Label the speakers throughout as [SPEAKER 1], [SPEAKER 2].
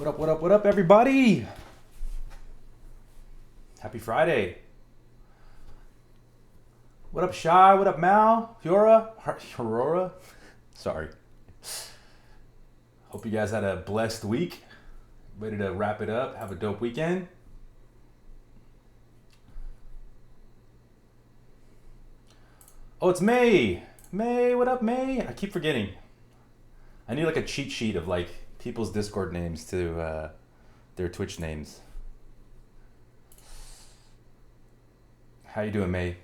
[SPEAKER 1] What up, everybody? Happy Friday. What up, Shy? What up, Mal? Aurora? Sorry. Hope you guys had a blessed week. Ready to wrap it up. Have a dope weekend. Oh, it's May. May, what up, May? I keep forgetting. I need like a cheat sheet of like people's Discord names to their Twitch names. How you doing, May?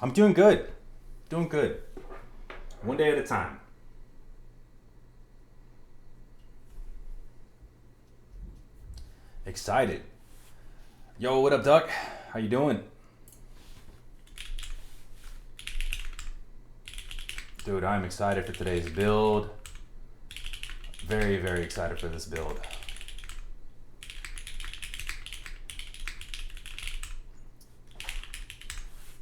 [SPEAKER 1] I'm doing good. Doing good. One day at a time. Excited. Yo, what up, Duck? How you doing? Dude, I'm excited for today's build. Very, very excited for this build.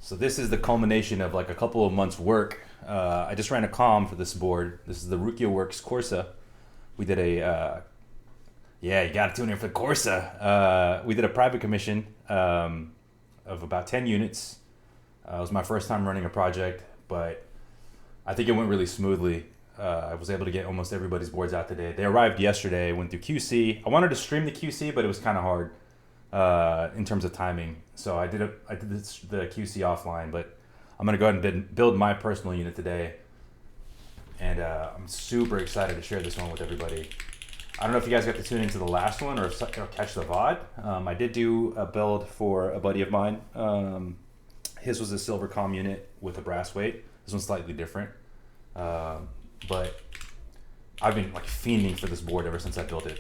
[SPEAKER 1] So this is the culmination of like a couple of months work. I just ran a comm for this board. This is the Rukia Works Korsa. We did a, yeah, you gotta tune in for Korsa. We did a private commission of about 10 units. It was my first time running a project, but I think it went really smoothly. I was able to get almost everybody's boards out today. They arrived yesterday, went through QC. I wanted to stream the QC, but it was kind of hard in terms of timing. So I did the QC offline, but I'm gonna go ahead and build my personal unit today. And I'm super excited to share this one with everybody. I don't know if you guys got to tune into the last one or catch the VOD. I did do a build for a buddy of mine. His was a silver comm unit with a brass weight. This one's slightly different. But I've been like fiending for this board ever since I built it.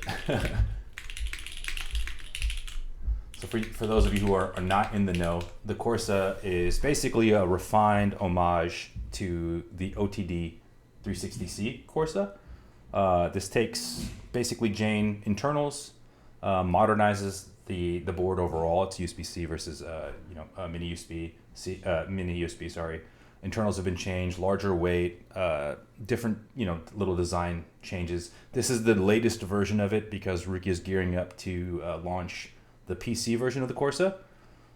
[SPEAKER 1] So for those of you who are not in the know, the Korsa is basically a refined homage to the OTD 360C Korsa. This takes basically Jane internals, modernizes the board overall. It's USB-C versus mini USB. Sorry, internals have been changed, larger weight, different little design changes. This is the latest version of it because Rukia is gearing up to launch the PC version of the Korsa.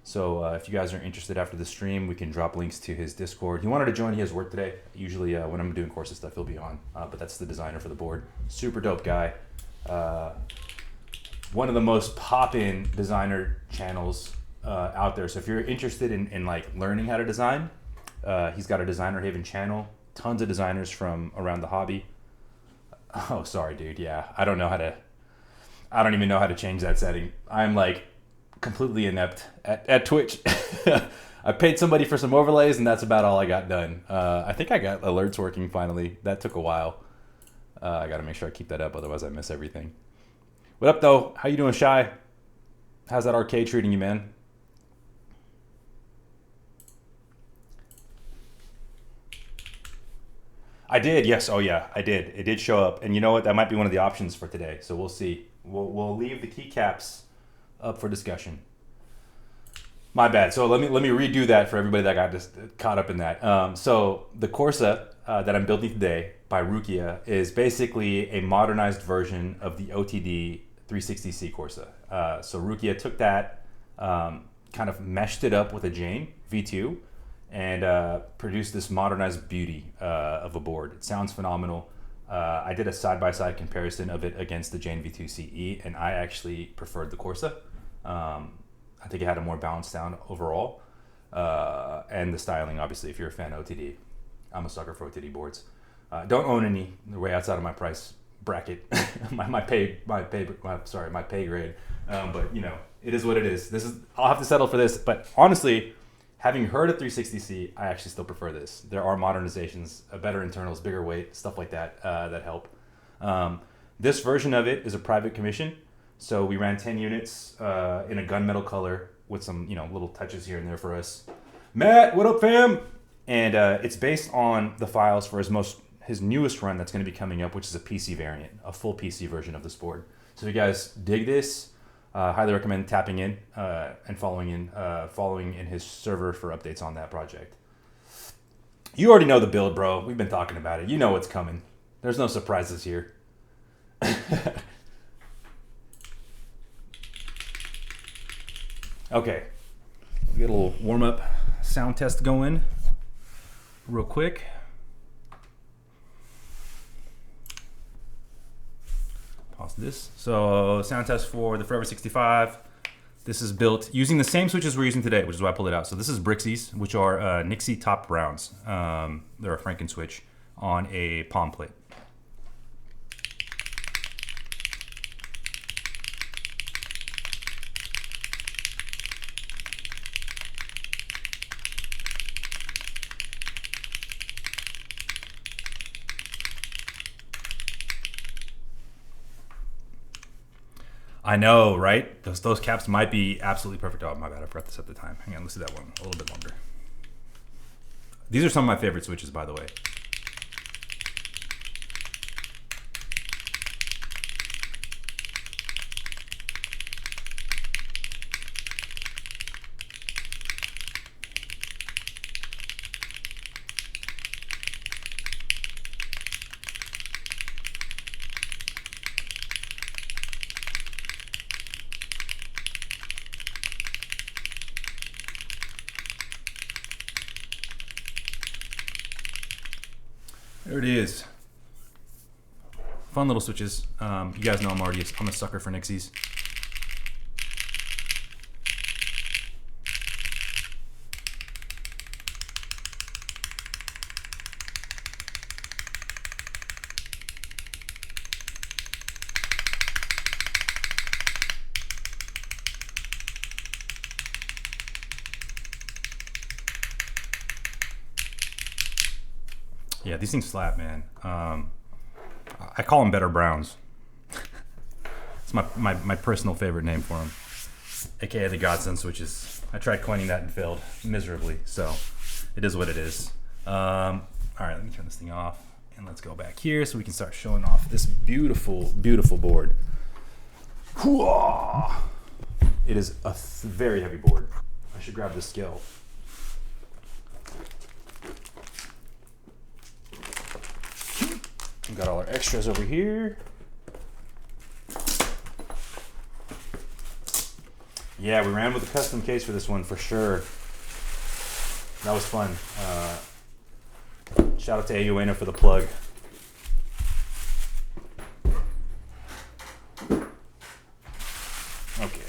[SPEAKER 1] So if you guys are interested after the stream, we can drop links to his Discord. He wanted to join. He has work today. Usually when I'm doing Korsa stuff, he'll be on. But that's the designer for the board. Super dope guy. One of the most pop-in designer channels out there. So if you're interested in like learning how to design, he's got a Designer Haven channel. Tons of designers from around the hobby. Oh, sorry, dude. Yeah, I don't even know how to change that setting. I'm like completely inept at Twitch. I paid somebody for some overlays and that's about all I got done. I think I got alerts working finally. That took a while. I got to make sure I keep that up, otherwise I miss everything. What up though? How you doing, Shy? How's that arcade treating you, man? I did, yes. Oh yeah, I did. It did show up. And you know what? That might be one of the options for today. So we'll see. We'll leave the keycaps up for discussion. My bad. So let me redo that for everybody that got just caught up in that. So the Korsa that I'm building today by Rukia is basically a modernized version of the OTD 360C Korsa. So Rukia took that, kind of meshed it up with a Jane V2, and produced this modernized beauty of a board. It sounds phenomenal. I did a side-by-side comparison of it against the Jane V2 CE, and I actually preferred the Korsa. I think it had a more balanced sound overall. And the styling, obviously, if you're a fan of OTD. I'm a sucker for OTD boards. Don't own any. They're way outside of my price bracket, my pay grade. But it is what it is. I'll have to settle for this. But honestly, having heard of 360C, I actually still prefer this. There are modernizations, better internals, bigger weight, stuff like that that help. This version of it is a private commission. So we ran 10 units in a gunmetal color with some little touches here and there for us. Matt, what up, fam? And it's based on the files for his newest run that's going to be coming up, which is a PC variant, a full PC version of this board. So if you guys dig this, highly recommend tapping in and following in his server for updates on that project. You already know the build, bro. We've been talking about it. You know what's coming. There's no surprises here. Okay, we'll get a little warm-up sound test going real quick. Pause this. So sound test for the Forever 65. This is built using the same switches we're using today, which is why I pulled it out. So this is Brixies, which are Nixie top rounds. They're a Franken switch on a palm plate. I know, right? Those caps might be absolutely perfect. Oh, my bad. I forgot to set the time. Hang on, let's do that one a little bit longer. These are some of my favorite switches, by the way. There it is. Fun little switches. You guys know I'm a sucker for Nixies. Yeah, these things slap, man. I call them Better Browns. It's my personal favorite name for them, aka the GODSSON switches. I tried coining that and failed miserably, so it is what it is. All right, let me turn this thing off and let's go back here so we can start showing off this beautiful, beautiful board. It is a very heavy board. I should grab this scale. We've got all our extras over here. Yeah, we ran with a custom case for this one for sure. That was fun. Shout out to Ayuena for the plug. Okay.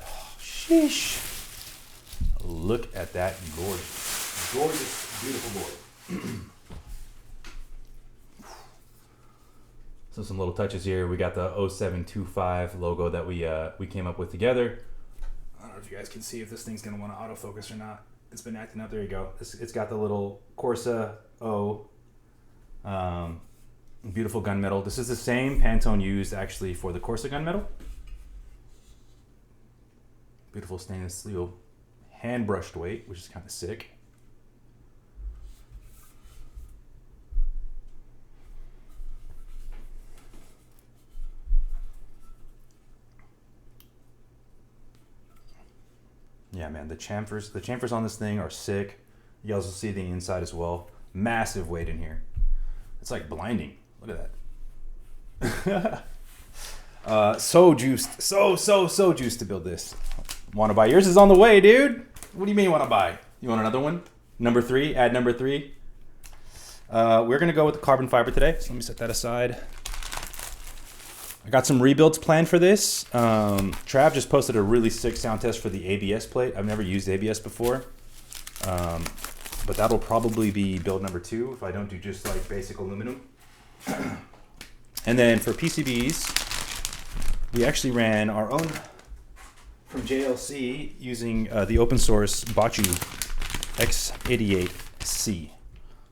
[SPEAKER 1] Oh, sheesh. Look at that gorgeous, beautiful board. So some little touches here. We got the 0725 logo that we came up with together. I don't know if you guys can see if this thing's gonna want to autofocus or not. It's been acting up. There you go. It's got the little Korsa O. Beautiful gunmetal. This is the same Pantone used actually for the Korsa gunmetal. Beautiful stainless steel hand brushed weight, which is kind of sick. Yeah, man, the chamfers on this thing are sick. You also see the inside as well. Massive weight in here. It's like blinding. Look at that. So juiced. So juiced to build this. Want to buy? Yours is on the way, dude. What do you mean want to buy? You want another one? Number 3, add number 3. We're going to go with the carbon fiber today. So let me set that aside. I got some rebuilds planned for this. Trav just posted a really sick sound test for the ABS plate. I've never used ABS before. But that'll probably be build number 2 if I don't do just like basic aluminum. And then for PCBs, we actually ran our own from JLC using the open source Bachu X88C.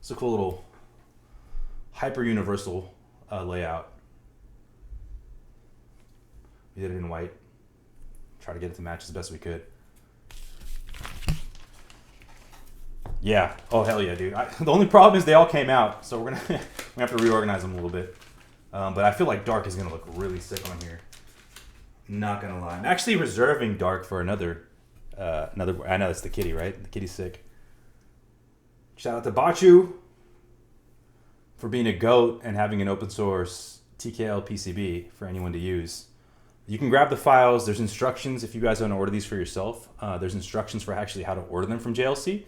[SPEAKER 1] It's a cool little hyper universal layout. We did it in white. try to get it to match as best we could. Yeah. Oh, hell yeah, dude. The only problem is they all came out, so we're gonna have to reorganize them a little bit. But I feel like dark is gonna look really sick on here. Not gonna lie. I'm actually reserving dark for another. I know it's the kitty, right? The kitty's sick. Shout out to Bachu for being a goat and having an open source TKL PCB for anyone to use. You can grab the files. There's instructions if you guys want to order these for yourself. There's instructions for actually how to order them from JLC.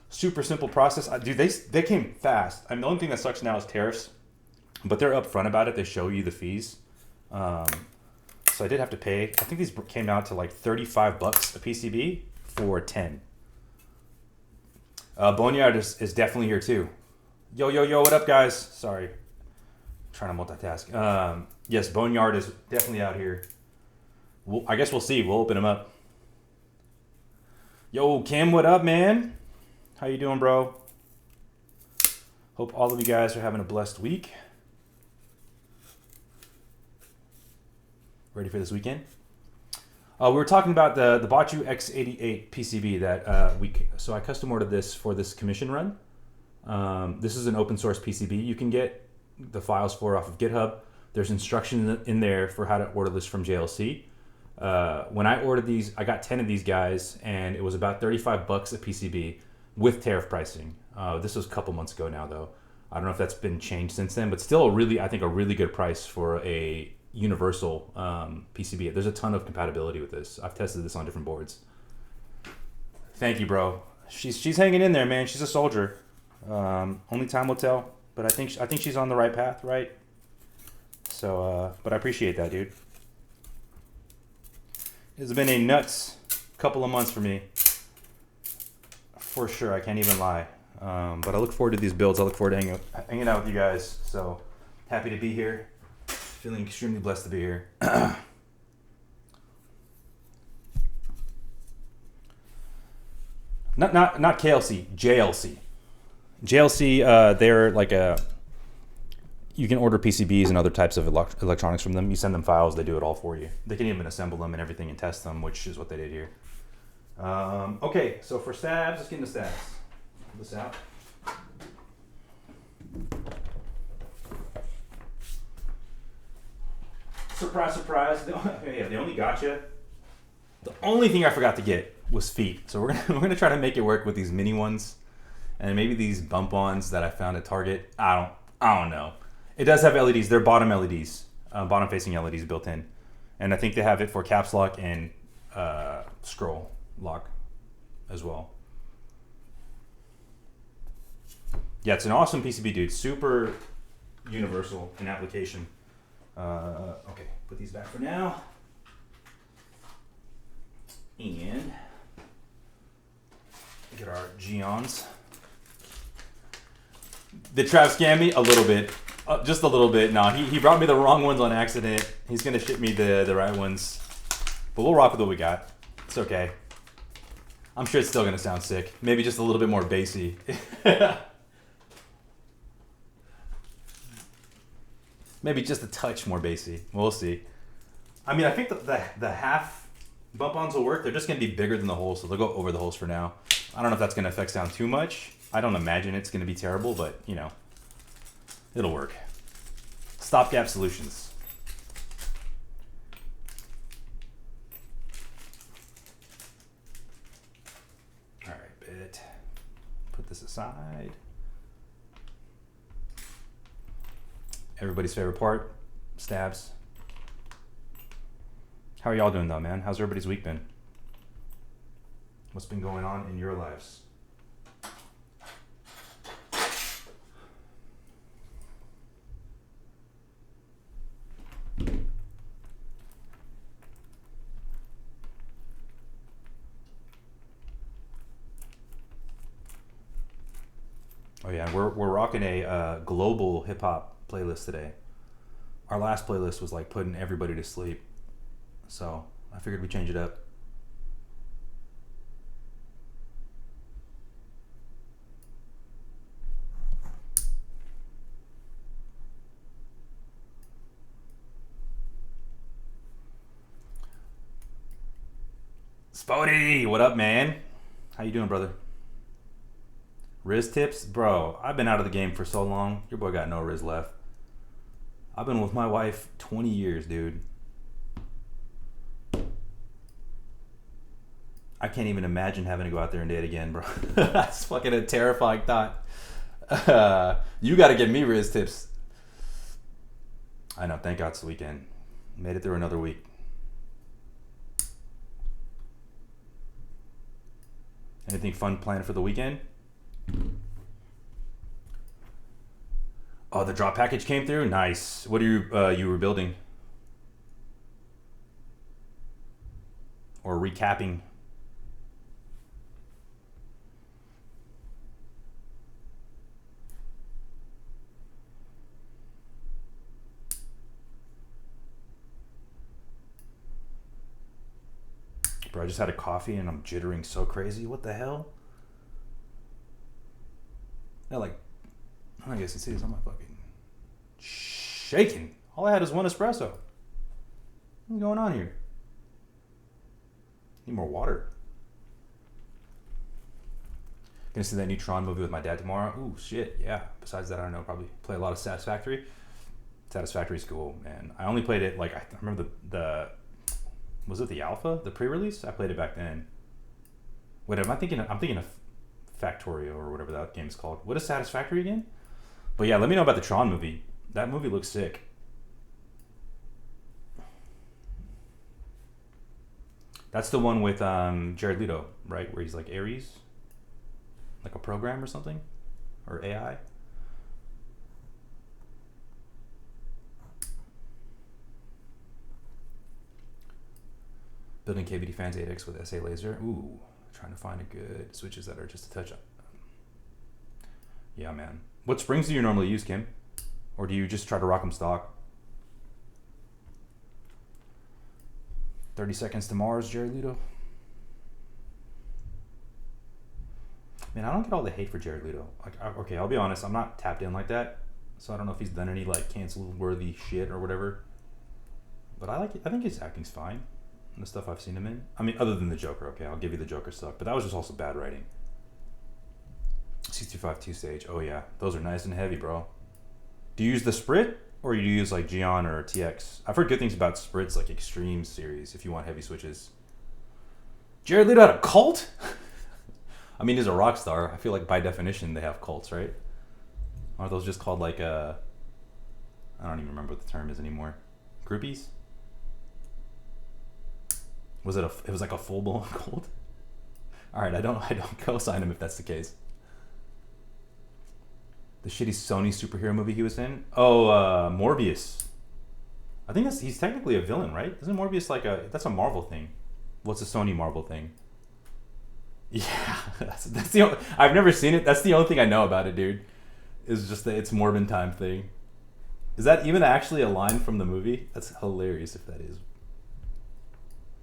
[SPEAKER 1] Super simple process. Dude, they came fast. I mean, the only thing that sucks now is tariffs, but they're upfront about it. They show you the fees. So I did have to pay. I think these came out to like $35 a PCB for 10. Boneyard is definitely here too. Yo, what up, guys? Sorry. I'm trying to multitask. Yes, Boneyard is definitely out here. I guess we'll see. We'll open him up. Yo, Kim, what up, man? How you doing, bro? Hope all of you guys are having a blessed week. Ready for this weekend? We were talking about the Bachu X88 PCB that so I custom ordered this for this commission run. This is an open source PCB you can get the files for off of GitHub. There's instructions in there for how to order this from JLC. When I ordered these, I got 10 of these guys, and it was about $35 a PCB with tariff pricing. This was a couple months ago now, though. I don't know if that's been changed since then, but still I think a really good price for a universal PCB. There's a ton of compatibility with this. I've tested this on different boards. Thank you, bro. She's hanging in there, man. She's a soldier. Only time will tell, but I think she's on the right path, right? So, but I appreciate that, dude. It's been a nuts couple of months for me, for sure. I can't even lie. But I look forward to these builds. I look forward to hanging out with you guys. So happy to be here. Feeling extremely blessed to be here. Not KLC, JLC. JLC, they're like you can order PCBs and other types of electronics from them. You send them files, they do it all for you. They can even assemble them and everything and test them, which is what they did here. Okay, so for stabs, let's get into stabs. Pull this out. Surprise, surprise. The only gotcha. The only thing I forgot to get was feet. So we're gonna try to make it work with these mini ones, and maybe these bump-ons that I found at Target. I don't know. It does have LEDs. They're bottom LEDs, bottom-facing LEDs built in, and I think they have it for caps lock and scroll lock as well. Yeah, it's an awesome PCB, dude. Super universal in application. Okay, put these back for now. And get our Geons. Did Trav scam me? A little bit. Just a little bit. No, he brought me the wrong ones on accident. He's going to ship me the right ones. But we'll rock with what we got. It's okay. I'm sure it's still going to sound sick. Maybe just a little bit more bassy. Maybe just a touch more bassy. We'll see. I mean, I think the half bump-ons will work. They're just going to be bigger than the holes, so they'll go over the holes for now. I don't know if that's going to affect sound too much. I don't imagine it's going to be terrible, but, you know, it'll work. Stopgap Solutions. All right, bit. Put this aside. Everybody's favorite part, stabs. How are y'all doing though, man? How's everybody's week been? What's been going on in your lives? Oh yeah, we're rocking a global hip hop playlist today. Our last playlist was like putting everybody to sleep, so I figured we'd change it up. Spody, what up, man? How you doing, brother? Riz tips? Bro, I've been out of the game for so long. Your boy got no Riz left. I've been with my wife 20 years, dude. I can't even imagine having to go out there and date again, bro. That's fucking a terrifying thought. You got to give me Riz tips. I know, thank God it's the weekend. Made it through another week. Anything fun planned for the weekend? Oh, the drop package came through? Nice. What are you were building? Or recapping? Bro, I just had a coffee and I'm jittering so crazy. What the hell? Yeah, like, I don't guess you see this. I'm not fucking shaking. All I had is one espresso. What's going on here? Need more water. Gonna see that new Tron movie with my dad tomorrow. Ooh, shit, yeah. Besides that, I don't know, probably play a lot of Satisfactory. Satisfactory's cool, man. I only played it, like, I remember the was it the alpha? The pre-release? I played it back then. Wait, I'm thinking of Factorio or whatever that game's called. What is Satisfactory again? But yeah, let me know about the Tron movie. That movie looks sick. That's the one with Jared Leto, right? Where he's like Ares? Like a program or something? Or AI? Building KBD Fans 8X with SA Laser. Ooh, trying to find a good switches that are just a touch up. Yeah, man. What springs do you normally use, Kim? Or do you just try to rock them stock? 30 seconds to Mars, Jared Leto. Man, I don't get all the hate for Jared Leto. Like, okay, I'll be honest, I'm not tapped in like that, so I don't know if he's done any like cancel-worthy shit or whatever. But I like it. I think his acting's fine. The stuff I've seen him in. I mean, other than the Joker, okay, I'll give you the Joker suck, but that was just also bad writing. 65 two-stage. Oh yeah, those are nice and heavy, bro. Do you use the Sprit or you use like Gion or TX? I've heard good things about Sprit's like Extreme series if you want heavy switches. Jared Leto had a cult? I mean, he's a rock star. I feel like by definition they have cults, right? Aren't those just called like I don't even remember what the term is anymore. Groupies? It was like a full-blown cult? Alright, I don't co-sign him if that's the case. The shitty Sony superhero movie he was in? Oh, Morbius. I think he's technically a villain, right? Isn't Morbius like that's a Marvel thing? What's a Sony Marvel thing? Yeah, that's the only, I've never seen it. That's the only thing I know about it, dude. Is just that it's Morbin time thing. Is that even actually a line from the movie? That's hilarious if that is.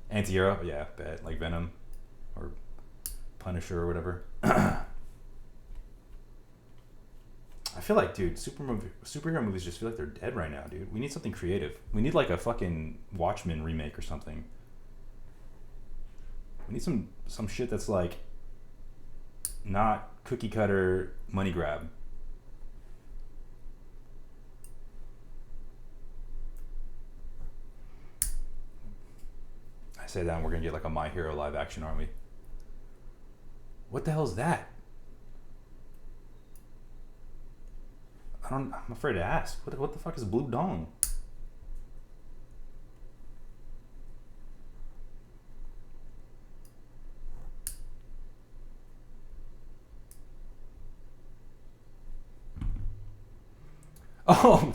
[SPEAKER 1] Anti-hero? Yeah, bad. Like Venom or Punisher or whatever. I feel like, dude, superhero movies just feel like they're dead right now, dude. We need something creative. We need like a fucking Watchmen remake or something. We need some shit that's like not cookie cutter money grab. I say that and we're gonna get like a My Hero live action, aren't we? What the hell is that? I'm afraid to ask. What the fuck is Blue Dong? Oh.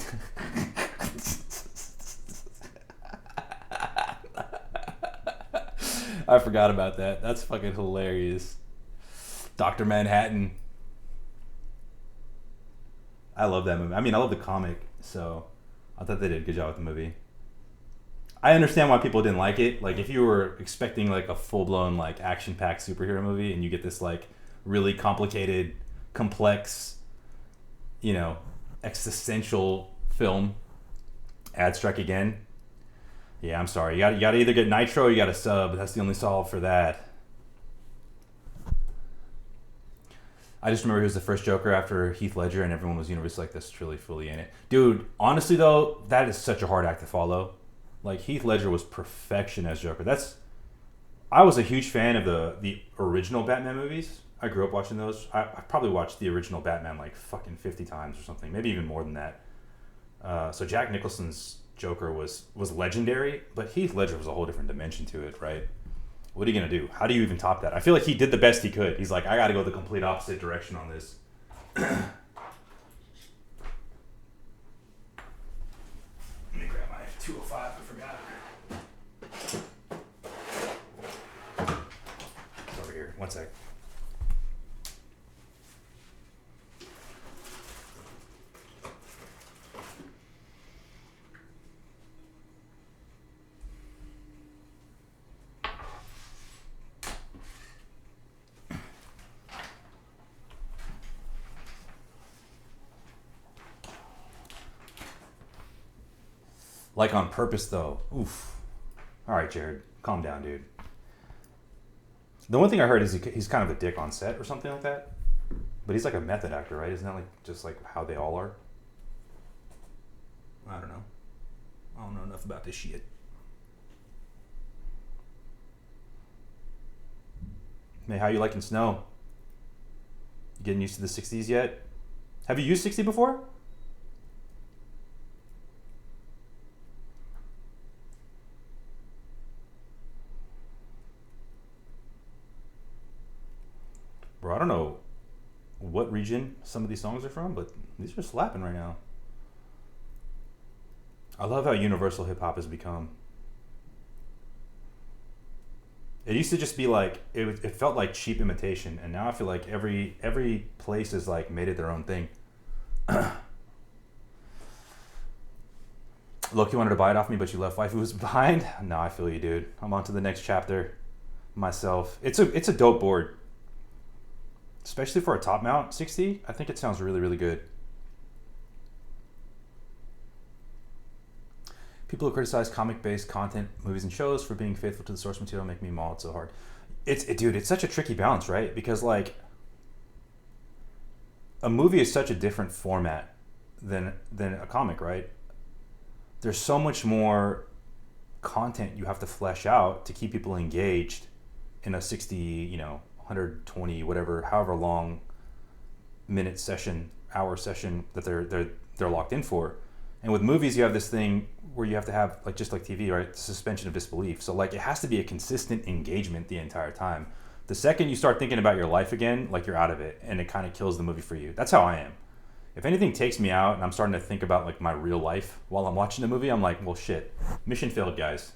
[SPEAKER 1] I forgot about that. That's fucking hilarious. Dr. Manhattan. I love that movie. I mean, I love the comic, so I thought they did a good job with the movie. I understand why people didn't like it. Like, if you were expecting like a full-blown like action-packed superhero movie and you get this like really complicated, complex, you know, existential film, Ad Strike Again. Yeah, I'm sorry. You got to either get Nitro or you got to sub. That's the only solve for that. I just remember he was the first Joker after Heath Ledger, and everyone was universally like, "This is really fully in it." Dude, honestly though, that is such a hard act to follow. Like Heath Ledger was perfection as Joker. I was a huge fan of the original Batman movies. I grew up watching those. I probably watched the original Batman like fucking 50 times or something, maybe even more than that. So Jack Nicholson's Joker was legendary, but Heath Ledger was a whole different dimension to it, right? What are you gonna do? How do you even top that? I feel like he did the best he could. He's like, I got to go the complete opposite direction on this. Let me grab my 205. I forgot. It's over here. One sec. Like on purpose, though. Oof. All right, Jared, calm down, dude. The one thing I heard is he's kind of a dick on set or something like that. But he's like a method actor, right? Isn't that like just like how they all are? I don't know. I don't know enough about this shit. Hey, how you liking snow? You getting used to the 60s yet? Have you used 60 before? Bro, I don't know what region some of these songs are from, but these are slapping right now. I love how universal hip hop has become. It used to just be like it felt like cheap imitation, and now I feel like every place is like made it their own thing. Look, you wanted to buy it off me, but you left waifus behind. No, I feel you, dude. I'm on to the next chapter myself. It's a dope board, especially for a top mount 60. I think it sounds really, really good. People who criticize comic-based content, movies and shows for being faithful to the source material make me maul it so hard. Dude, it's such a tricky balance, right? Because like a movie is such a different format than a comic, right? There's so much more content you have to flesh out to keep people engaged in a 60, 120, whatever, however long minute session, hour session that they're locked in for. And with movies, you have this thing where you have to have, like, just like TV, right? Suspension of disbelief. So like it has to be a consistent engagement the entire time. The second you start thinking about your life again, like you're out of it, and it kind of kills the movie for you. That's how I am. If anything takes me out and I'm starting to think about like my real life while I'm watching the movie, I'm like, well, shit, mission failed, guys.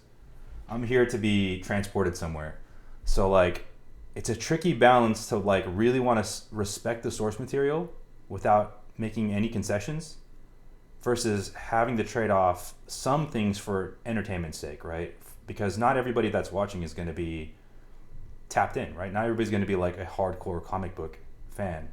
[SPEAKER 1] I'm here to be transported somewhere. So like, it's a tricky balance to like really want to respect the source material without making any concessions versus having to trade off some things for entertainment's sake, right? Because not everybody that's watching is going to be tapped in, right? Not everybody's going to be like a hardcore comic book fan.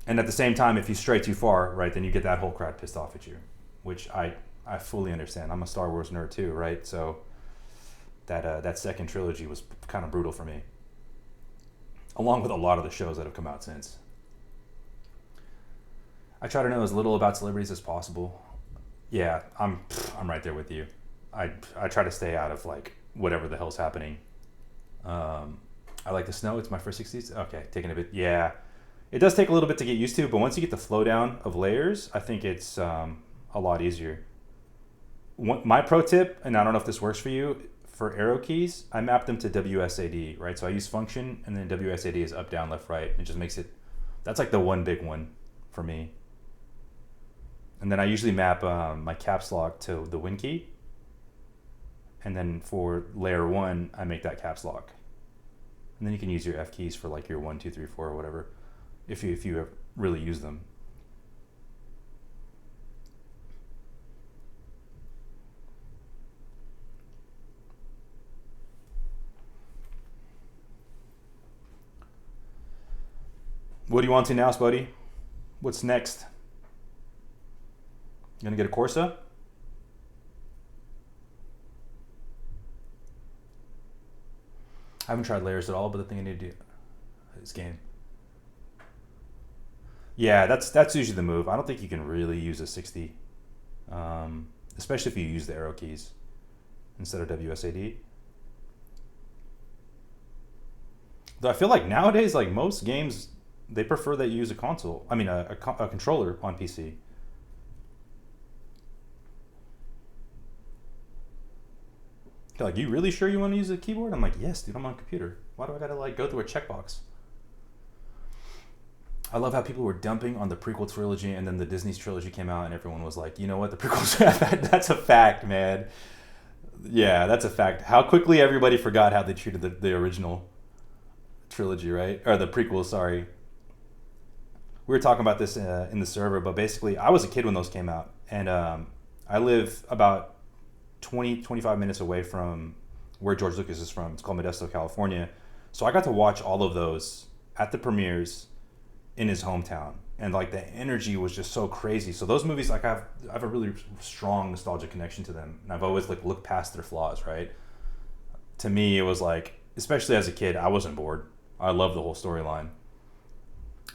[SPEAKER 1] And at the same time, if you stray too far, right, then you get that whole crowd pissed off at you, which I fully understand. I'm a Star Wars nerd too, right? So that second trilogy was kind of brutal for me, along with a lot of the shows that have come out since. I try to know as little about celebrities as possible. Yeah, I'm right there with you. I try to stay out of like whatever the hell's happening. I like the snow. It's my first 60s. Okay, taking a bit. Yeah, it does take a little bit to get used to, but once you get the flow down of layers, I think it's a lot easier. My pro tip, and I don't know if this works for you, for arrow keys, I map them to WSAD, right? So I use function, and then WSAD is up, down, left, right. It just makes it, that's like the one big one for me. And then I usually map my caps lock to the Win key. And then for layer 1, I make that caps lock. And then you can use your F keys for like your 1, 2, 3, 4, or whatever, if you really use them. What do you want to now, Spuddy? What's next? You gonna get a Korsa? I haven't tried layers at all, but the thing I need to do is game. Yeah, that's usually the move. I don't think you can really use a 60, especially if you use the arrow keys instead of WSAD. Though I feel like nowadays, like most games, they prefer that you use a console. I mean, a controller on PC. They're like, you really sure you want to use a keyboard? I'm like, yes, dude. I'm on a computer. Why do I gotta like go through a checkbox? I love how people were dumping on the prequel trilogy, and then the Disney's trilogy came out, and everyone was like, you know what, the prequels, that's a fact, man. Yeah, that's a fact. How quickly everybody forgot how they treated the original trilogy, right? Or the prequel, sorry. We were talking about this in the server, but basically, I was a kid when those came out, and I live about 25 minutes away from where George Lucas is from. It's called Modesto, California. So I got to watch all of those at the premieres in his hometown, and like the energy was just so crazy. So those movies, like I have a really strong nostalgic connection to them, and I've always like looked past their flaws, right? To me, it was like, especially as a kid, I wasn't bored. I loved the whole storyline,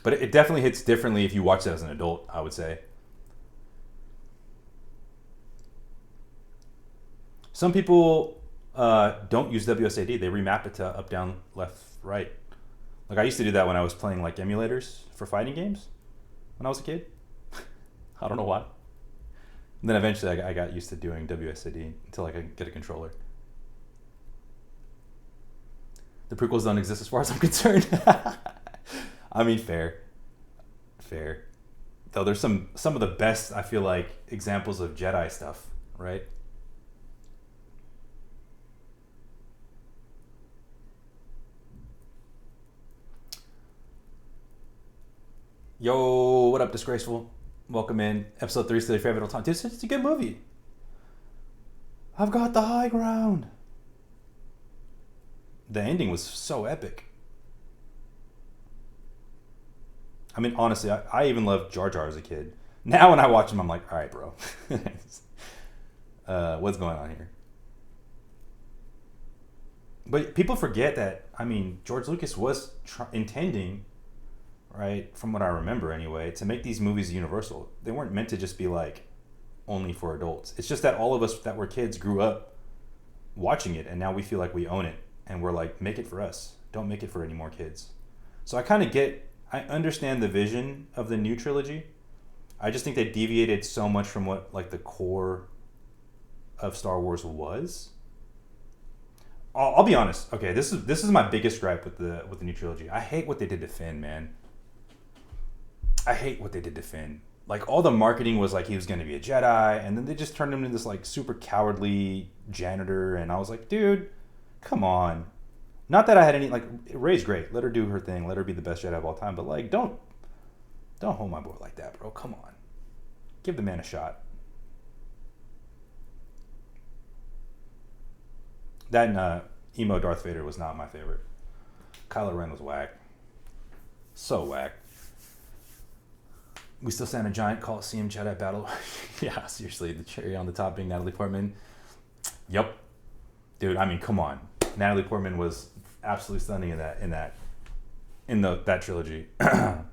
[SPEAKER 1] but it definitely hits differently if you watch it as an adult, I would say. Some people don't use WSAD. They remap it to up, down, left, right. Like I used to do that when I was playing like emulators for fighting games when I was a kid. I don't know why. And then eventually I got used to doing WSAD until I could get a controller. The prequels don't exist as far as I'm concerned. I mean, fair. Though there's some of the best, I feel like, examples of Jedi stuff, right? Yo, what up, Disgraceful? Welcome in. Episode 3 is still your favorite of all time. Dude, it's a good movie. I've got the high ground. The ending was so epic. I mean, honestly, I even loved Jar Jar as a kid. Now when I watch him, I'm like, all right, bro. What's going on here? But people forget that, I mean, George Lucas was intending, right, from what I remember anyway, to make these movies universal. They weren't meant to just be like only for adults. It's just that all of us that were kids grew up watching it, and now we feel like we own it, and we're like, make it for us. Don't make it for any more kids. So I understand the vision of the new trilogy. I just think they deviated so much from what like the core of Star Wars was. I'll be honest. Okay, this is my biggest gripe with the new trilogy. I hate what they did to Finn, man. I hate what they did to Finn. Like all the marketing was like he was going to be a Jedi, and then they just turned him into this like super cowardly janitor, and I was like, dude, come on. Not that I had any like Rey's great. Let her do her thing. Let her be the best Jedi of all time. But like, don't hold my boy like that, bro. Come on, give the man a shot. That emo Darth Vader was not my favorite. Kylo Ren was whack. So whack. We still stand a giant Coliseum Jedi battle. Yeah, seriously, the cherry on the top being Natalie Portman. Yep, dude. I mean, come on. Natalie Portman was absolutely stunning in that trilogy, and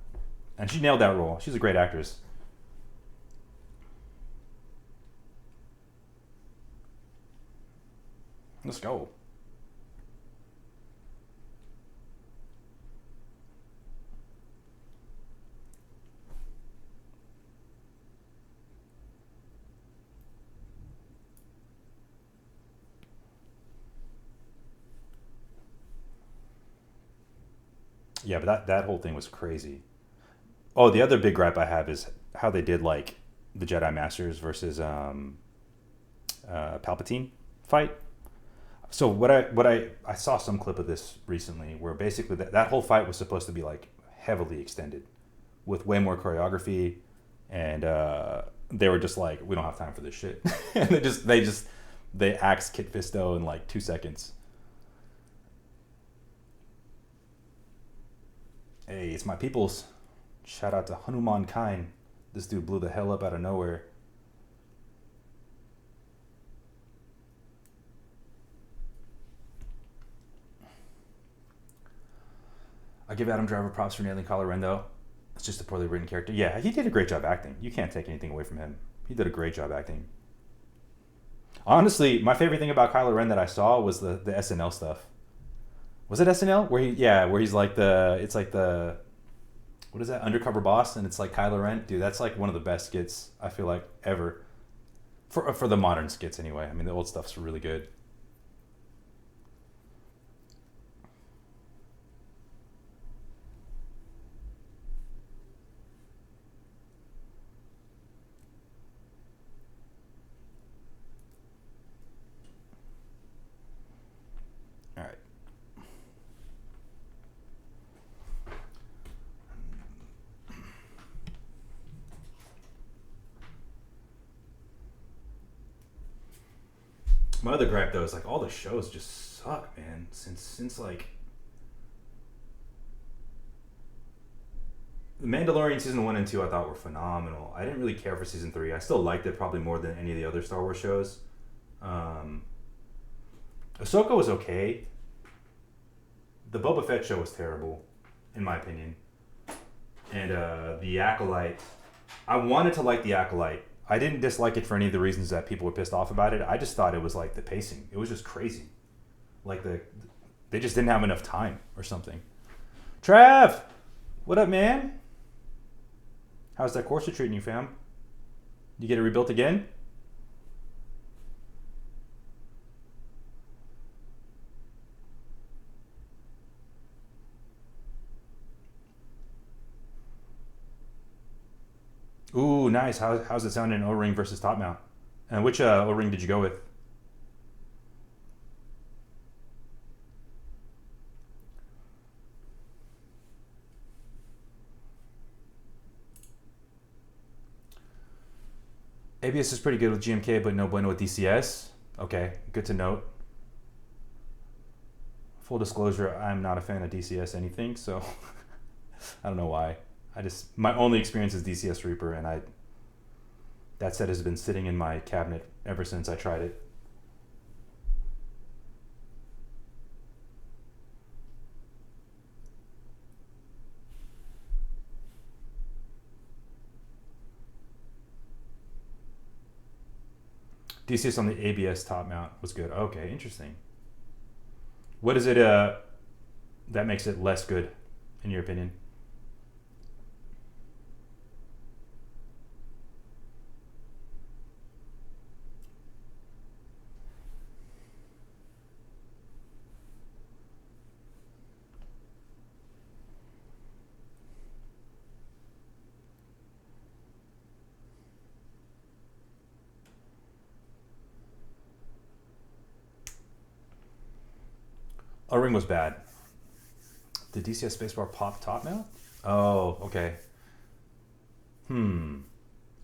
[SPEAKER 1] she nailed that role. She's a great actress. Let's go. Yeah, but that whole thing was crazy. Oh, the other big gripe I have is how they did like the Jedi Masters versus Palpatine fight. So I saw some clip of this recently where basically that whole fight was supposed to be like heavily extended with way more choreography, and they were just like, we don't have time for this shit. And they axed Kit Fisto in like 2 seconds. Hey, it's my peoples. Shout out to Hanuman Kine. This dude blew the hell up out of nowhere. I give Adam Driver props for nailing Kylo Ren, though. It's just a poorly written character. Yeah, he did a great job acting. You can't take anything away from him. He did a great job acting. Honestly, my favorite thing about Kylo Ren that I saw was the SNL stuff. Was it SNL? Where he's like it's like the, what is that, undercover boss, and it's like Kylo Ren. Dude, that's like one of the best skits, I feel like, ever. For the modern skits, anyway. I mean, the old stuff's really good. All right. My other gripe, though, is like all the shows just suck, man. Since like The Mandalorian season 1 and 2, I thought were phenomenal. I didn't really care for season 3. I still liked it probably more than any of the other Star Wars shows. Ahsoka was okay. The Boba Fett show was terrible, in my opinion. And The Acolyte, I wanted to like The Acolyte. I didn't dislike it for any of the reasons that people were pissed off about it. I just thought it was like the pacing. It was just crazy. Like they just didn't have enough time or something. Trav, what up, man? How's that Korsa treating you, fam? You get it rebuilt again? Ooh, nice. How's it sound in O-ring versus top mount? And which O-ring did you go with? ABS is pretty good with GMK, but no bueno with DCS. Okay, good to note. Full disclosure, I'm not a fan of DCS anything, so I don't know why. My only experience is DCS Reaper, and that set has been sitting in my cabinet ever since I tried it. DCS on the ABS top mount was good. Okay, interesting. What is it that makes it less good, in your opinion? O-ring was bad. Did DCS spacebar pop top mount? Oh, okay. And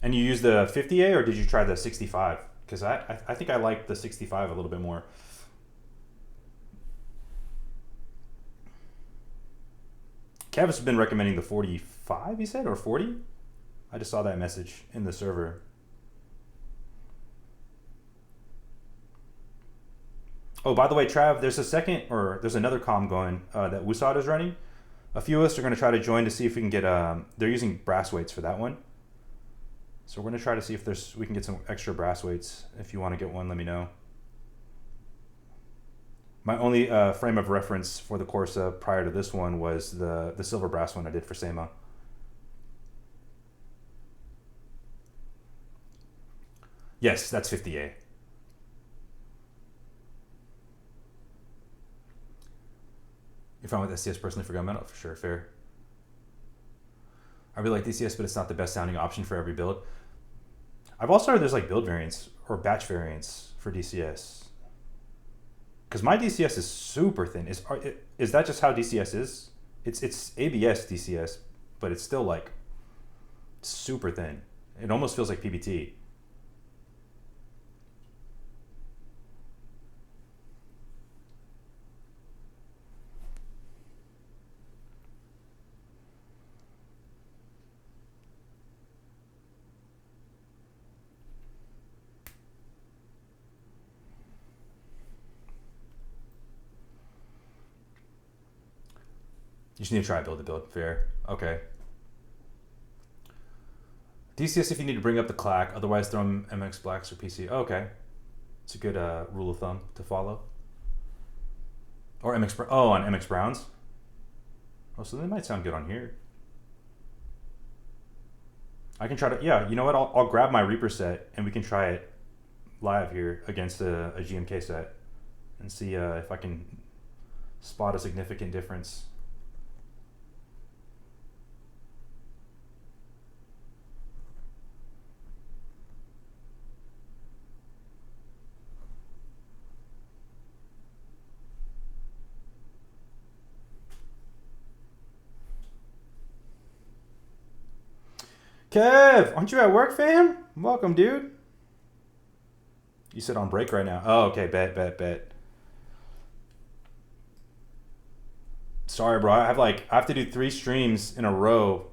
[SPEAKER 1] you used the 50A, or did you try the 65? Because I think I like the 65 a little bit more. Kev has been recommending the 45, he said, or 40? I just saw that message in the server. Oh, by the way, Trav, there's another comm going that Wusad is running. A few of us are going to try to join to see if we can get, they're using brass weights for that one. So we're going to try to see if we can get some extra brass weights. If you want to get one, let me know. My only frame of reference for the Korsa prior to this one was the silver brass one I did for Sema. Yes, that's 50A. You're fine with SCS personally for gunmetal? For sure, fair. I really like DCS, but it's not the best sounding option for every build. I've also heard there's like build variants or batch variants for DCS. Because my DCS is super thin. Is that just how DCS is? It's ABS DCS, but it's still like super thin. It almost feels like PBT. You just need to try build the build. Fair. Okay. DCS if you need to bring up the clack, otherwise throw them MX Blacks or PC. Oh, okay. It's a good rule of thumb to follow. Or MX... Oh, on MX Browns? Oh, so they might sound good on here. I can try to... Yeah, you know what? I'll grab my Reaper set and we can try it live here against a GMK set and see if I can spot a significant difference. Kev, aren't you at work, fam? Welcome, dude. You said on break right now. Oh, okay. Bet. Sorry, bro. I have to do 3 streams in a row.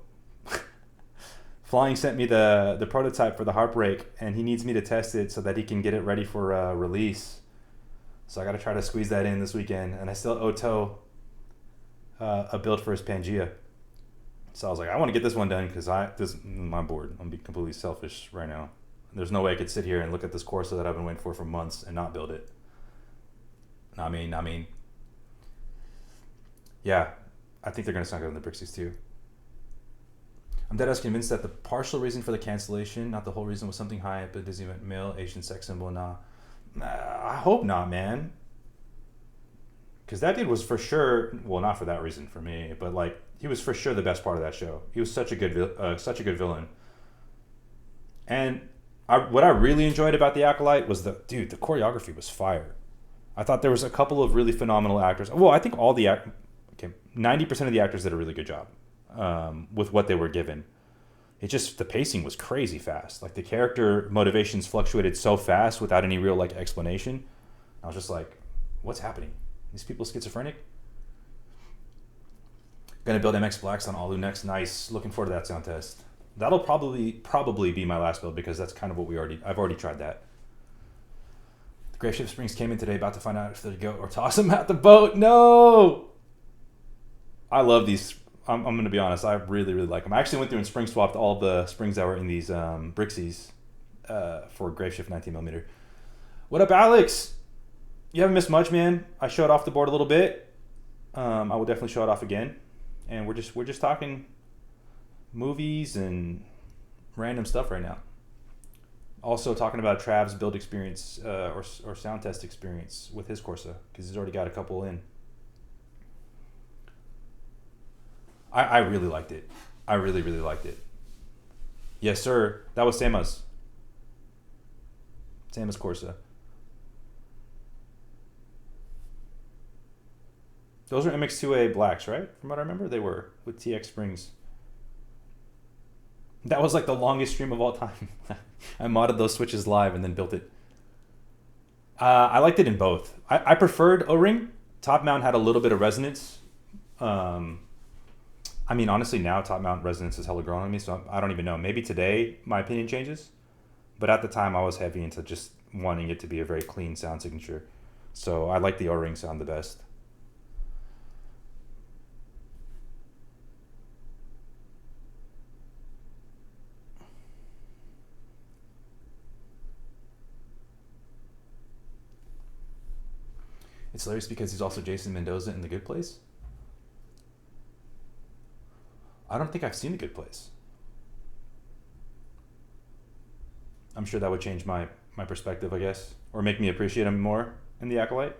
[SPEAKER 1] Flying sent me the prototype for the Heartbreak, and he needs me to test it so that he can get it ready for release. So I got to try to squeeze that in this weekend, and I still owe Toe a build for his Pangea. So I was like, I want to get this one done because this is my board. I'm being completely selfish right now. There's no way I could sit here and look at this Korsa that I've been waiting for months and not build it. I mean, yeah, I think they're gonna sound good on the Brixies too. I'm dead ass convinced that the partial reason for the cancellation, not the whole reason, was something high, but Disney went male Asian sex symbol. Nah, I hope not, man. Because that dude was for sure, well, not for that reason for me, but like he was for sure the best part of that show. He was such a good villain. And what I really enjoyed about the Acolyte was the choreography was fire. I thought there was a couple of really phenomenal actors. Well, I think 90% of the actors did a really good job with what they were given. The pacing was crazy fast. Like the character motivations fluctuated so fast without any real like explanation. I was just like, what's happening? These people schizophrenic? Gonna build MX Blacks on Alu next. Nice. Looking forward to that sound test. That'll probably be my last build because that's kind of what I've already tried that. The Gray Shift Springs came in today, about to find out if they're to go or toss them out the boat. No! I love these. I'm gonna be honest, I really like them. I actually went through and spring swapped all the springs that were in these Brixies for Grave Shift 19mm. What up, Alex? You haven't missed much, man. I showed off the board a little bit. I will definitely show it off again. And we're just talking movies and random stuff right now. Also talking about Trav's build experience or sound test experience with his Korsa because he's already got a couple in. I really liked it. I really liked it. Yes, sir. That was Sama's Korsa. Those are MX2A blacks, right? From what I remember, they were with TX springs. That was like the longest stream of all time. I modded those switches live and then built it. I liked it in both. I preferred O-ring. Top mount had a little bit of resonance. I mean, honestly, now top mount resonance is hella growing on me, so I don't even know. Maybe today my opinion changes. But at the time, I was heavy into just wanting it to be a very clean sound signature. So I like the O-ring sound the best. It's hilarious because he's also Jason Mendoza in The Good Place. I don't think I've seen The Good Place. I'm sure that would change my perspective, I guess, or make me appreciate him more in The Acolyte.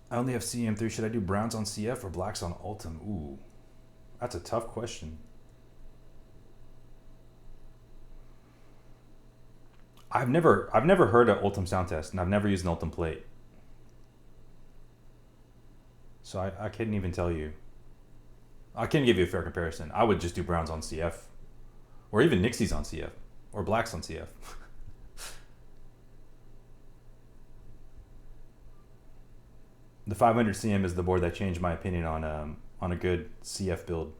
[SPEAKER 1] I only have CM3. Should I do browns on CF or blacks on Ultim? Ooh, that's a tough question. I've never heard an Ultim sound test, and I've never used an Ultim plate. So I couldn't even tell you. I can't give you a fair comparison. I would just do browns on CF. Or even Nixies on CF. Or blacks on CF. The 500 CM is the board that changed my opinion on a good CF build.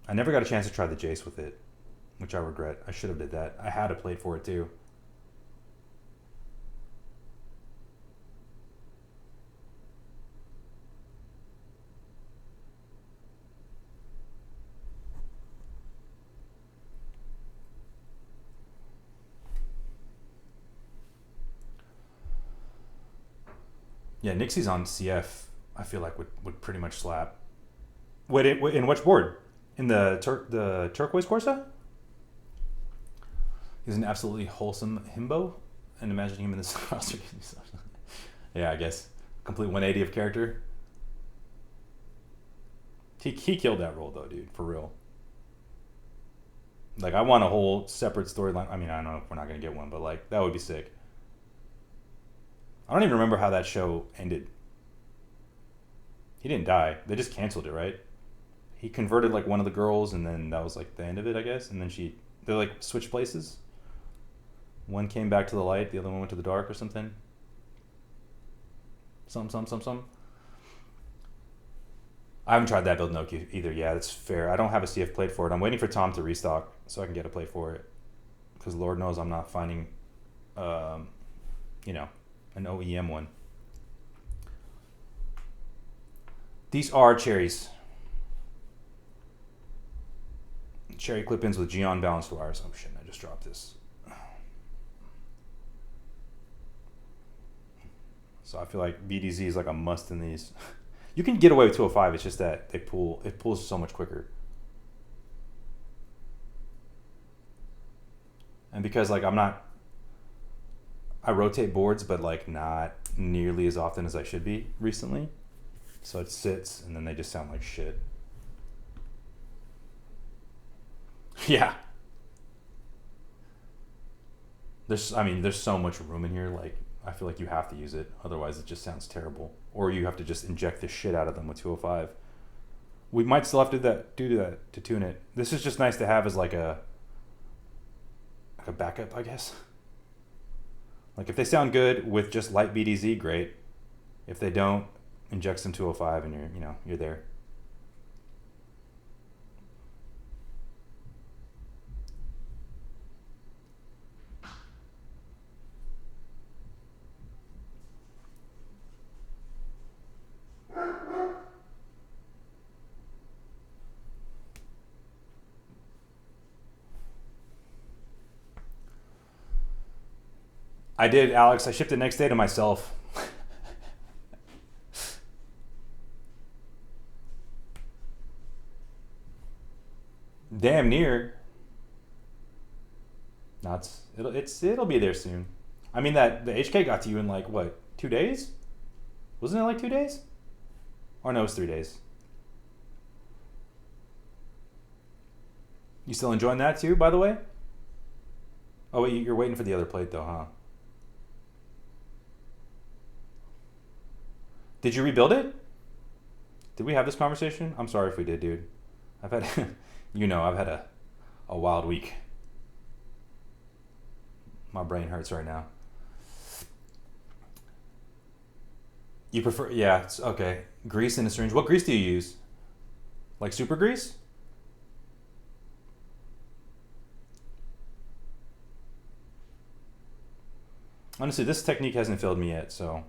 [SPEAKER 1] I never got a chance to try the Jace with it, which I regret. I should have did that. I had a plate for it too. Yeah, Nixies on CF, I feel like would pretty much slap. Wait, in which board? In the turquoise Korsa? He's an absolutely wholesome himbo, and imagining him in this roster. Yeah, I guess complete 180 of character. He killed that role though, dude, for real. Like, I want a whole separate storyline. I mean, I don't know if we're not gonna get one, but like that would be sick. I don't even remember how that show ended. He didn't die. They just canceled it, right? He converted like one of the girls, and then that was like the end of it, I guess. And then they like switched places. One came back to the light, the other one went to the dark or something. Some. I haven't tried that build Noki either. Yeah, that's fair. I don't have a CF plate for it. I'm waiting for Tom to restock so I can get a plate for it. Because Lord knows I'm not finding, you know, an OEM one. These are cherries. Cherry clip-ins with Geon balanced wires. Oh shit, I just dropped this. So I feel like BDZ is like a must in these. You can get away with 205, it's just that it pulls so much quicker. And because like I rotate boards, but like not nearly as often as I should be recently. So it sits and then they just sound like shit. Yeah. There's so much room in here, like I feel like you have to use it, otherwise it just sounds terrible. Or you have to just inject the shit out of them with 205. We might still have to do that to tune it. This is just nice to have as like a backup, I guess. Like if they sound good with just light BDZ, great. If they don't, inject some 205 and you're there. I did, Alex. I shipped it next day to myself. Damn near. No, it'll be there soon. I mean that the HK got to you in like what, 2 days? Wasn't it like 2 days? Or no, it was 3 days. You still enjoying that too, by the way? Oh wait, you're waiting for the other plate though, huh? Did you rebuild it? Did we have this conversation? I'm sorry if we did, dude. I've had, I've had a wild week. My brain hurts right now. You prefer, yeah, it's okay. Grease in a syringe. What grease do you use? Like super grease? Honestly, this technique hasn't failed me yet, so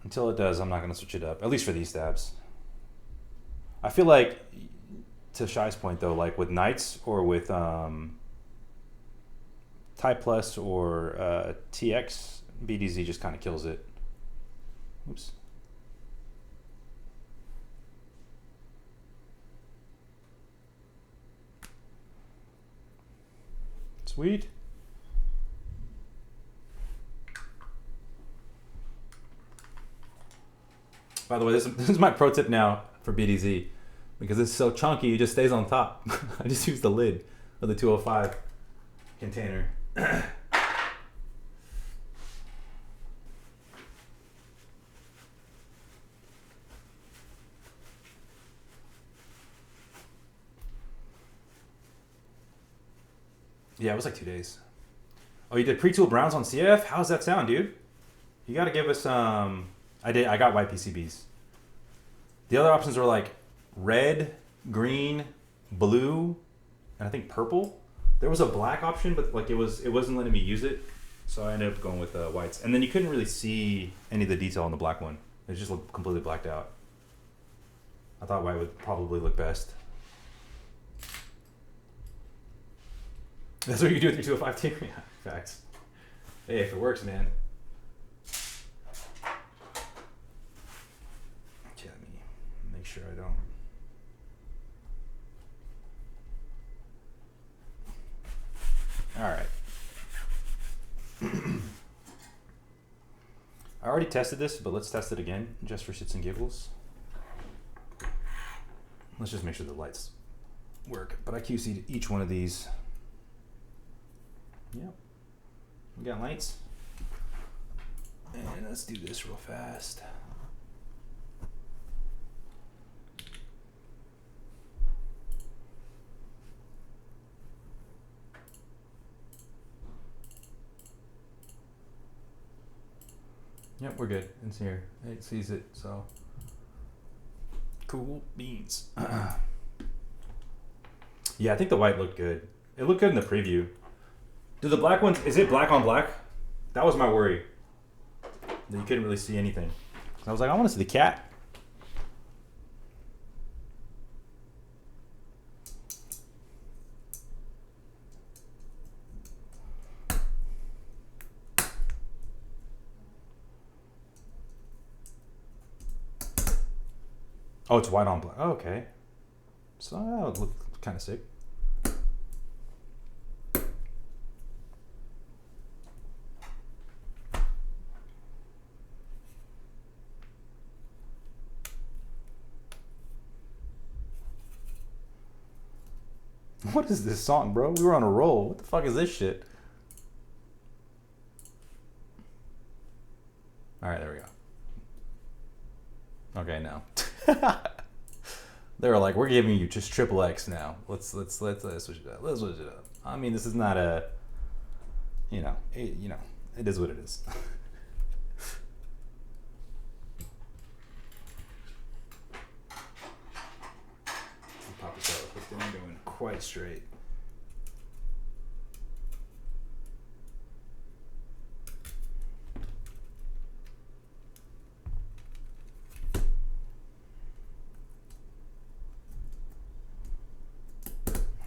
[SPEAKER 1] until it does, I'm not going to switch it up, at least for these stabs. I feel like, to Shai's point though, like with Knights or with Type Plus or TX, BDZ just kind of kills it. Oops. Sweet. By the way, this is my pro tip now for BDZ. Because it's so chunky, it just stays on top. I just use the lid of the 205 container. Yeah, it was like 2 days. Oh, you did pre-tool browns on CF? How's that sound, dude? You got to give us I got white PCBs. The other options were like red, green, blue, and I think purple. There was a black option, but like it wasn't letting me use it, so I ended up going with whites. And then you couldn't really see any of the detail on the black one. It just looked completely blacked out. I thought white would probably look best. That's what you do with your 205 too? Yeah, facts. Hey, if it works, man. Okay, let me make sure I don't. All right. I already tested this, but let's test it again, just for shits and giggles. Let's just make sure the lights work. But I QC'd each one of these. Yep. We got lights. And let's do this real fast. Yep, we're good. It's here. It sees it, so. Cool beans. Yeah, I think the white looked good. It looked good in the preview. Do the black ones, is it black on black? That was my worry. That you couldn't really see anything. I was like, I want to see the cat. Oh, it's white on black. Oh, okay. So that would look kind of sick. What is this song, bro? We were on a roll. What the fuck is this shit? All right, there we go. Okay, now. They were like, we're giving you just triple X now. Let's switch it up. Let's switch it up. I mean, this is not a, it is what it is. Pop this out real quick. Then I'm going quite straight.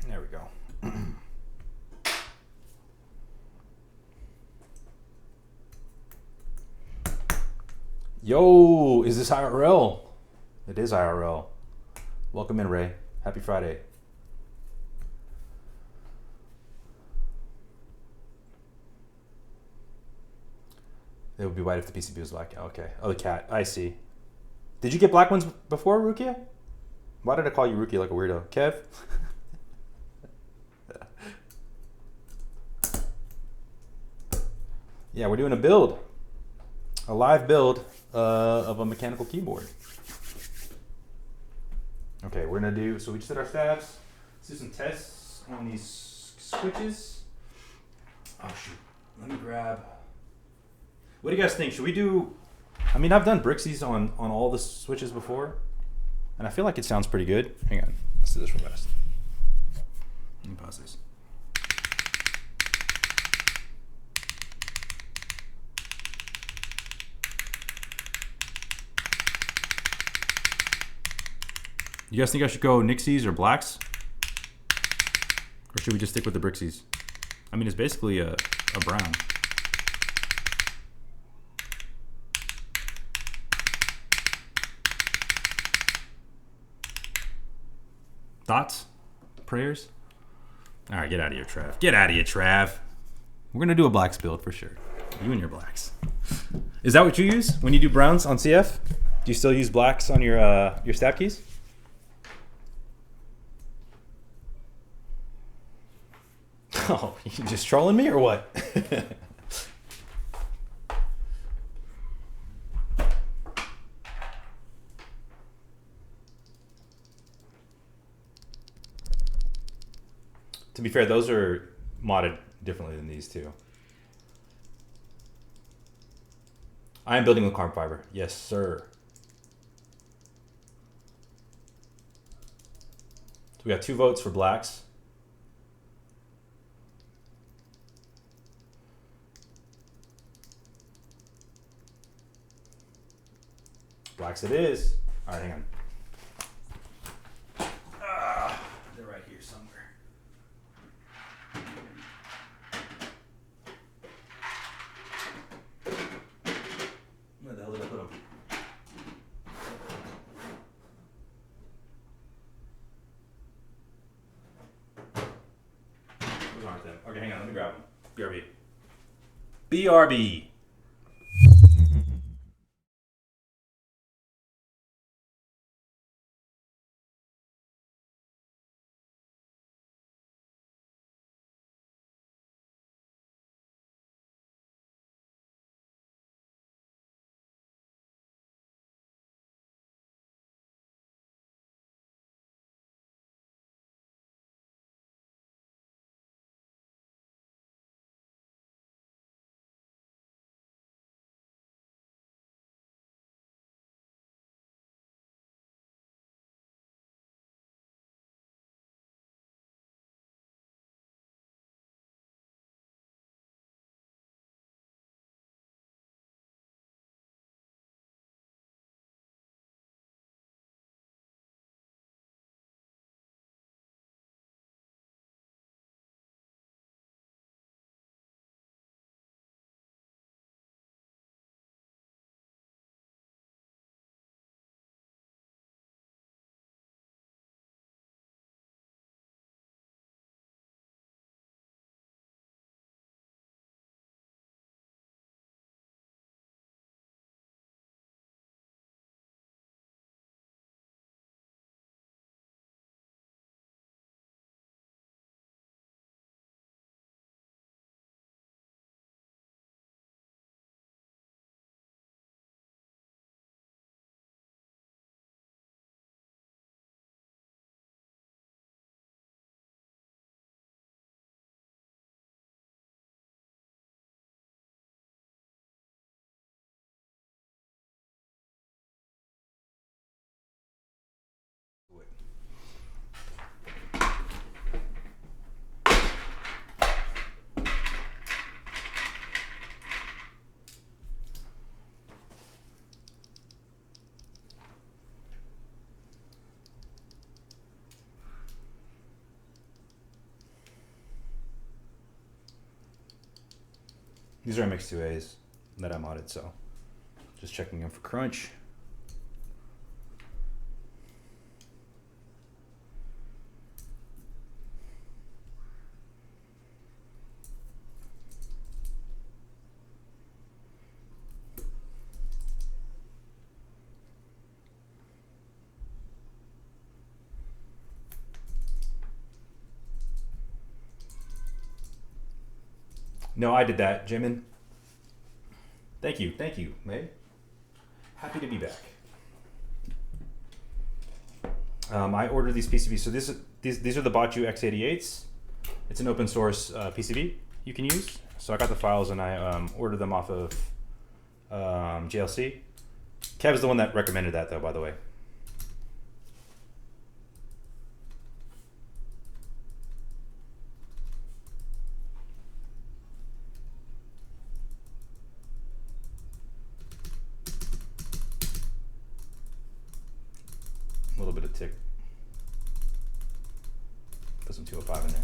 [SPEAKER 1] There we go. Yo, is this IRL? It is IRL. Welcome in, Ray. Happy Friday. It would be white if the PCB was black. Okay. Oh, the cat. I see. Did you get black ones before, Rukia? Why did I call you Rukia like a weirdo? Kev? Yeah, we're doing a build. A live build of a mechanical keyboard. Okay, we're gonna do, so we just did our stabs. Let's do some tests on these switches. Oh shoot, let me grab. What do you guys think? Should we do, I mean, I've done Brixies on all the switches before, and I feel like it sounds pretty good. Hang on, let's do this real fast. Let me pause this. You guys think I should go Nixies or blacks? Or should we just stick with the Brixies? I mean, it's basically a brown. Thoughts? Prayers? All right, get out of here, Trav. Get out of here, Trav. We're going to do a blacks build for sure. You and your blacks. Is that what you use when you do browns on CF? Do you still use blacks on your stab keys? Oh, you just trolling me or what? To be fair, those are modded differently than these two. I am building with carbon fiber. Yes, sir. So we got 2 votes for blacks. Blacks it is. All right, hang on. They're right here somewhere. Where the hell did I put them? Those aren't them. Okay, hang on. Let me grab them. BRB. BRB. These are MX2As that I modded, so just checking them for crunch. No, I did that, Jimin. Thank you, May. Happy to be back. I ordered these PCBs. So these are the Botju X88s. It's an open source PCB you can use. So I got the files and I ordered them off of JLC. Kev's the one that recommended that, though, by the way. A little bit of tick. Put some 205 in there.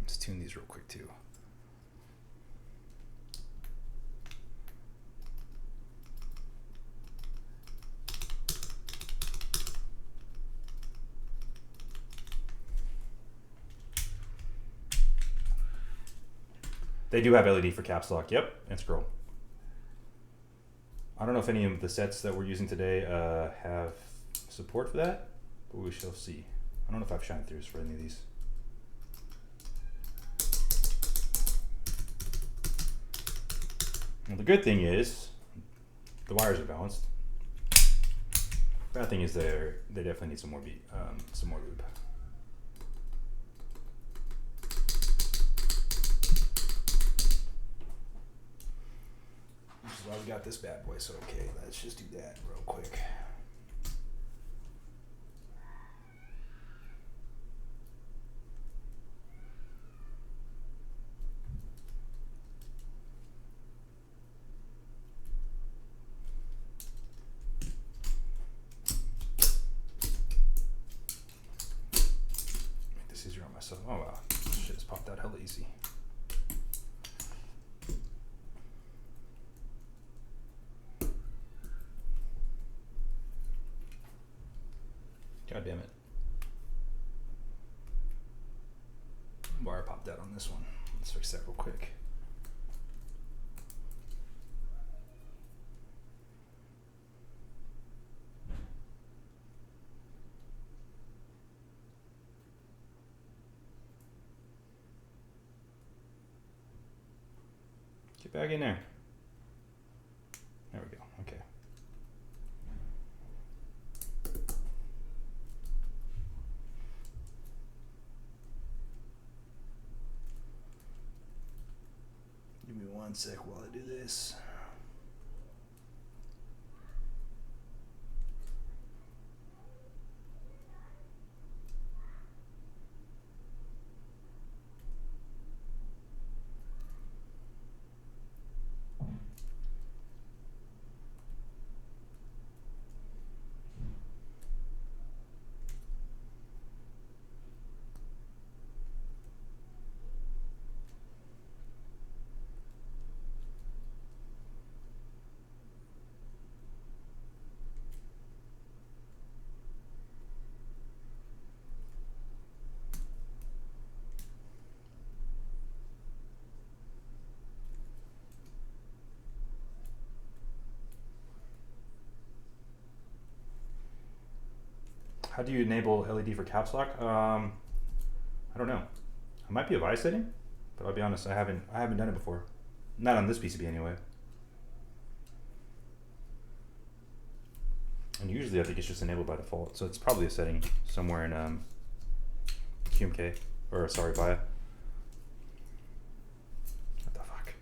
[SPEAKER 1] Let's tune these real quick too. They do have LED for caps lock. Yep, and scroll. I don't know if any of the sets that we're using today have support for that, but we shall see. I don't know if I've shined throughs for any of these. Well, the good thing is the wires are balanced. Bad thing is they definitely need some more lube. Which is why we got this bad boy. So okay, let's just do that real quick. Oh wow, shit just popped out hella easy. God damn it. Wire popped out on this one. Let's fix that real quick. Get back in there. There we go. Okay. Give me 1 sec while I do this. How do you enable LED for caps lock? I don't know. It might be a VIA setting, but I'll be honest, I haven't done it before. Not on this PCB anyway. And usually I think it's just enabled by default, so it's probably a setting somewhere in QMK, or sorry, VIA. What the fuck?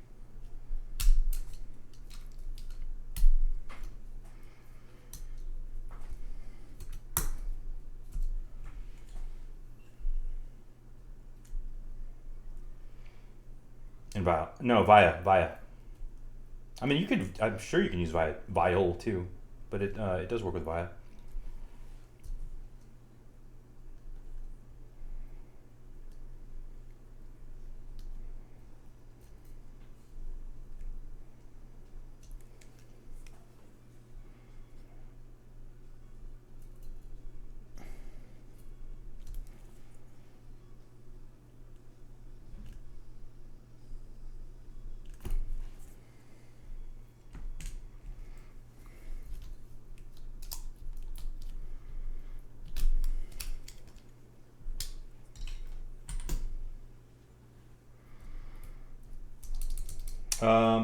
[SPEAKER 1] In VIA. No, VIA. I mean, you could, I'm sure you can use Viol too, but it does work with VIA.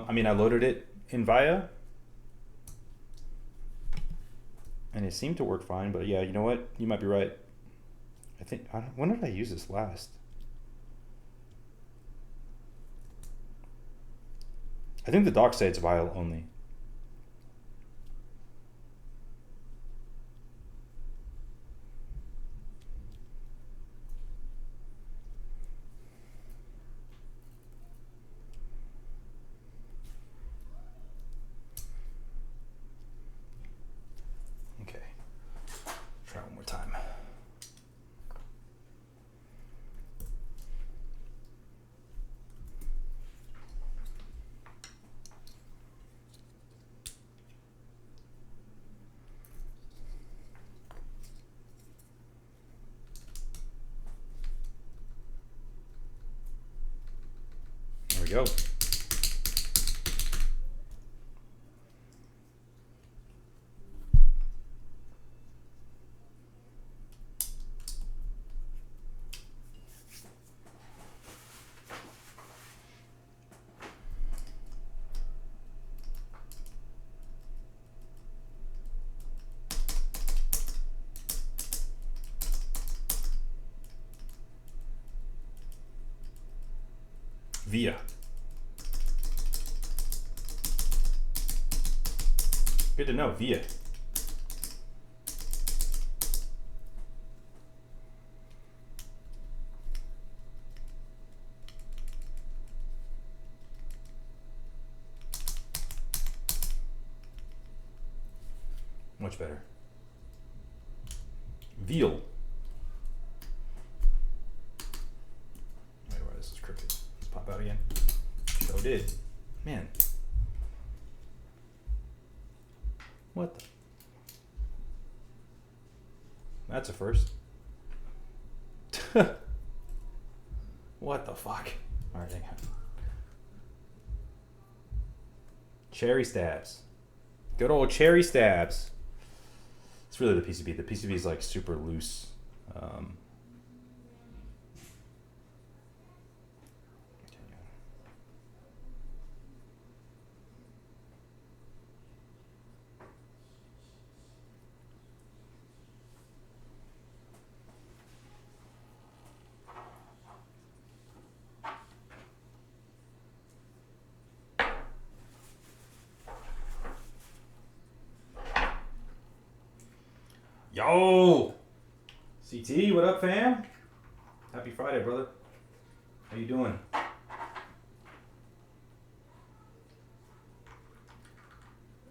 [SPEAKER 1] I mean, I loaded it in VIA, and it seemed to work fine, but yeah, you know what? You might be right. I think, when did I use this last? I think the docs say it's Viol only. Go. Via. Good to know, Via. Much better. Veal. Wait, why this is crooked? Let's pop out again. So did. Man. What the? That's a first. What the fuck? Alright, hang on. Cherry stabs. Good old cherry stabs. It's really the PCB. The PCB is like super loose. Yo! CT, what up, fam? Happy Friday, brother. How you doing?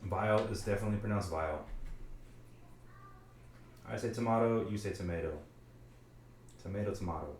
[SPEAKER 1] Vial is definitely pronounced vial. I say tomato, you say tomato. Tomato, tomato.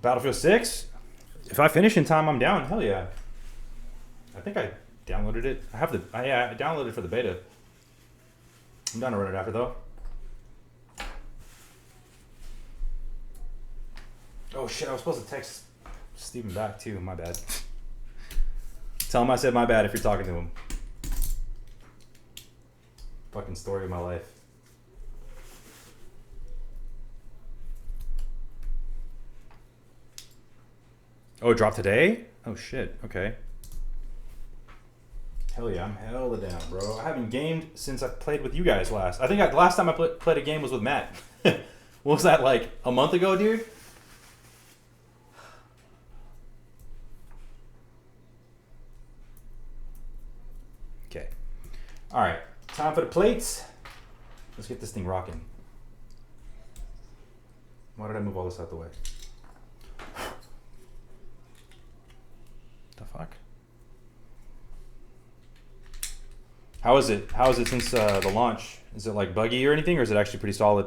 [SPEAKER 1] Battlefield 6? If I finish in time, I'm down. Hell yeah. I think I downloaded it. I downloaded it for the beta. I'm down to run it after though. Oh shit, I was supposed to text Steven back too. My bad. Tell him I said my bad if you're talking to him. Fucking story of my life. Oh, it dropped today? Oh shit, okay. Hell yeah, I'm hella down, bro. I haven't gamed since I played with you guys last. I think the last time I played a game was with Matt. What was that, like a month ago, dude? Okay. Alright, time for the plates. Let's get this thing rocking. Why did I move all this out the way? The fuck? How is it? How is it since the launch? Is it like buggy or anything, or is it actually pretty solid?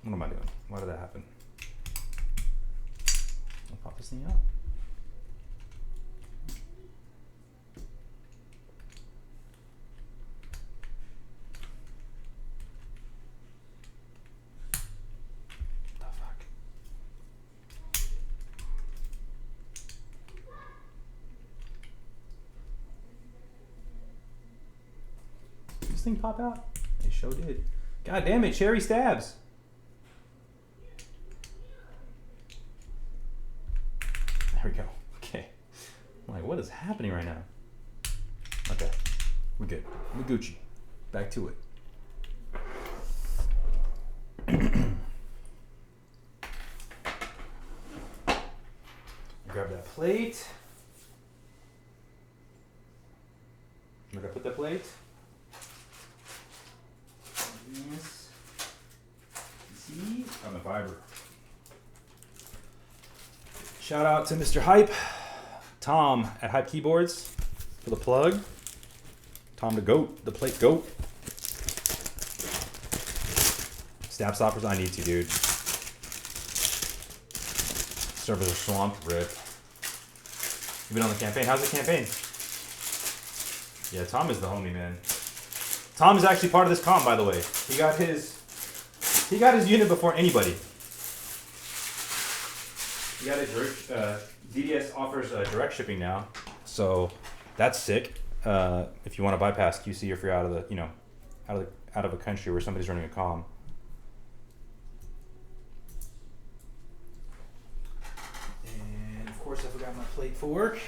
[SPEAKER 1] What am I doing? Why did that happen? I'll pop this thing out. This thing pop out? It sure did. God damn it, cherry stabs. There we go. Okay. I'm like, what is happening right now? Okay. We're good. We're Gucci. Back to it. Grab that plate. Where did I put the plate? Yes. See? On the fiber. Shout out to Mr. Hype, Tom at Hype Keyboards for the plug. Tom the GOAT, the plate GOAT. Stab stoppers, I need to, dude. Servers are swamped, rip. You been on the campaign? How's the campaign? Yeah, Tom is the homie, man. Tom is actually part of this comm, by the way. He got his unit before anybody. He got his DDS offers direct shipping now, so that's sick. If you want to bypass QC, if you're out of the out of a country where somebody's running a comm. And of course, I forgot my plate for work.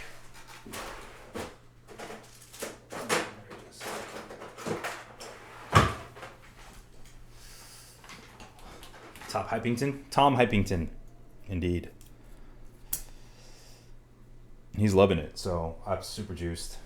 [SPEAKER 1] Top Hypington? Tom Hypington, indeed. He's loving it, so I'm super juiced.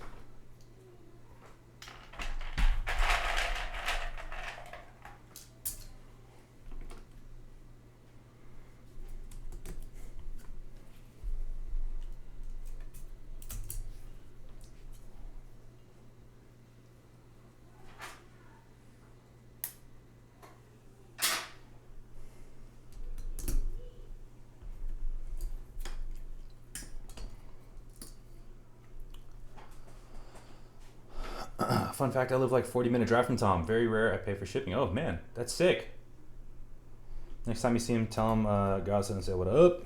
[SPEAKER 1] Fun fact, I live like 40-minute drive from Tom. Very rare I pay for shipping. Oh man, that's sick. Next time you see him, tell him GODSSON and say what up.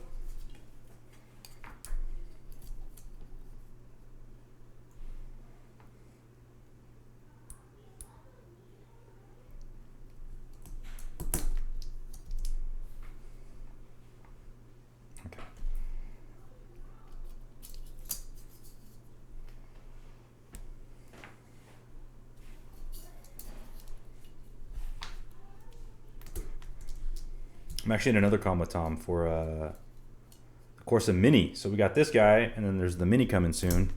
[SPEAKER 1] I'm actually in another comm with Tom for Korsa Mini. So we got this guy, and then there's the Mini coming soon.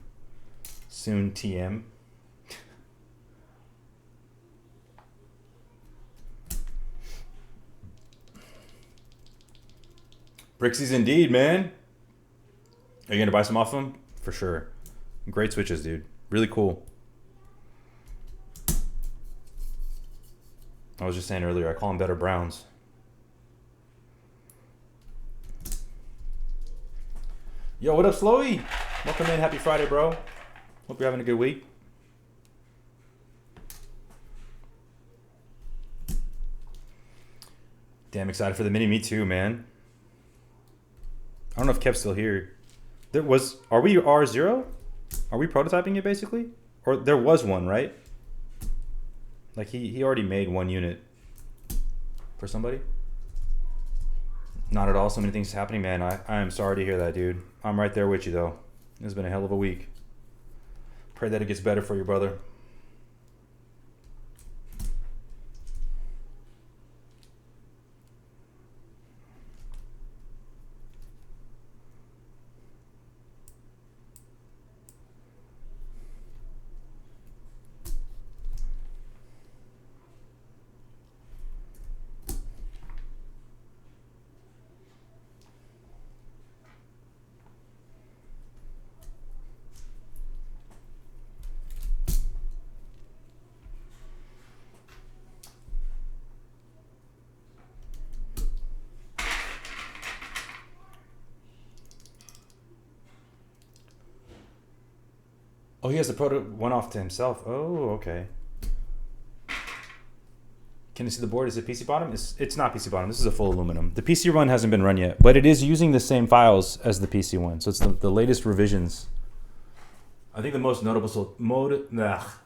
[SPEAKER 1] Soon TM. Brixies indeed, man. Are you going to buy some off them? For sure. Great switches, dude. Really cool. I was just saying earlier, I call them better browns. Yo, what up, Slowy? Welcome in. Happy Friday, bro. Hope you're having a good week. Damn excited for the Mini. Me too, man. I don't know if Kev's still here. Are we R0? Are we prototyping it basically? Or there was one, right? Like he already made one unit for somebody? Not at all. So many things happening, man. I am sorry to hear that, dude. I'm right there with you, though. It's been a hell of a week. Pray that it gets better for you, brother. Oh, he has the proto one off to himself. Oh, okay. Can you see the board? Is it PC bottom? It's not PC bottom. This is a full aluminum. The PC one hasn't been run yet, but it is using the same files as the PC one. So it's the latest revisions. I think the most noticeable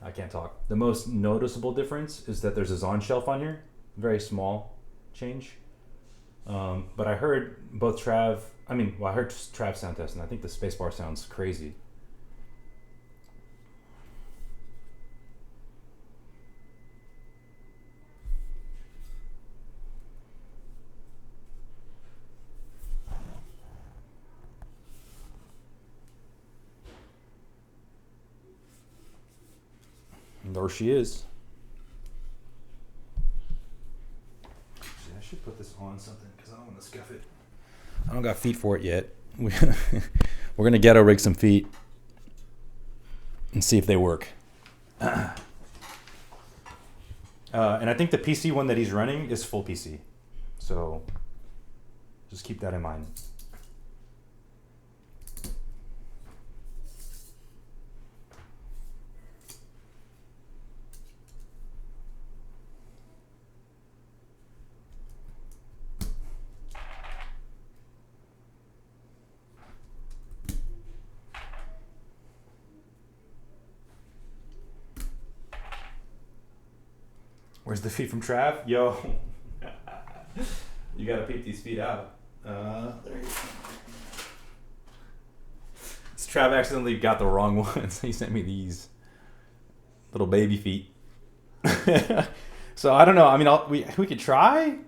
[SPEAKER 1] I can't talk. The most noticeable difference is that there's a Zon shelf on here. Very small change. But I heard both I heard Trav sound test, and I think the spacebar sounds crazy. There she is. Actually, I should put this on something because I don't want to scuff it. I don't got feet for it yet. We're going to ghetto rig some feet and see if they work. And I think the PC one that he's running is full PC. So just keep that in mind. Where's the feet from Trav? Yo, you gotta peep these feet out. There you go. This Trav accidentally got the wrong ones. He sent me these little baby feet. So I don't know. I mean, we could try.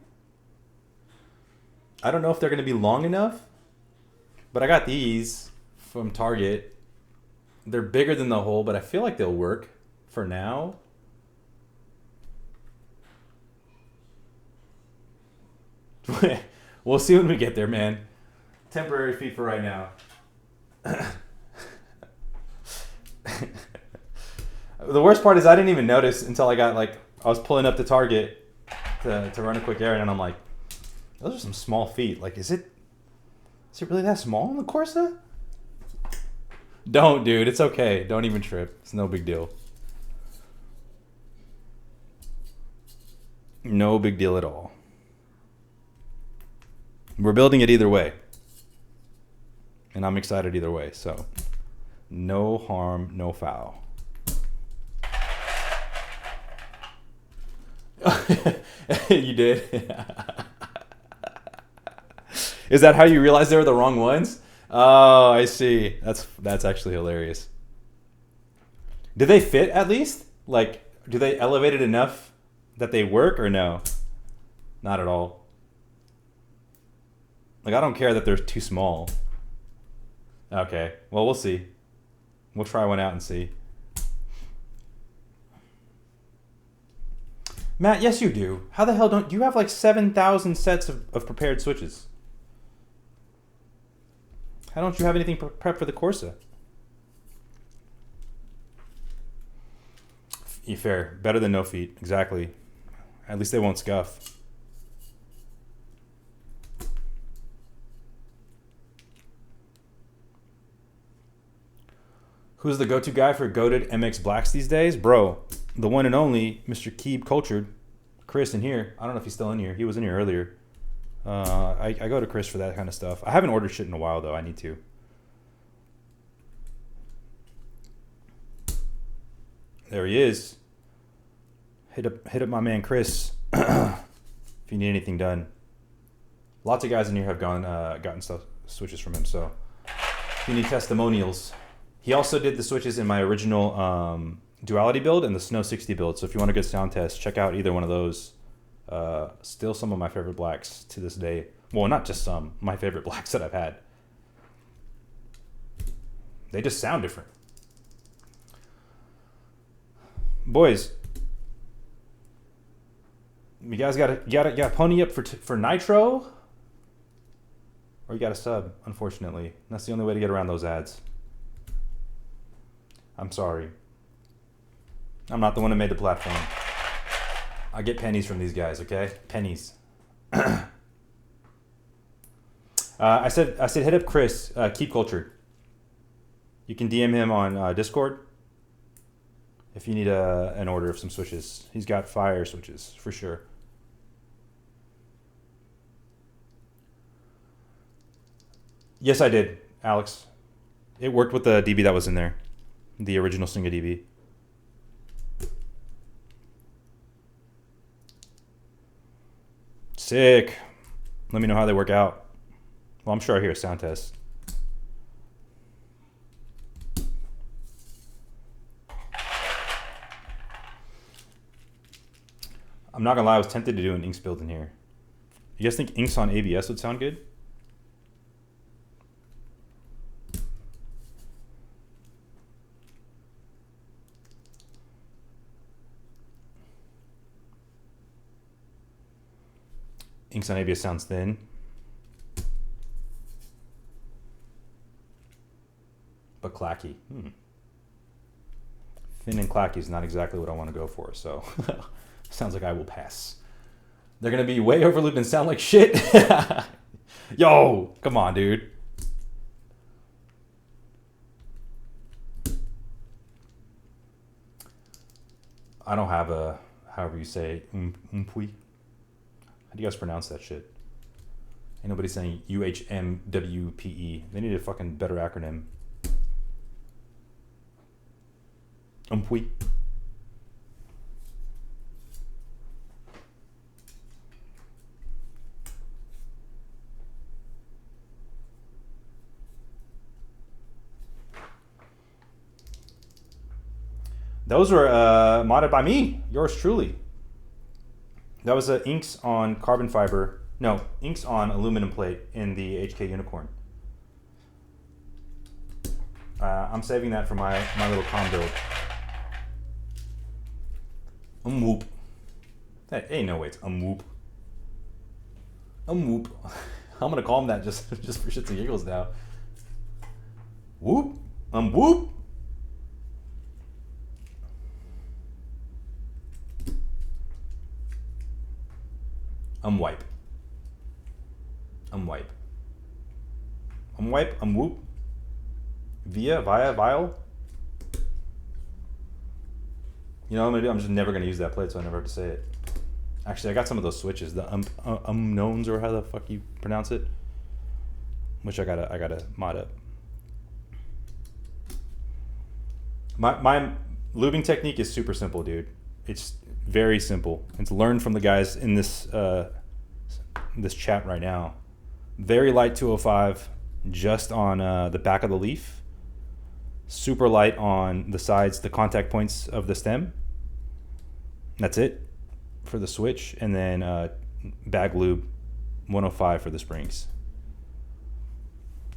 [SPEAKER 1] I don't know if they're gonna be long enough, but I got these from Target. They're bigger than the hole, but I feel like they'll work for now. We'll see when we get there, man. Temporary feet for right now. The worst part is I didn't even notice until I was pulling up to Target to run a quick errand, and I'm like, those are some small feet. Like, is it really that small in the Korsa? Don't, dude. It's okay. Don't even trip. It's no big deal. No big deal at all. We're building it either way. And I'm excited either way. So no harm, no foul. You did? Is that how you realized they were the wrong ones? Oh, I see. That's actually hilarious. Do they fit at least? Like, do they elevate it enough that they work or no? Not at all. Like, I don't care that they're too small. Okay, well, we'll see. We'll try one out and see. Matt, yes you do. How the hell don't you have like 7,000 sets of prepared switches? How don't you have anything prepped for the Korsa? Fair. Better than no feet. Exactly. At least they won't scuff. Who's the go-to guy for goated MX Blacks these days? Bro, the one and only Mr. Keeb Cultured. Chris in here. I don't know if he's still in here. He was in here earlier. I go to Chris for that kind of stuff. I haven't ordered shit in a while, though. I need to. There he is. Hit up my man Chris if you need anything done. Lots of guys in here have gotten switches from him, so if you need testimonials. He also did the switches in my original Duality build and the Snow 60 build. So if you want a good sound test, check out either one of those. Still some of my favorite blacks to this day. Well, not just some. My favorite blacks that I've had. They just sound different. Boys, you guys got pony up for Nitro? Or you got a sub, unfortunately. That's the only way to get around those ads. I'm sorry. I'm not the one who made the platform. I get pennies from these guys, okay? Pennies. I said hit up Chris, Keep Cultured. You can DM him on Discord if you need an order of some switches. He's got fire switches for sure. Yes, I did, Alex. It worked with the DB that was in there. The original Singa DB. Sick. Let me know how they work out. Well, I'm sure I hear a sound test. I'm not gonna lie, I was tempted to do an inks build in here. You guys think inks on ABS would sound good? Inks on ABS sounds thin. But clacky. Thin and clacky is not exactly what I want to go for, so sounds like I will pass. They're going to be way overlooped and sound like shit. Yo, come on, dude. I don't have a, however you say, umpui. How do you guys pronounce that shit? Ain't nobody saying UHMWPE. They need a fucking better acronym. Umpui. Those were modded by me, yours truly. That was inks on carbon fiber. No, inks on aluminum plate in the HK Unicorn. I'm saving that for my little com build. Whoop. Hey, no, wait, whoop. Whoop. I'm gonna call him that just for shits and giggles now. Whoop. Whoop. Wipe. Wipe. Wipe. Whoop. Via, vial. You know what I'm gonna do? I'm just never gonna use that plate, so I never have to say it. Actually, I got some of those switches, the unknowns, or how the fuck you pronounce it, which I gotta mod up. My lubing technique is super simple, dude. It's very simple. It's learned from the guys in this this chat right now. Very light 205, just on the back of the leaf. Super light on the sides, the contact points of the stem. That's it for the switch, and then bag lube 105 for the springs.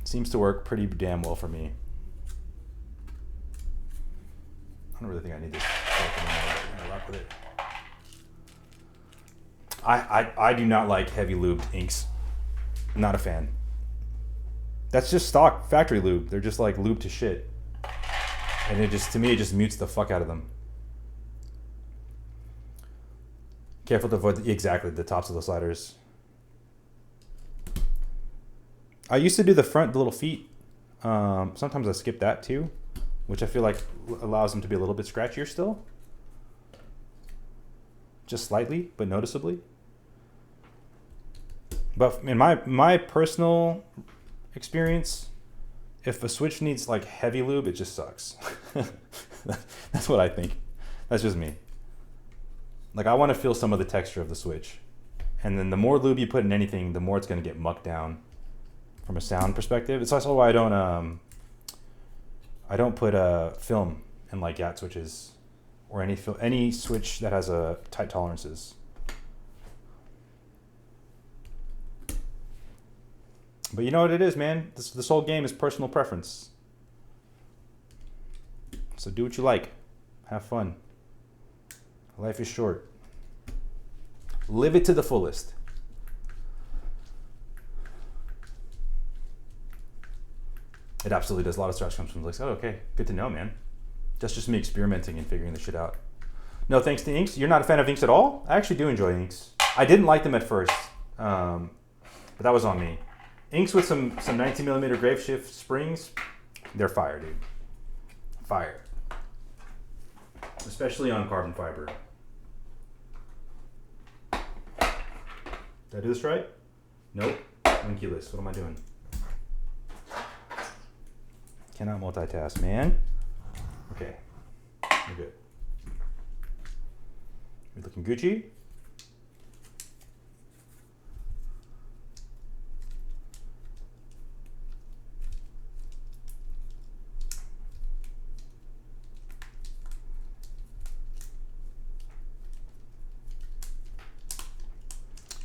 [SPEAKER 1] Seems to work pretty damn well for me. I don't really think I need this. I'm gonna rock with it. I do not like heavy lubed inks. I'm not a fan. That's just stock factory lube. They're just like lube to shit. And it just, to me, it just mutes the fuck out of them. Careful to avoid exactly the tops of the sliders. I used to do the front, the little feet. Sometimes I skip that too, which I feel like allows them to be a little bit scratchier still. Just slightly, but noticeably. But in my personal experience, if a switch needs like heavy lube, it just sucks. That's what I think. That's just me. Like, I want to feel some of the texture of the switch. And then the more lube you put in anything, the more it's going to get mucked down from a sound perspective. It's also why I don't put film in like GAT switches or any switch that has tight tolerances. But you know what it is, man? This whole game is personal preference. So do what you like. Have fun. Life is short. Live it to the fullest. It absolutely does. A lot of stress comes from like, oh, okay, good to know, man. That's just me experimenting and figuring this shit out. No thanks to inks. You're not a fan of inks at all? I actually do enjoy inks. I didn't like them at first, but that was on me. Inks with some 19mm grave shift springs, they're fire, dude. Fire. Especially on carbon fiber. Did I do this right? Nope. Linky list. What am I doing? Cannot multitask, man. Okay. We're good. We're looking Gucci.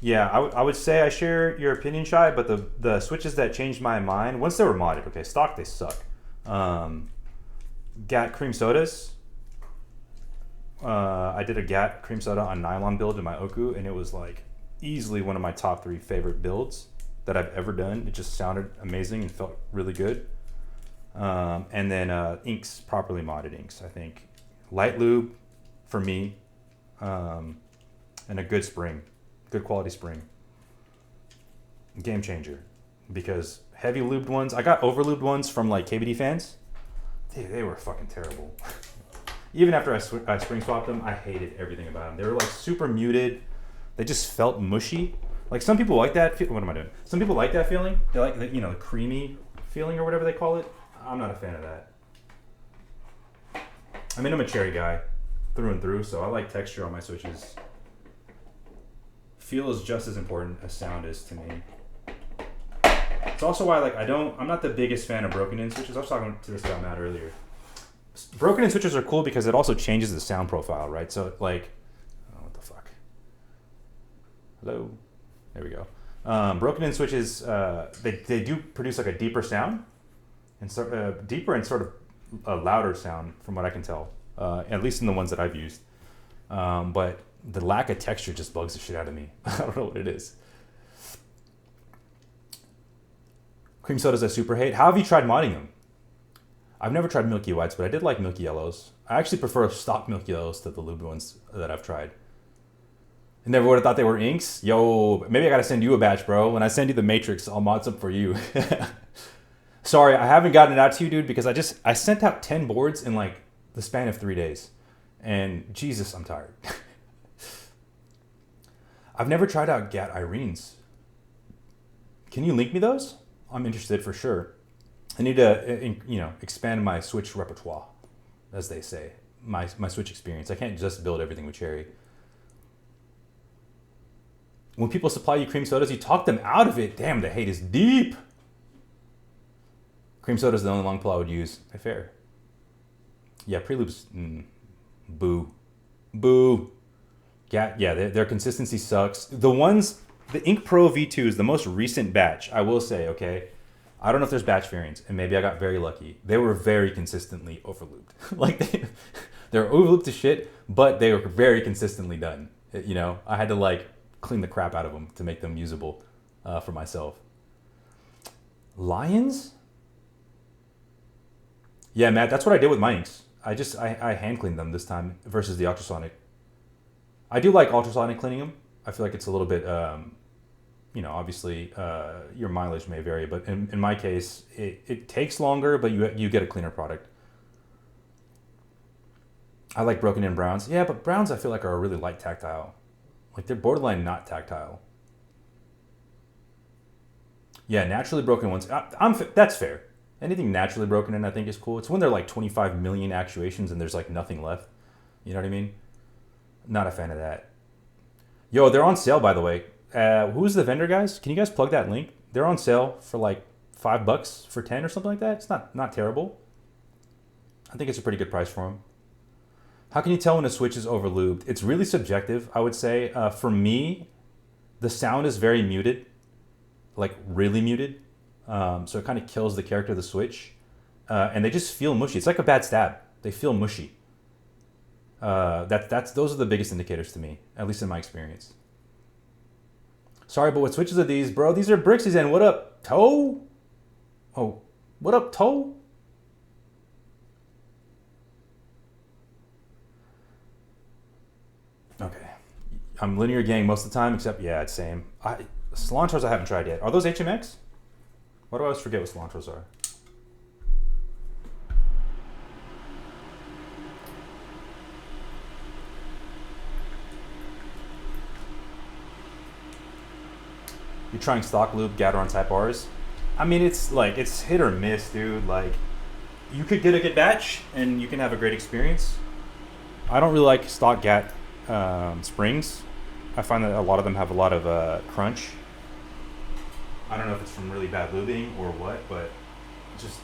[SPEAKER 1] Yeah, I would say I share your opinion, Shy, but the switches that changed my mind, once they were modded, okay, stock, they suck. GAT cream sodas. I did a GAT cream soda on nylon build in my Oku, and it was like easily one of my top 3 favorite builds that I've ever done. It just sounded amazing and felt really good. And then inks, properly modded inks, I think. Light lube for me, and a good spring, good quality spring. Game changer, because heavy lubed ones, I got over lubed ones from like KBD fans. They were fucking terrible. Even after I spring swapped them, I hated everything about them. They were like super muted. They just felt mushy. Like some people like that. What am I doing? Some people like that feeling. They like the, you know, the creamy feeling or whatever they call it. I'm not a fan of that. I mean, I'm a cherry guy through and through, so I like texture on my switches. Feel is just as important as sound is to me. It's also why like I'm not the biggest fan of broken in switches. I was talking to this guy Matt earlier. Broken in switches are cool because it also changes the sound profile, right? So like, oh, what the fuck? Hello, there we go. Broken in switches, they do produce like a deeper sound, and deeper and sort of a louder sound from what I can tell, at least in the ones that I've used. But the lack of texture just bugs the shit out of me. I don't know what it is. Cream sodas I super hate. How have you tried modding them? I've never tried milky whites, but I did like milky yellows. I actually prefer stock milky yellows to the lube ones that I've tried. I never would have thought they were inks. Yo, maybe I gotta send you a batch, bro. When I send you the matrix, I'll mod some for you. Sorry, I haven't gotten it out to you, dude, because I sent out 10 boards in like the span of 3 days. And Jesus, I'm tired. I've never tried out Gat Irenes. Can you link me those? I'm interested for sure. I need to, expand my Switch repertoire, as they say, my Switch experience. I can't just build everything with cherry. When people supply you cream sodas, you talk them out of it. Damn, the hate is deep. Cream soda is the only long pull I would use. Fair. Yeah, Prelube's, boo. Boo. Yeah, their consistency sucks. The Ink Pro V2 is the most recent batch, I will say, okay? I don't know if there's batch variants, and maybe I got very lucky. They were very consistently overlooped. Like, they're overlooped to shit, but they were very consistently done. You know, I had to, like, clean the crap out of them to make them usable for myself. Lions? Yeah, Matt, that's what I did with my inks. I hand cleaned them this time versus the ultrasonic. I do like ultrasonic cleaning them. I feel like it's a little bit, obviously your mileage may vary, but in my case, it takes longer, but you get a cleaner product. I like broken in browns. Yeah, but browns I feel like are really light tactile. Like they're borderline not tactile. Yeah, naturally broken ones. That's fair. Anything naturally broken in I think is cool. It's when they're like 25 million actuations and there's like nothing left. You know what I mean? Not a fan of that. Yo, they're on sale, by the way. Who's the vendor, guys? Can you guys plug that link? They're on sale for like $5 for 10 or something like that. It's not terrible. I think it's a pretty good price for them. How can you tell when a switch is overlubed? It's really subjective, I would say. For me, the sound is very muted, like really muted. So it kind of kills the character of the switch. And they just feel mushy. It's like a bad stab. They feel mushy. Those are the biggest indicators to me, at least in my experience. Sorry, but what switches are these, bro? These are Brixies, and what up, Toe? Oh, what up, Toe? Okay. I'm linear gang most of the time, except, yeah, it's same. Cilantros I haven't tried yet. Are those HMX? Why do I always forget what cilantros are? You're trying stock lube Gateron type R's? I mean, it's hit or miss, dude. Like, you could get a good batch and you can have a great experience. I don't really like stock Gat springs. I find that a lot of them have a lot of crunch. I don't know if it's from really bad lubing or what, but just,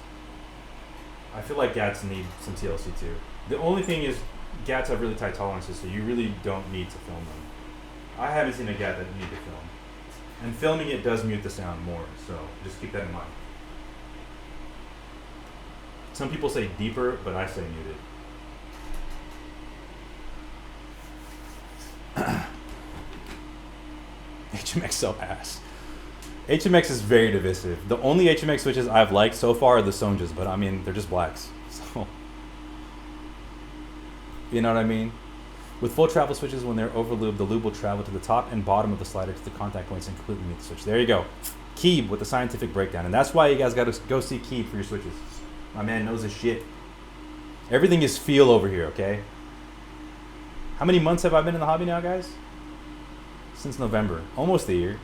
[SPEAKER 1] I feel like Gats need some TLC too. The only thing is Gats have really tight tolerances, so you really don't need to film them. I haven't seen a Gat that need to film. And filming it does mute the sound more, so just keep that in mind. Some people say deeper, but I say muted. HMX so ass. HMX is very divisive. The only HMX switches I've liked so far are the Sonjas, but I mean, they're just blacks. So, you know what I mean? With full travel switches, when they're over lube, the lube will travel to the top and bottom of the slider to the contact points and completely meet the switch. There you go. Keeb with the scientific breakdown. And that's why you guys got to go see Keeb for your switches. My man knows his shit. Everything is feel over here, okay? How many months have I been in the hobby now, guys? Since November. Almost a year.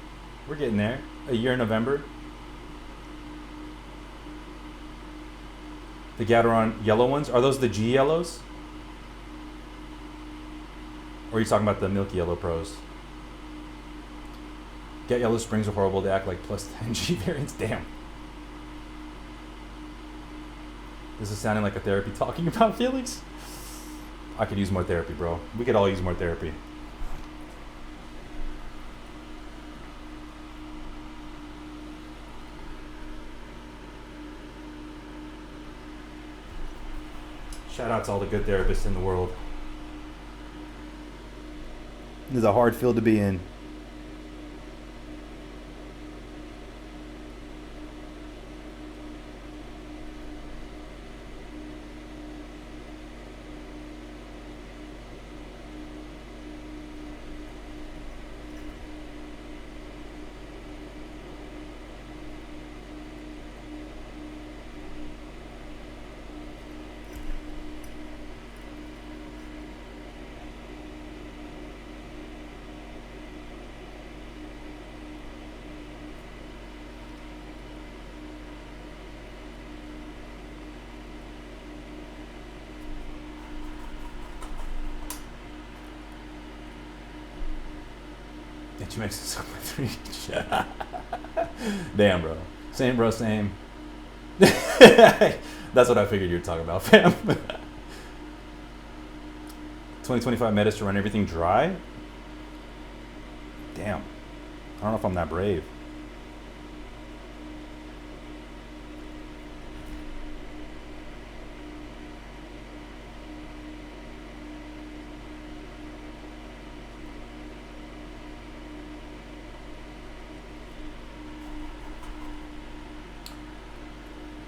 [SPEAKER 1] We're getting there. A year in November. The Gateron yellow ones. Are those the G yellows? Or are you talking about the milky yellow pros? Get yellow springs are horrible. They act like plus 10 G variants. Damn. This is sounding like a therapy talking about feelings. I could use more therapy, bro. We could all use more therapy. Shout out to all the good therapists in the world. This is a hard field to be in. She makes it so much. Damn, bro. Same, bro. Same. That's what I figured you were talking about, fam. 2025 metas to run everything dry. Damn. I don't know if I'm that brave.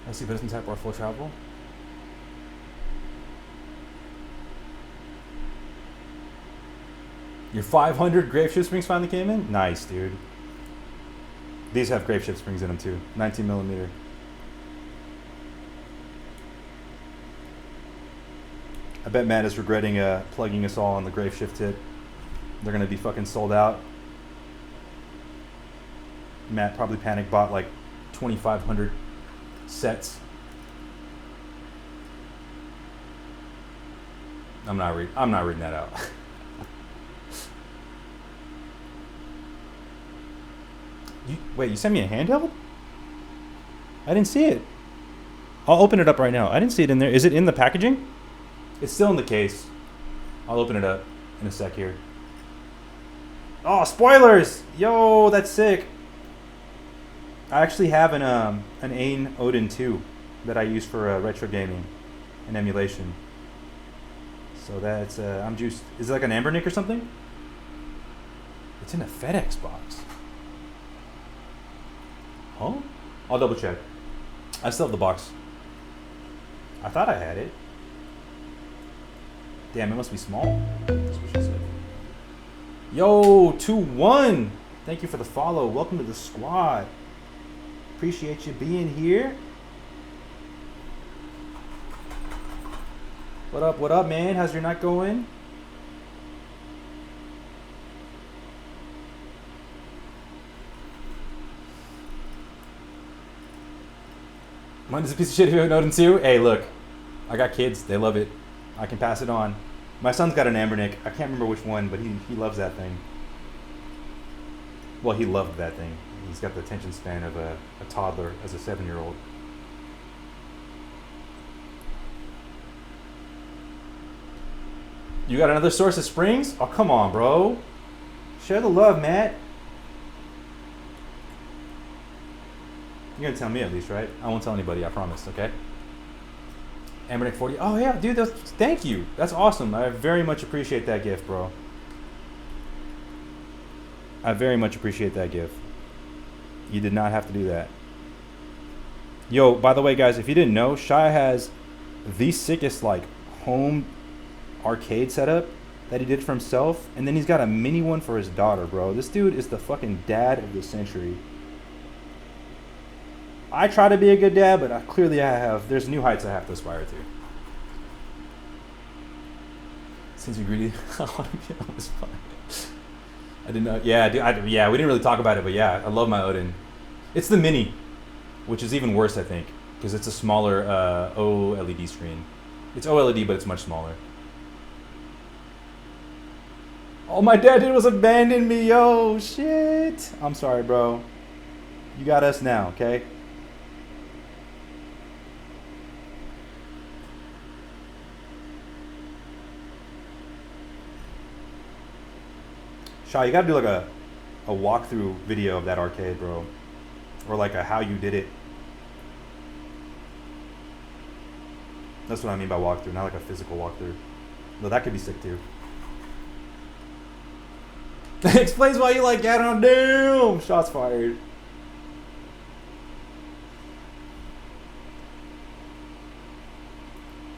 [SPEAKER 1] Let's see if it doesn't tap our full travel. Your 500 grave shift springs finally came in? Nice, dude. These have grave shift springs in them too. 19 millimeter. I bet Matt is regretting plugging us all on the grave shift tip. They're gonna be fucking sold out. Matt probably panic bought like 2,500 sets. I'm not reading that out. Wait, you sent me a handheld? I didn't see it. I'll open it up right now. I didn't see it in there. Is it in the packaging? It's still in the case. I'll open it up in a sec here. Oh, spoilers! Yo, that's sick. I actually have an AIN Odin 2 that I use for retro gaming and emulation. So that's I'm juiced. Is it like an Ambernick or something? It's in a FedEx box. Huh? I'll double check. I still have the box. I thought I had it. Damn, it must be small. That's what she said. Yo, 2-1. Thank you for the follow. Welcome to the squad. Appreciate you being here. What up, man? How's your night going? Mine is a piece of shit if you have Odin 2. Hey, look. I got kids. They love it. I can pass it on. My son's got an Ambernick. I can't remember which one, but he loves that thing. Well, he loved that thing. He's got the attention span of a toddler as a 7-year-old. You got another source of springs? Oh, come on, bro. Share the love, Matt. You're going to tell me at least, right? I won't tell anybody, I promise, okay? Ambernick 40. Oh, yeah, dude, thank you. That's awesome. I very much appreciate that gift, bro. I very much appreciate that gift. You did not have to do that. Yo, by the way, guys, if you didn't know, Shia has the sickest like home arcade setup that he did for himself, and then he's got a mini one for his daughter, bro. This dude is the fucking dad of the century. I try to be a good dad, but clearly there's new heights I have to aspire to. Since you're greedy, I want to be on this fun. I didn't know. Yeah, yeah, we didn't really talk about it, but yeah, I love my Odin. It's the mini, which is even worse, I think, because it's a smaller OLED screen. It's OLED, but it's much smaller. All my dad did was abandon me, yo, shit. I'm sorry, bro. You got us now, okay? Shaw, you gotta do like a walkthrough video of that arcade, bro. Or like a how you did it. That's what I mean by walkthrough, not like a physical walkthrough. Though that could be sick too. Explains why you like Ganon. Damn! Shots fired.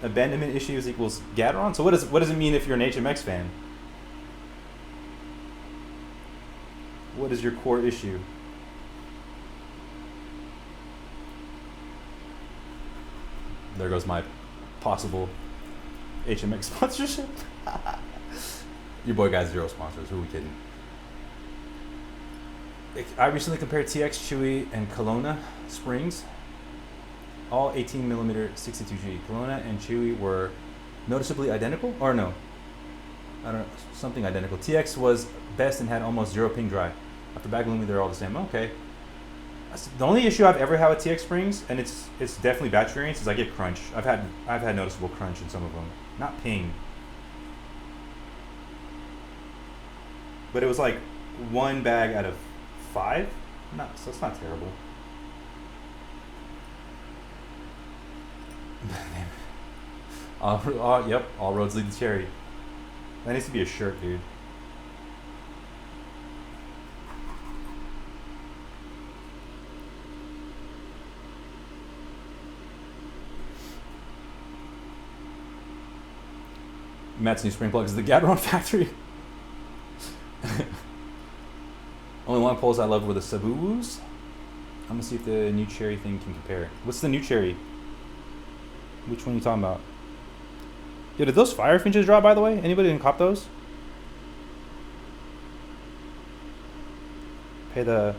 [SPEAKER 1] Abandonment issues equals Gateron? So what does it mean if you're an HMX fan? What is your core issue? There goes my possible HMX sponsorship. Your boy got 0 sponsors. Who are we kidding? I recently compared TX, Chewy, and Kelowna Springs. All 18mm 62G. Kelowna and Chewy were noticeably identical, or no? I don't know, something identical. TX was best and had almost 0 ping dry. After Bagalumi, they're all the same. Okay. The only issue I've ever had with TX Springs, and it's definitely batch variance, is I get crunch. I've had noticeable crunch in some of them, not ping. But it was like 1 bag out of 5. So it's not terrible. Yep, all roads lead to Cherry. That needs to be a shirt, dude. Matt's new spring plug is the Gateron factory. Only one polls I loved were the Sabuus. I'm gonna see if the new cherry thing can compare. What's the new cherry? Which one are you talking about? Yo, did those fire finches drop, by the way? Anybody didn't cop those? Pay the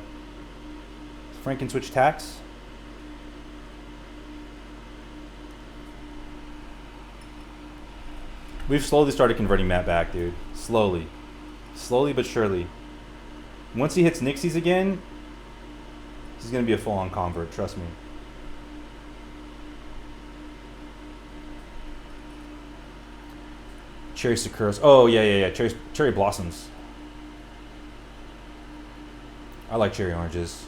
[SPEAKER 1] Frankenswitch tax? We've slowly started converting Matt back, dude. Slowly. Slowly but surely. Once he hits Nixies again, he's going to be a full-on convert, trust me. Cherry Sakuras. Oh, yeah. Cherry blossoms. I like cherry oranges.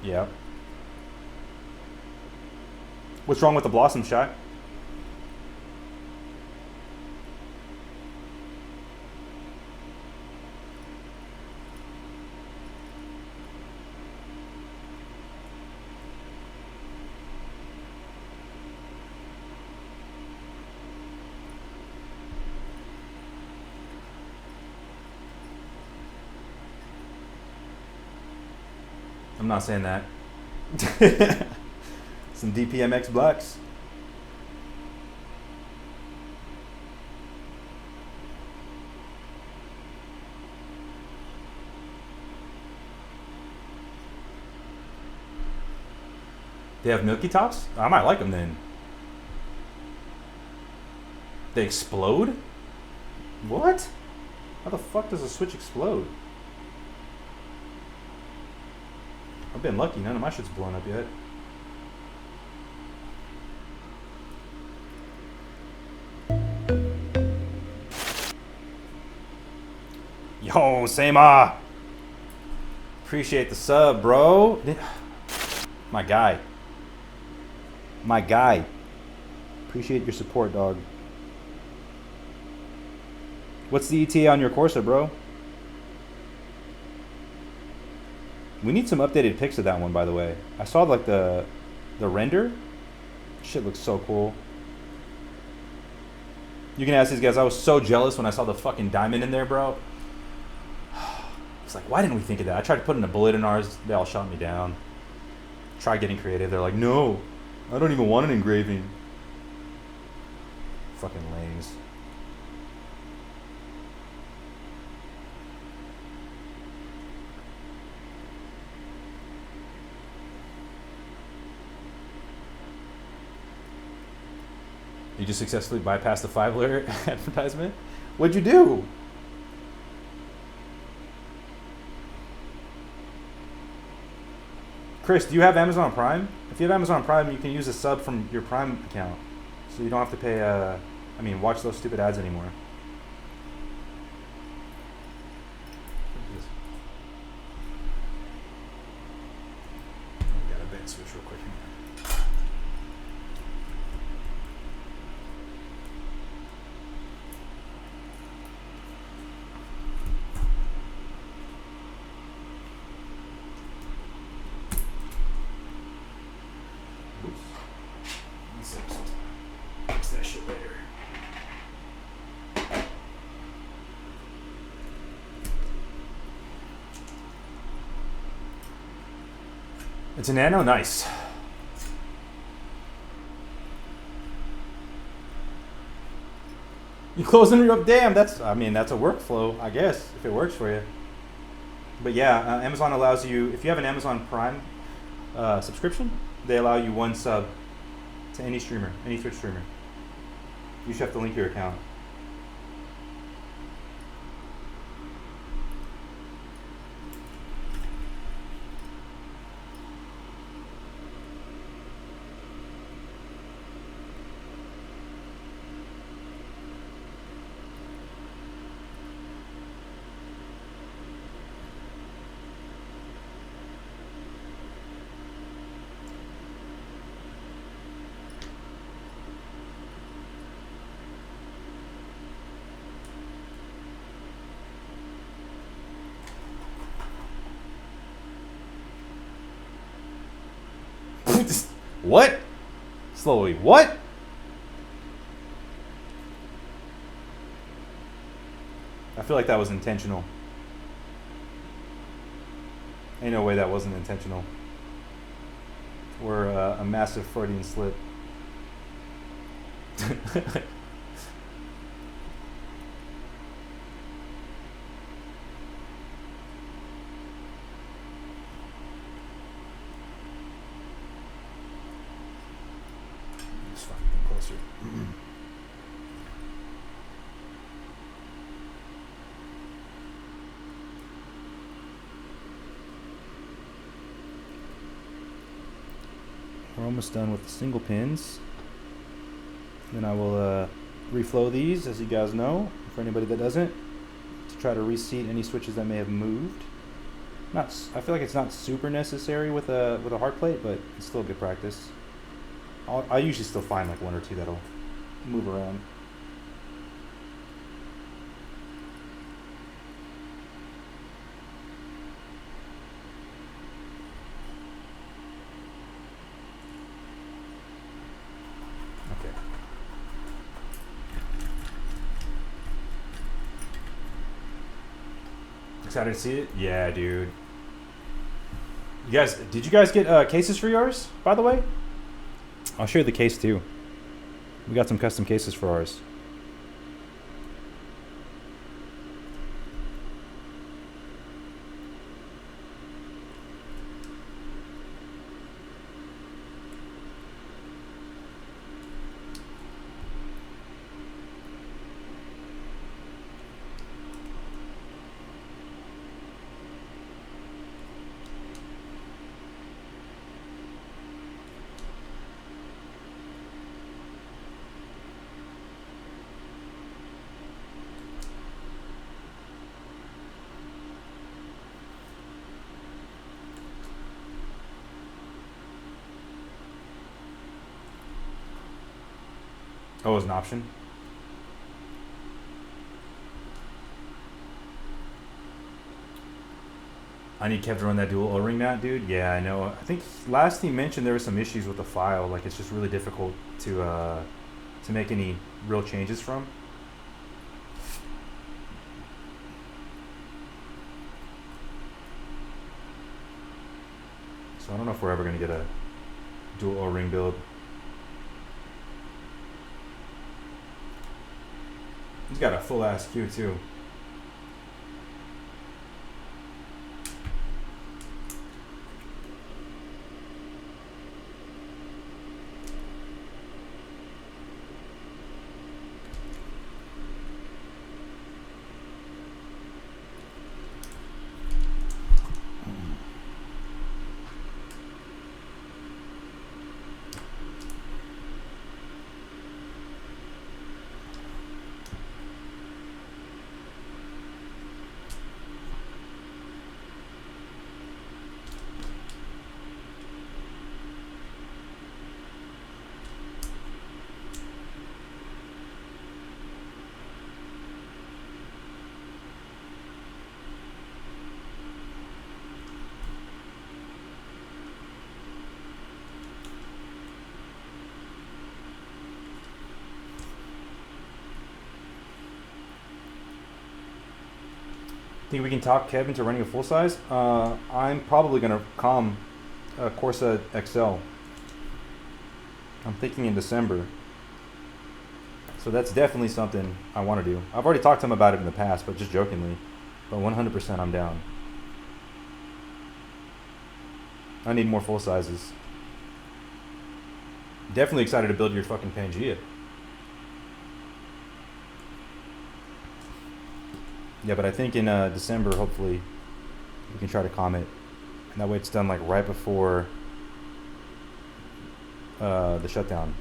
[SPEAKER 1] Yeah. What's wrong with the blossom shot? I'm not saying that. Some DPMX blacks. They have milky tops? I might like them then. They explode? What? How the fuck does a Switch explode? I've been lucky, none of my shit's blown up yet. Yo, Seima! Appreciate the sub, bro. My guy. My guy. Appreciate your support, dog. What's the ETA on your Korsa, bro? We need some updated pics of that one, by the way. I saw like the render. Shit looks so cool. You can ask these guys. I was so jealous when I saw the fucking diamond in there, bro. It's like, why didn't we think of that? I tried to put in a bullet in ours. They all shot me down. Tried getting creative. They're like, no, I don't even want an engraving. Fucking lames. You just successfully bypassed the 5-layer advertisement? What'd you do? Chris, do you have Amazon Prime? If you have Amazon Prime, you can use a sub from your Prime account. So you don't have to pay, watch those stupid ads anymore. Got a bait switch real quick. Fix that shit later. It's a nano, nice. You close and re-up, damn. That's a workflow, I guess, if it works for you. But yeah, Amazon allows you, if you have an Amazon Prime subscription, they allow you one sub to any streamer, any Twitch streamer. You should have to link your account. What? Slowly, what? I feel like that was intentional. Ain't no way that wasn't intentional. Or a massive Freudian slip. We're almost done with the single pins. Then I will reflow these, as you guys know, for anybody that doesn't, to try to reseat any switches that may have moved. I feel like it's not super necessary with a hard plate, but it's still good practice. I usually still find like one or two that'll move around. Excited to see it? Yeah, dude. Did you guys get cases for yours, by the way? I'll show you the case too. We got some custom cases for ours. Oh, it was an option? I need Kev to run that dual O-ring mount, dude. Yeah, I know. I think last he mentioned there were some issues with the file. Like it's just really difficult to make any real changes from. So I don't know if we're ever gonna get a dual O-ring build. He's got a full ass queue too. Think we can talk Kevin to running a full size? I'm probably gonna calm Korsa XL. I'm thinking in December. So that's definitely something I want to do. I've already talked to him about it in the past, but just jokingly. But 100% I'm down. I need more full sizes. Definitely excited to build your fucking Pangea. Yeah, but I think in December, hopefully, we can try to calm it. And that way it's done like right before the shutdown.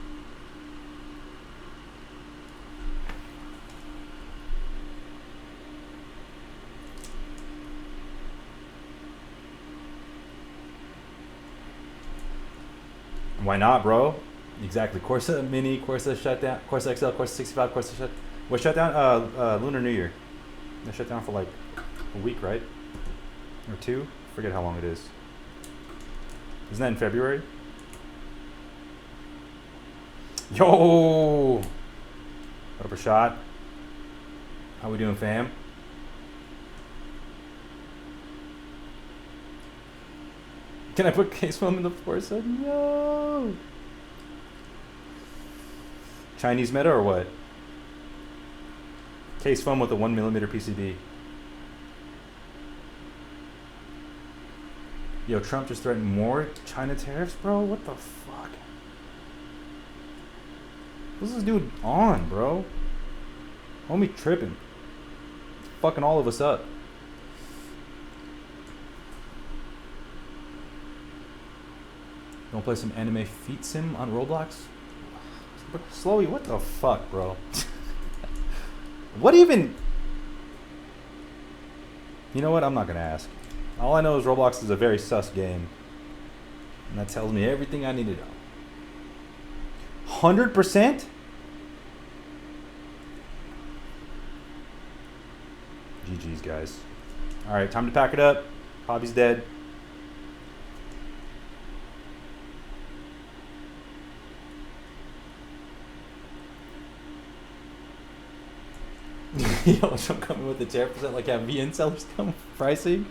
[SPEAKER 1] Why not, bro? Exactly. Korsa Mini, Korsa shutdown, Korsa XL, Korsa 65, Korsa shut. What shutdown? Lunar New Year. They shut down for like a week, right? Or two? Forget how long it is. Isn't that in February? Yo! What up, Rashad? How we doing, fam? Can I put case film in the Forza? No! Chinese meta or what? Case foam with a 1mm PCB. Yo, Trump just threatened more China tariffs, bro? What the fuck? What's this dude on, bro? Homie tripping. Fucking all of us up. Don't play some anime feet sim on Roblox? Slowy, what the fuck, bro? What even? You know what? I'm not gonna ask. All I know is Roblox is a very sus game. And that tells me everything I need to know. 100%? GG's, guys. Alright, time to pack it up. Hobby's dead. Yo, don't come with the 10% like have VN sellers come pricing.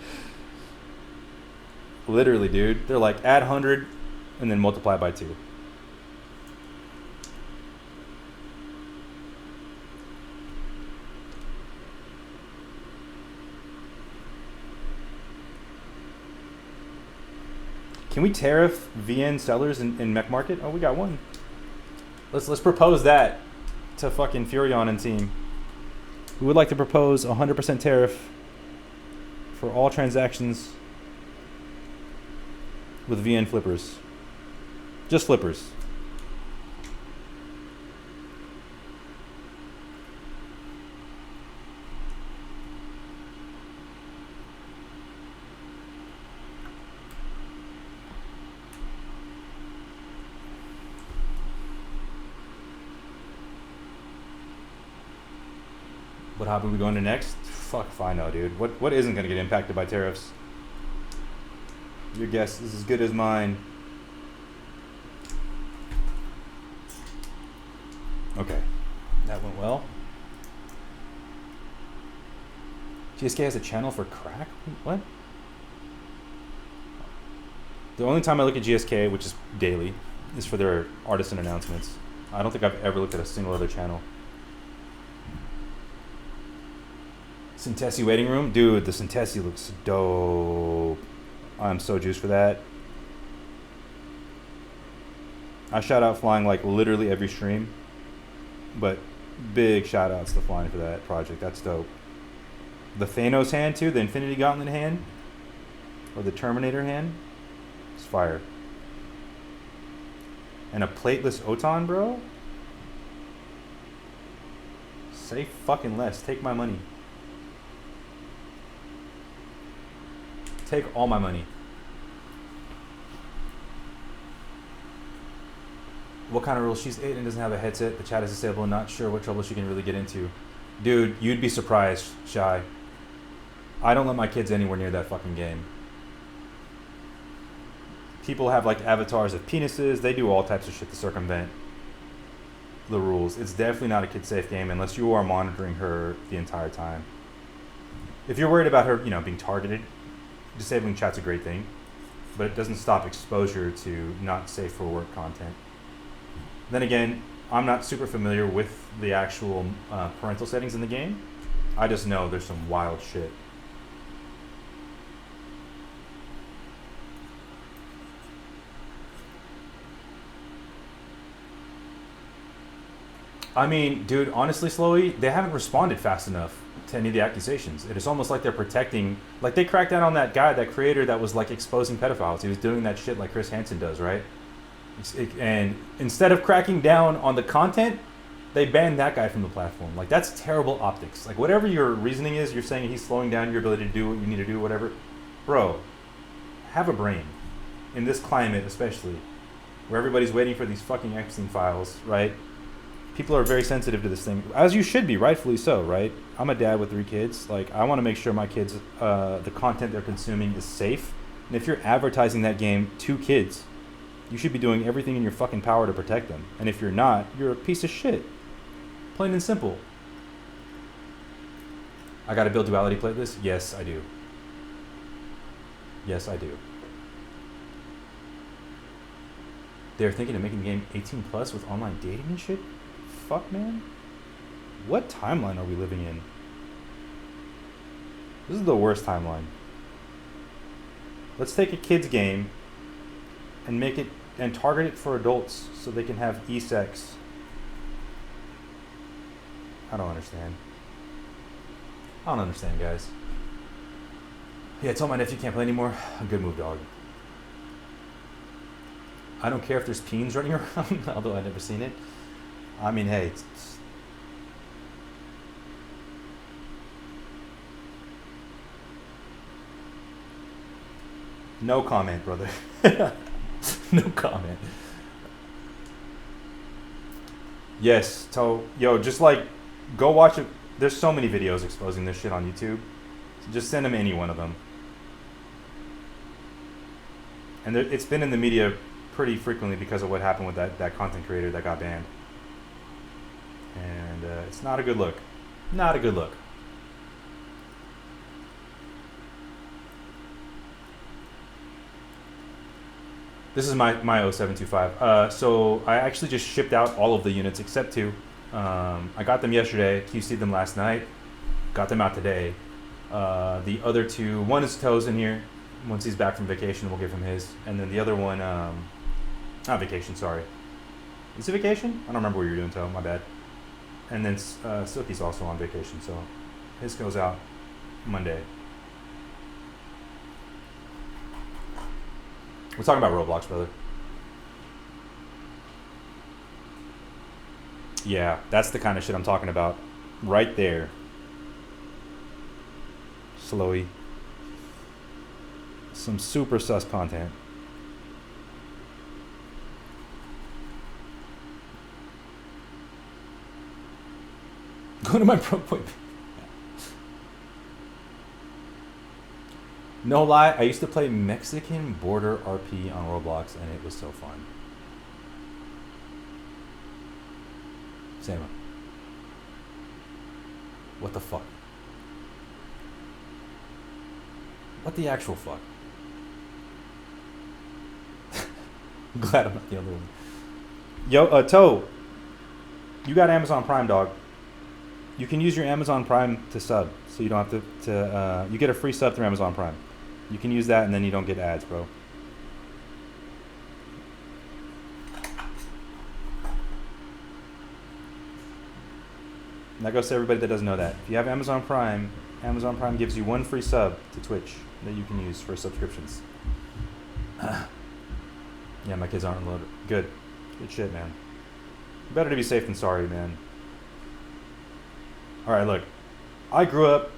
[SPEAKER 1] Literally, dude. They're like add 100 and then multiply by 2. Can we tariff VN sellers in Mech Market? Oh, we got one. Let's propose that to fucking Furion and team. We would like to propose 100% tariff for all transactions with VN flippers. Just flippers. What hobby are we going to next? Fuck if I know, dude. What isn't going to get impacted by tariffs? Your guess is as good as mine. Okay, that went well. GSK has a channel for crack? What? The only time I look at GSK, which is daily, is for their artisan announcements. I don't think I've ever looked at a single other channel. Sintesi waiting room? Dude, the Sintesi looks dope. I'm so juiced for that. I shout out flying like literally every stream. But big shout outs to flying for that project. That's dope. The Thanos hand too, the Infinity Gauntlet hand. Or the Terminator hand. It's fire. And a plateless Oton, bro? Say fucking less. Take my money. Take all my money. What kind of rules? She's 8 and doesn't have a headset. The chat is disabled. Not sure what trouble she can really get into. Dude, you'd be surprised, Shy. I don't let my kids anywhere near that fucking game. People have like avatars of penises. They do all types of shit to circumvent the rules. It's definitely not a kid-safe game unless you are monitoring her the entire time. If you're worried about her, you know, being targeted, disabling chat's a great thing, but it doesn't stop exposure to not safe for work content. Then again, I'm not super familiar with the actual parental settings in the game. I just know there's some wild shit. I mean, dude, honestly, Slowy, they haven't responded fast enough to any of the accusations. It is almost like they're protecting, like they cracked down on that guy, that creator that was like exposing pedophiles. He was doing that shit like Chris Hansen does, right? And instead of cracking down on the content, they banned that guy from the platform. Like, that's terrible optics. Like, whatever your reasoning is, you're saying he's slowing down your ability to do what you need to do, whatever. Bro, have a brain. In this climate, especially, where everybody's waiting for these fucking Epstein files, right? People are very sensitive to this thing, as you should be, rightfully so, right? I'm a dad with 3 kids. Like, I want to make sure my kids, the content they're consuming is safe. And if you're advertising that game to kids, you should be doing everything in your fucking power to protect them. And if you're not, you're a piece of shit. Plain and simple. I gotta build duality playlists? Yes, I do. Yes, I do. They're thinking of making the game 18 plus with online dating and shit? Fuck, man. What timeline are we living in? This is the worst timeline. Let's take a kid's game and make it and target it for adults so they can have e-sex. I don't understand. I don't understand, guys. Yeah, tell my nephew can't play anymore. A good move, dog. I don't care if there's peens running around, although I've never seen it. I mean, hey. No comment, brother. No comment. Yes, yo, just like, go watch it. There's so many videos exposing this shit on YouTube. So just send them any one of them. And it's been in the media pretty frequently because of what happened with that content creator that got banned. And it's not a good look. Not a good look. This is my 0725. So I actually just shipped out all of the units except 2. I got them yesterday, QC'd them last night, got them out today. The other 2, one is Toes in here. Once he's back from vacation, we'll give him his. And then the other one, not vacation, sorry. Is it vacation? I don't remember what you're doing, Toe, my bad. And then Silky's also on vacation, so his goes out Monday. We're talking about Roblox, brother. Yeah, that's the kind of shit I'm talking about. Right there. Slowy. Some super sus content. Go to my pro point. No lie, I used to play Mexican border RP on Roblox, and it was so fun. Sam, what the fuck? What the actual fuck? I'm glad I'm not the only one. Yo, Toe, you got Amazon Prime, dog. You can use your Amazon Prime to sub, so you don't have to you get a free sub through Amazon Prime. You can use that, and then you don't get ads, bro. And that goes to everybody that doesn't know that. If you have Amazon Prime gives you one free sub to Twitch that you can use for subscriptions. Yeah, my kids aren't loaded. Good shit, man. Better to be safe than sorry, man. All right, look. I grew up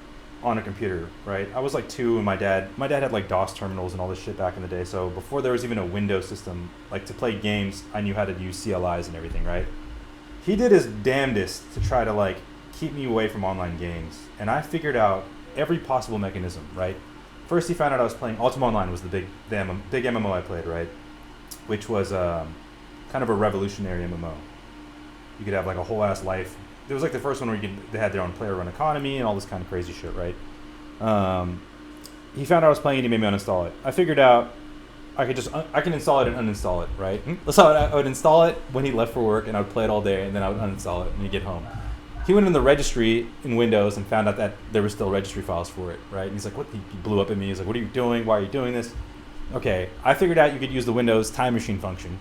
[SPEAKER 1] on a computer, right? I was like 2, and my dad had like DOS terminals and all this shit back in the day. So before there was even a Windows system, like to play games, I knew how to use CLIs and everything, right? He did his damnedest to try to like keep me away from online games, and I figured out every possible mechanism, right? First, he found out I was playing Ultima Online was the big MMO I played, right? Which was kind of a revolutionary MMO. You could have like a whole ass life. It was like the first one where they had their own player run economy and all this kind of crazy shit, right? He found out I was playing it, he made me uninstall it. I figured out I can install it and uninstall it, right? So I would install it when he left for work, and I would play it all day, and then I would uninstall it when he get home. He went in the registry in Windows and found out that there were still registry files for it, right? And he's like, what? He blew up at me. He's like, what are you doing? Why are you doing this? Okay, I figured out you could use the Windows time machine function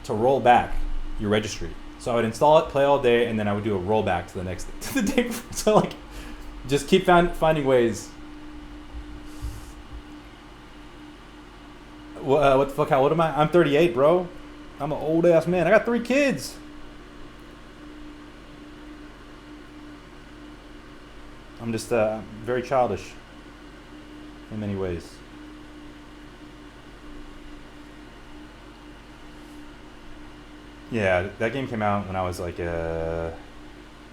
[SPEAKER 1] to roll back your registry. So I would install it, play all day, and then I would do a rollback to the day before. So like, just keep finding ways. What the fuck? How old am I? I'm 38, bro. I'm an old ass man. I got 3 kids. I'm just very childish in many ways. Yeah, that game came out when I was like in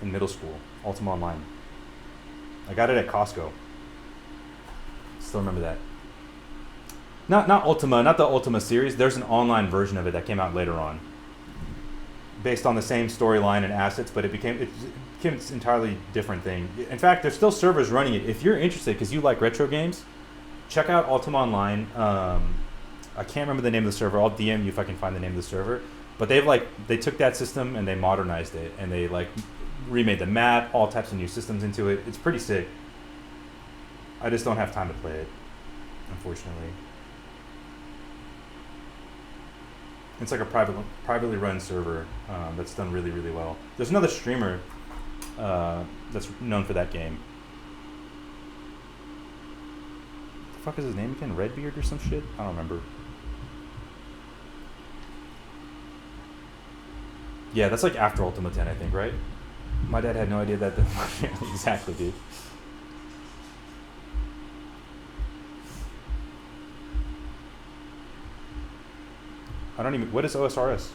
[SPEAKER 1] middle school. Ultima Online. I got it at Costco. Still remember that. Not Ultima, not the Ultima series. There's an online version of it that came out later on, based on the same storyline and assets, but it became an entirely different thing. In fact, there's still servers running it. If you're interested, because you like retro games, check out Ultima Online. I can't remember the name of the server. I'll DM you if I can find the name of the server. But they took that system and they modernized it, and they like remade the map, all types of new systems into it. It's pretty sick. I just don't have time to play it, unfortunately. It's like a privately run server that's done really, really well. There's another streamer that's known for that game. What the fuck is his name again? Redbeard or some shit? I don't remember. Yeah, that's like after Ultima 10, I think, right? My dad had no idea that. Exactly, dude. I don't even. What is OSRS?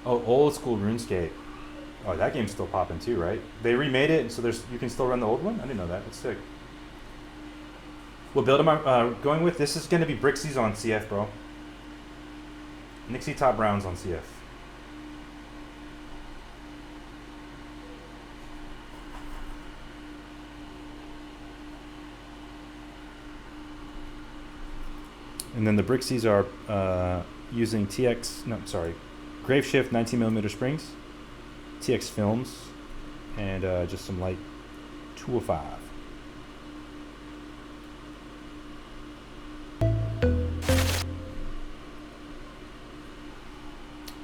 [SPEAKER 1] Oh, old school RuneScape. Oh, that game's still popping too, right? They remade it, so you can still run the old one? I didn't know that. That's sick. What build am I going with? This is going to be Brixies on CF, bro. Nixie Top Browns on CF. And then the Brixies are using Graveshift 19mm springs, TX films, and just some light 205.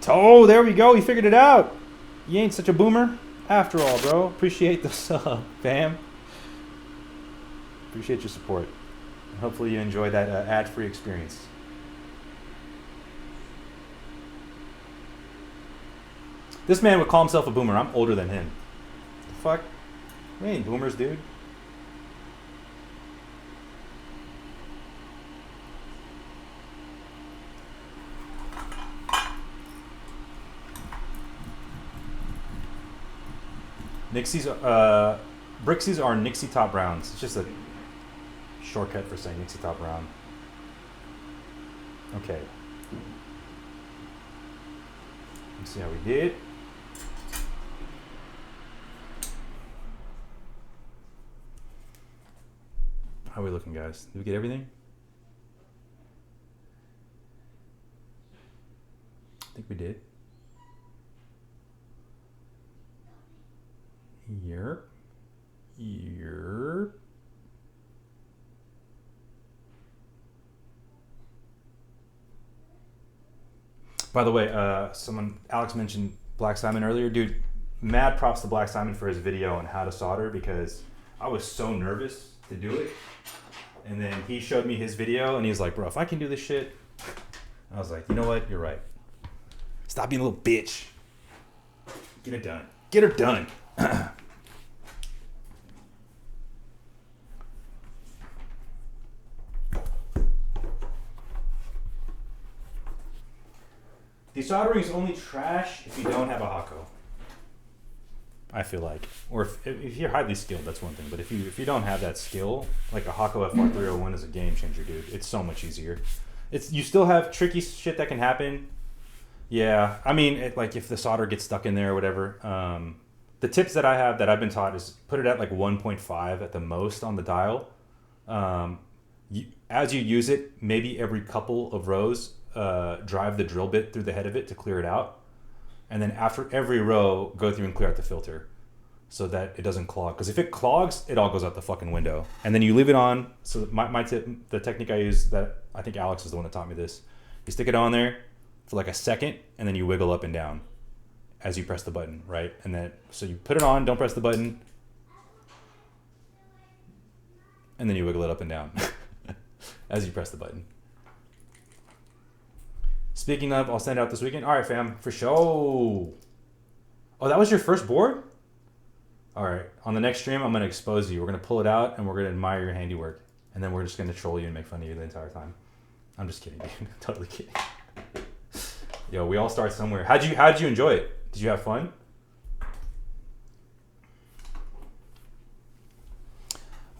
[SPEAKER 1] Oh, there we go. You figured it out. You ain't such a boomer after all, bro. Appreciate the sub, fam. Appreciate your support. And hopefully you enjoy that ad-free experience. This man would call himself a boomer. I'm older than him. fuck? We ain't boomers, dude. Nixies, Brixies are Nixie top rounds. It's just a shortcut for saying Nixie top round. Okay. Let's see how we did. How are we looking, guys? Did we get everything? I think we did. Here. Here. By the way, Alex mentioned Black Simon earlier. Dude, mad props to Black Simon for his video on how to solder, because I was so nervous to do it. And then he showed me his video and he was like, bro, if I can do this shit. I was like, you know what? You're right. Stop being a little bitch. Get it done. Get her done. Desoldering is only trash if you don't have a Hako. I feel like, or if you're highly skilled, that's one thing. But if you don't have that skill, like a Hako FR301 is a game changer, dude. It's so much easier. You still have tricky shit that can happen. Yeah, I mean, like if the solder gets stuck in there or whatever. The tips that I have that I've been taught is put it at like 1.5 at the most on the dial. As you use it, maybe every couple of rows, drive the drill bit through the head of it to clear it out. And then after every row, go through and clear out the filter so that it doesn't clog. Because if it clogs, it all goes out the fucking window. And then you leave it on. So my tip, the technique I use, that I think Alex is the one that taught me this. You stick it on there for like a second, and then you wiggle up and down as you press the button, right? And then, so you put it on, don't press the button, and then you wiggle it up and down as you press the button. Speaking of, I'll send it out this weekend. All right, fam, for sure. Oh, that was your first board? All right, on the next stream, I'm going to expose you. We're going to pull it out, and we're going to admire your handiwork. And then we're just going to troll you and make fun of you the entire time. I'm just kidding, dude. Totally kidding. Yo, we all start somewhere. How'd you enjoy it? Did you have fun?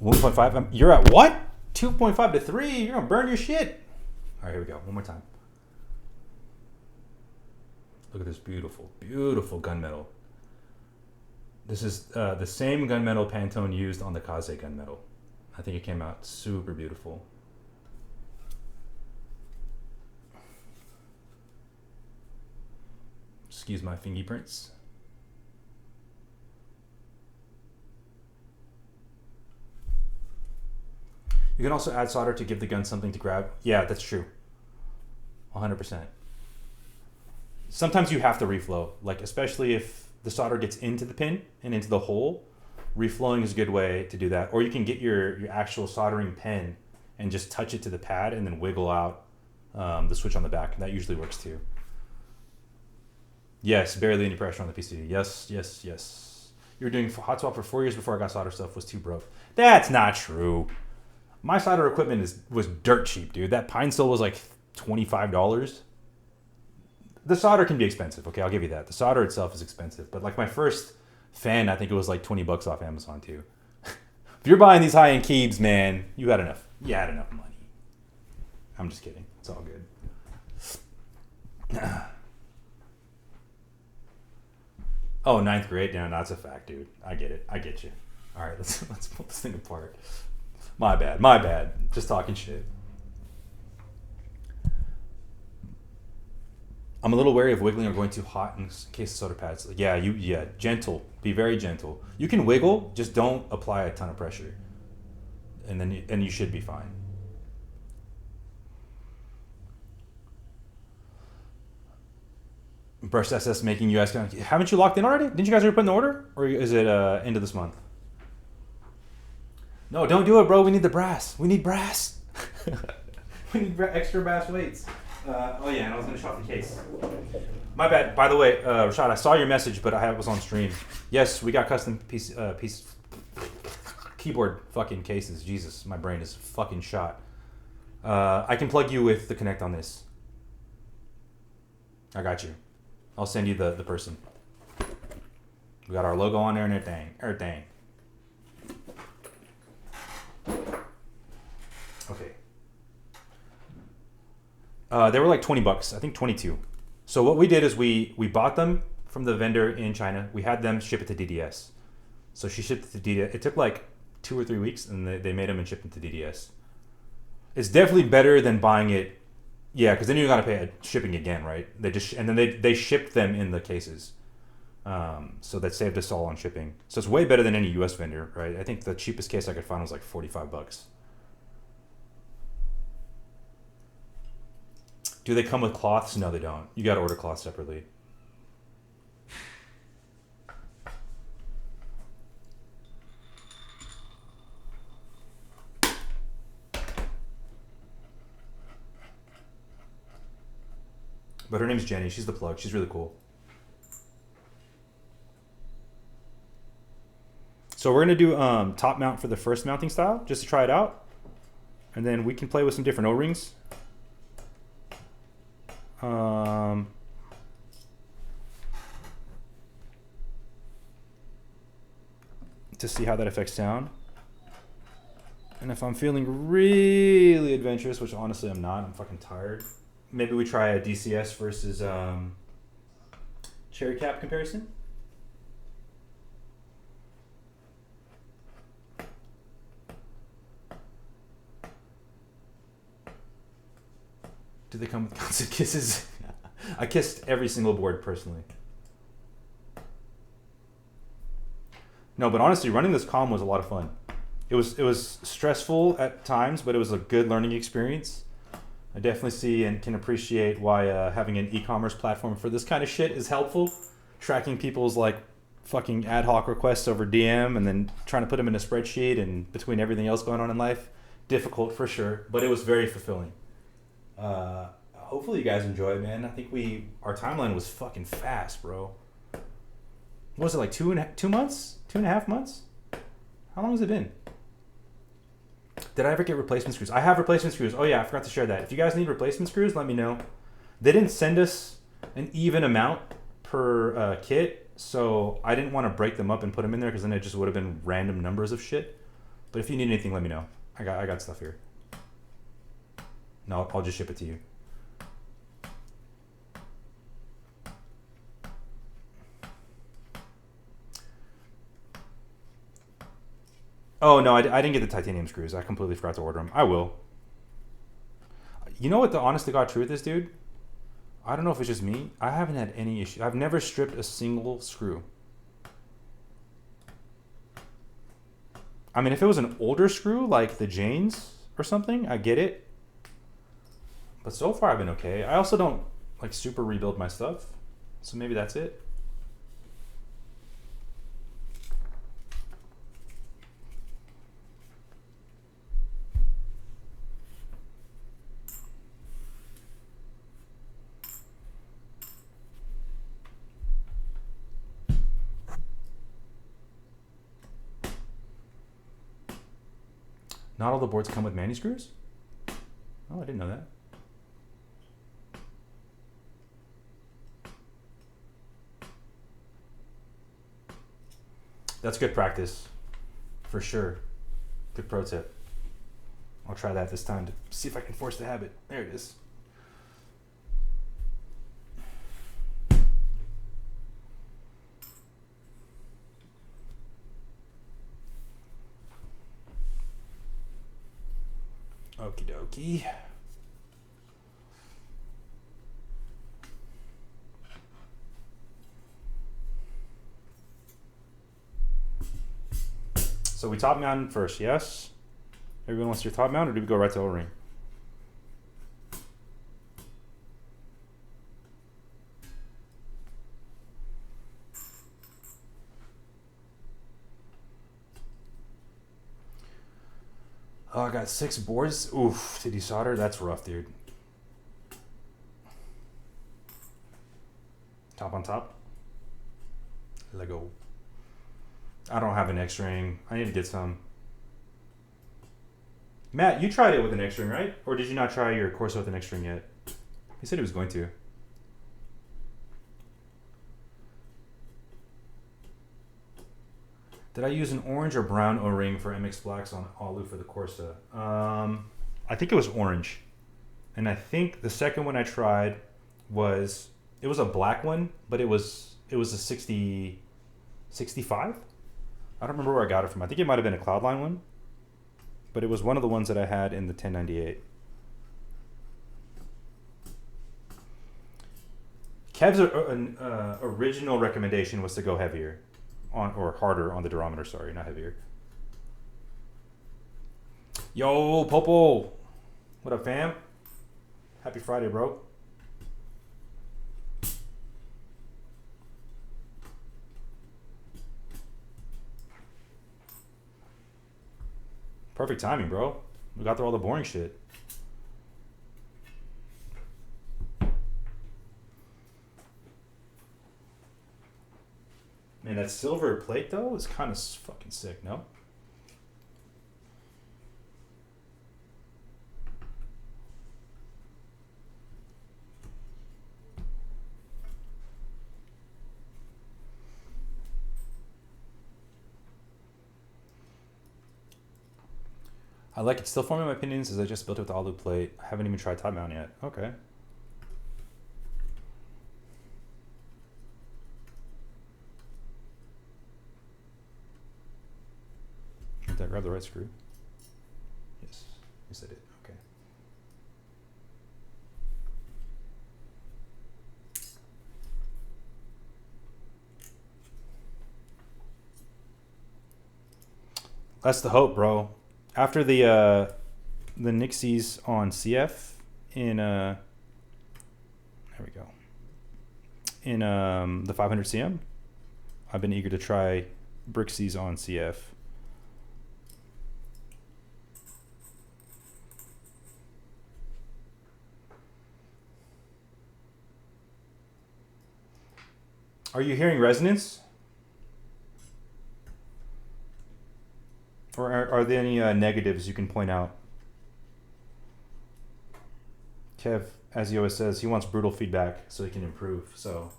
[SPEAKER 1] $1.5. You're at what? 2.5 to 3. You're going to burn your shit. All right, here we go. One more time. Look at this beautiful, beautiful gunmetal. This is the same gunmetal Pantone used on the Kaze gunmetal. I think it came out super beautiful. Excuse my fingerprints. You can also add solder to give the gun something to grab. Yeah, that's true. 100%. Sometimes you have to reflow, like especially if the solder gets into the pin and into the hole, reflowing is a good way to do that. Or you can get your actual soldering pen and just touch it to the pad and then wiggle out the switch on the back. That usually works too. Yes, barely any pressure on the PCB. Yes, yes, yes. You were doing hot swap for 4 years before I got solder stuff, was too broke. That's not true. My solder equipment was dirt cheap, dude. That pine steel was like $25. The solder can be expensive, okay? I'll give you that. The solder itself is expensive, but like my first fan, I think it was like 20 bucks off Amazon too. If you're buying these high-end keybs, man, you had enough. You had enough money. I'm just kidding. It's all good. Oh, 9th grade? No, that's a fact, dude. I get it. I get you. All right, let's pull this thing apart. My bad. My bad. Just talking shit. I'm a little wary of wiggling or going too hot in case of solder pads. Yeah, gentle. Be very gentle. You can wiggle, just don't apply a ton of pressure, and then you should be fine. Brushed SS making you guys. Haven't you locked in already? Didn't you guys already put in the order, or is it end of this month? No, don't do it, bro. We need the brass. We need brass. We need extra brass weights. Oh yeah, and I was gonna show off the case. My bad. By the way, Rashad, I saw your message, but I was on stream. Yes, we got custom piece keyboard fucking cases. Jesus, my brain is fucking shot. I can plug you with the Connect on this. I got you. I'll send you the person. We got our logo on there and everything. Okay. They were like $20, I think 22. So what we did is we bought them from the vendor in China. We had them ship it to DDS. So she shipped it to DDS. It took like 2 or 3 weeks, and they made them and shipped them to DDS. It's definitely better than buying it. Yeah, because then you gotta pay shipping again, right? They shipped them in the cases. So that saved us all on shipping. So it's way better than any US vendor, right? I think the cheapest case I could find was like $45. Do they come with cloths? No, they don't. You got to order cloths separately. But her name's Jenny. She's the plug. She's really cool. So we're going to do top mount for the first mounting style, just to try it out. And then we can play with some different O-rings. To see how that affects sound. And if I'm feeling really adventurous, which honestly I'm not, I'm fucking tired, maybe we try a DCS versus cherry cap comparison. Do they come with constant kisses? I kissed every single board personally. No, but honestly, running this comm was a lot of fun. It was stressful at times, but it was a good learning experience. I definitely see and can appreciate why having an e-commerce platform for this kind of shit is helpful. Tracking people's like fucking ad hoc requests over DM and then trying to put them in a spreadsheet and between everything else going on in life. Difficult for sure, but it was very fulfilling. Hopefully you guys enjoy it, man. I think our timeline was fucking fast, bro. What was it, like 2 months? 2.5 months? How long has it been? Did I ever get replacement screws? I have replacement screws. Oh yeah, I forgot to share that. If you guys need replacement screws, let me know. They didn't send us an even amount per kit, so I didn't want to break them up and put them in there because then it just would have been random numbers of shit. But if you need anything, let me know. I got stuff here. No, I'll just ship it to you. Oh, no, I didn't get the titanium screws. I completely forgot to order them. I will. You know what the honest to God truth is, dude? I don't know if it's just me. I haven't had any issue. I've never stripped a single screw. I mean, if it was an older screw, like the Janes or something, I get it. But so far, I've been okay. I also don't, like, super rebuild my stuff. So maybe that's it. Not all the boards come with mani screws? Oh, I didn't know that. That's good practice, for sure. Good pro tip. I'll try that this time to see if I can force the habit. There it is. Okie dokie. So we top mount first, yes? Everyone wants your top mount, or do we go right to O-ring? Oh, I got 6 boards. Oof, to desolder? That's rough, dude. on top. Lego. I don't have an X-ring. I need to get some. Matt, you tried it with an X-ring, right? Or did you not try your Korsa with an X-ring yet? He said he was going to. Did I use an orange or brown O-ring for MX Blacks on Alu for the Korsa? I think it was orange. And I think the second one I tried was, it was a black one, but it was a 65? I don't remember where I got it from. I think it might have been a Cloudline one, but it was one of the ones that I had in the 1098. Kev's original recommendation was to go heavier on, or harder on the durometer, sorry, not heavier. Yo, Popo. What up, fam? Happy Friday, bro. Perfect timing, bro. We got through all the boring shit. Man, that silver plate, though, is kind of fucking sick, no? I like it. Still forming my opinions as I just built it with the Alu plate. I haven't even tried top mount yet. Okay. Did I grab the right screw? Yes. Yes, I did. Okay. That's the hope, bro. After the Nixies on CF in there we go. In the 500 CM, I've been eager to try Brixies on CF. Are you hearing resonance? Or are there any negatives you can point out? Kev, as he always says, he wants brutal feedback so he can improve. So,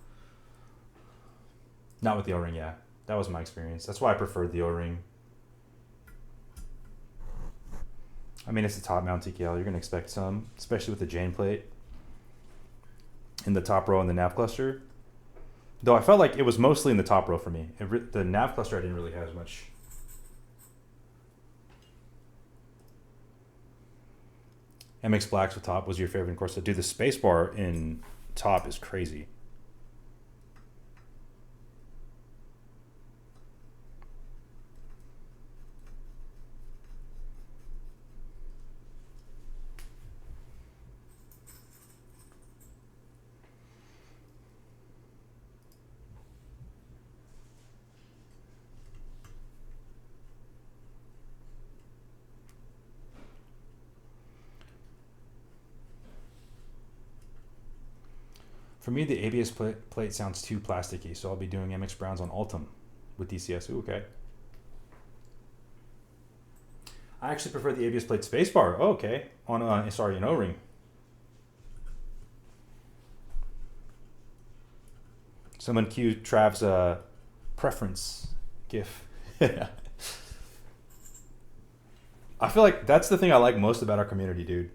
[SPEAKER 1] not with the O-ring, yeah. That was my experience. That's why I preferred the O-ring. I mean, it's a top mount TKL. You're going to expect some, especially with the Jane plate in the top row and the nav cluster. Though I felt like it was mostly in the top row for me. The nav cluster I didn't really have as much. MX Blacks with top was your favorite in Korsa. Dude, the spacebar in top is crazy. For me, the ABS plate sounds too plasticky, so I'll be doing MX Browns on Ultim with DCS. Ooh, okay. I actually prefer the ABS plate spacebar. Oh, okay. On sorry, an O-ring. Someone cue Trav's preference GIF. I feel like that's the thing I like most about our community, dude.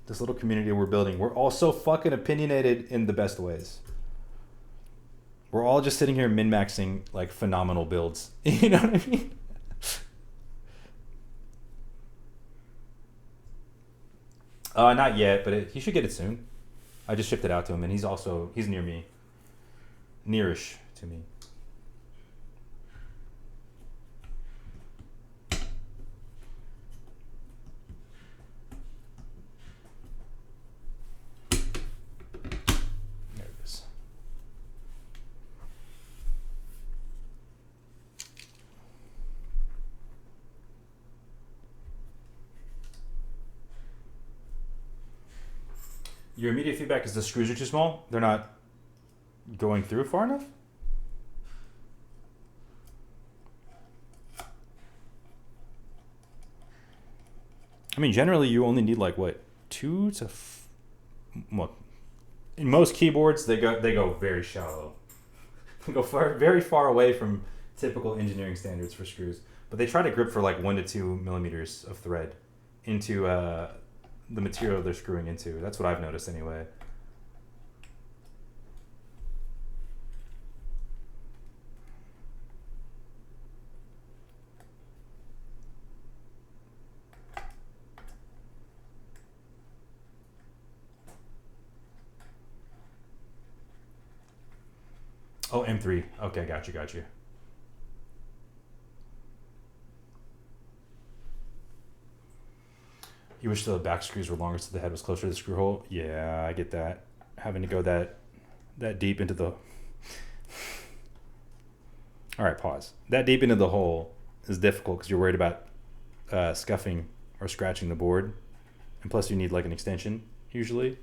[SPEAKER 1] This little community we're building. We're all so fucking opinionated in the best ways. We're all just sitting here min-maxing like phenomenal builds. You know what I mean? Not yet, but he should get it soon. I just shipped it out to him, and he's near me. Nearish to me. Your immediate feedback is the screws are too small. They're not going through far enough? I mean, generally you only need like what, 2 to what? In most keyboards, they go very shallow. They go very far away from typical engineering standards for screws. But they try to grip for like 1 to 2 millimeters of thread into the material they're screwing into. That's what I've noticed anyway. Oh, M3. Okay, got you. You wish the back screws were longer so the head was closer to the screw hole? Yeah, I get that. Having to go that deep into the... All right, pause. That deep into the hole is difficult because you're worried about scuffing or scratching the board. And plus you need like an extension, usually.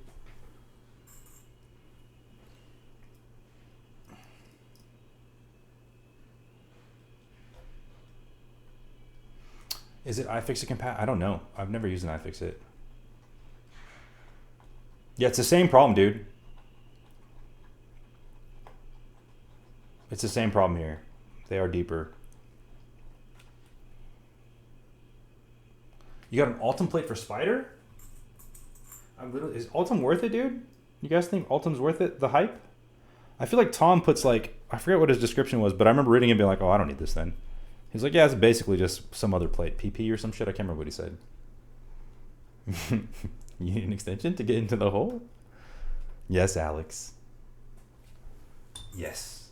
[SPEAKER 1] Is it iFixit compat? I don't know. I've never used an iFixit. Yeah, it's the same problem, dude. It's the same problem here. They are deeper. You got an Ultim plate for Spider? Is Ultim worth it, dude? You guys think Ultim's worth it? The hype? I feel like Tom puts like, I forget what his description was, but I remember reading it and being like, oh, I don't need this then. He's like, yeah, it's basically just some other plate. PP or some shit. I can't remember what he said. You need an extension to get into the hole? Yes, Alex. Yes.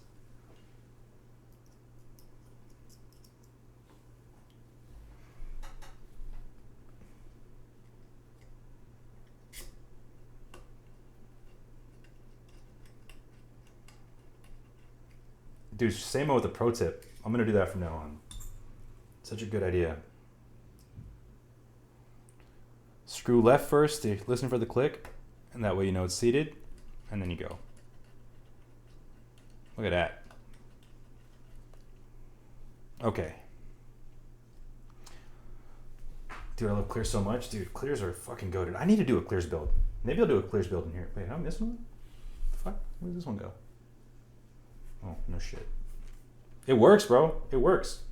[SPEAKER 1] Dude, same with the pro tip. I'm going to do that from now on. Such a good idea. Screw left first to listen for the click, and that way you know it's seated, and then you go. Look at that. Okay. Dude, I love clears so much. Dude, clears are fucking goated. I need to do a clears build. Maybe I'll do a clears build in here. Wait, am I missing one? The fuck? Where does this one go? Oh, no shit. It works, bro. It works.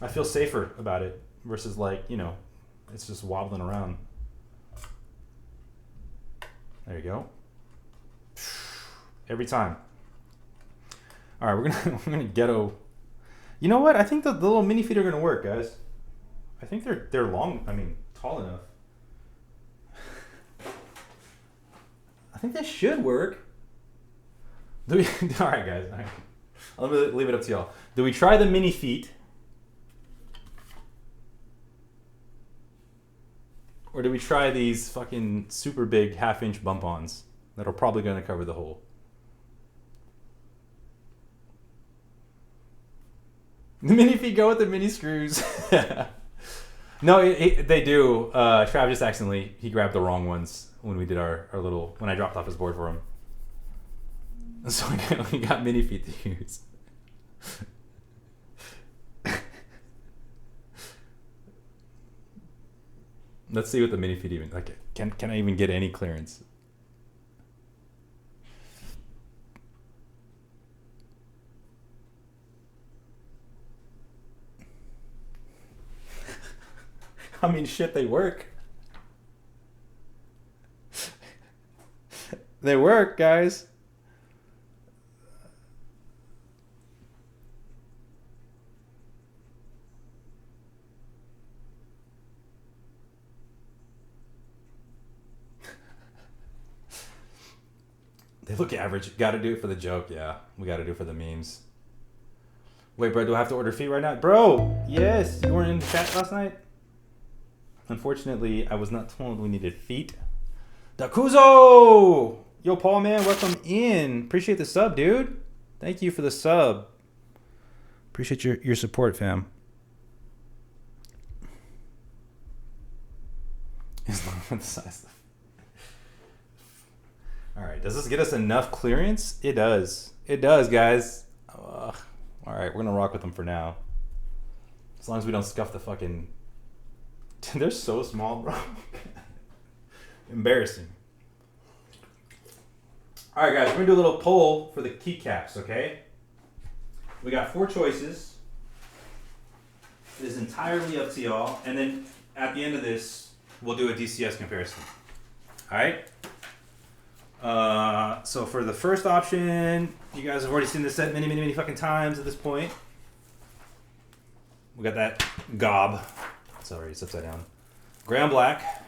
[SPEAKER 1] I feel safer about it versus like, you know, it's just wobbling around. There you go. Every time. All right, we're gonna ghetto. You know what? I think the little mini feet are gonna work, guys. I think they're long. I mean, tall enough. I think they should work. All right, guys. All right. Let me leave it up to y'all. Do we try the mini feet? Or do we try these fucking super big half-inch bump-ons that are probably going to cover the hole? The mini feet go with the mini screws. No, they do. Trav just accidentally, he grabbed the wrong ones when we did our little, when I dropped off his board for him. So we got mini feet to use. Let's see what the mini feet even, like, can I even get any clearance? I mean, shit, they work. They work, guys. They look average. Got to do it for the joke. Yeah, we got to do it for the memes. Wait, bro, do I have to order feet right now? Bro, yes. You weren't in the chat last night? Unfortunately, I was not told we needed feet. Dakuzo! Yo, Paul, man, welcome in. Appreciate the sub, dude. Thank you for the sub. Appreciate your support, fam. It's not the size of... All right, does this get us enough clearance? It does. It does, guys. All right, we're gonna rock with them for now. As long as we don't scuff the fucking... They're so small, bro. Embarrassing. All right, guys, we're gonna do a little poll for the keycaps, okay? We got 4 choices. It is entirely up to y'all. And then at the end of this, we'll do a DCS comparison. All right? So for the first option, you guys have already seen this set many fucking times at this point. We got that gob. Sorry, it's upside down. Ground black.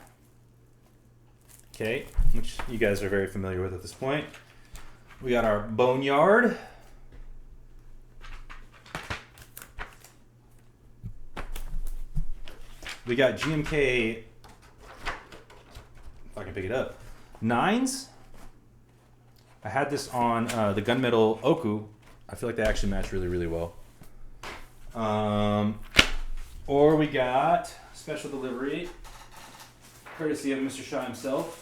[SPEAKER 1] Okay, which you guys are very familiar with at this point. We got our boneyard. We got GMK, if I can pick it up, 9s. I had this on the gunmetal Oku. I feel like they actually match really well. Or we got special delivery, courtesy of Mr. Shaw himself.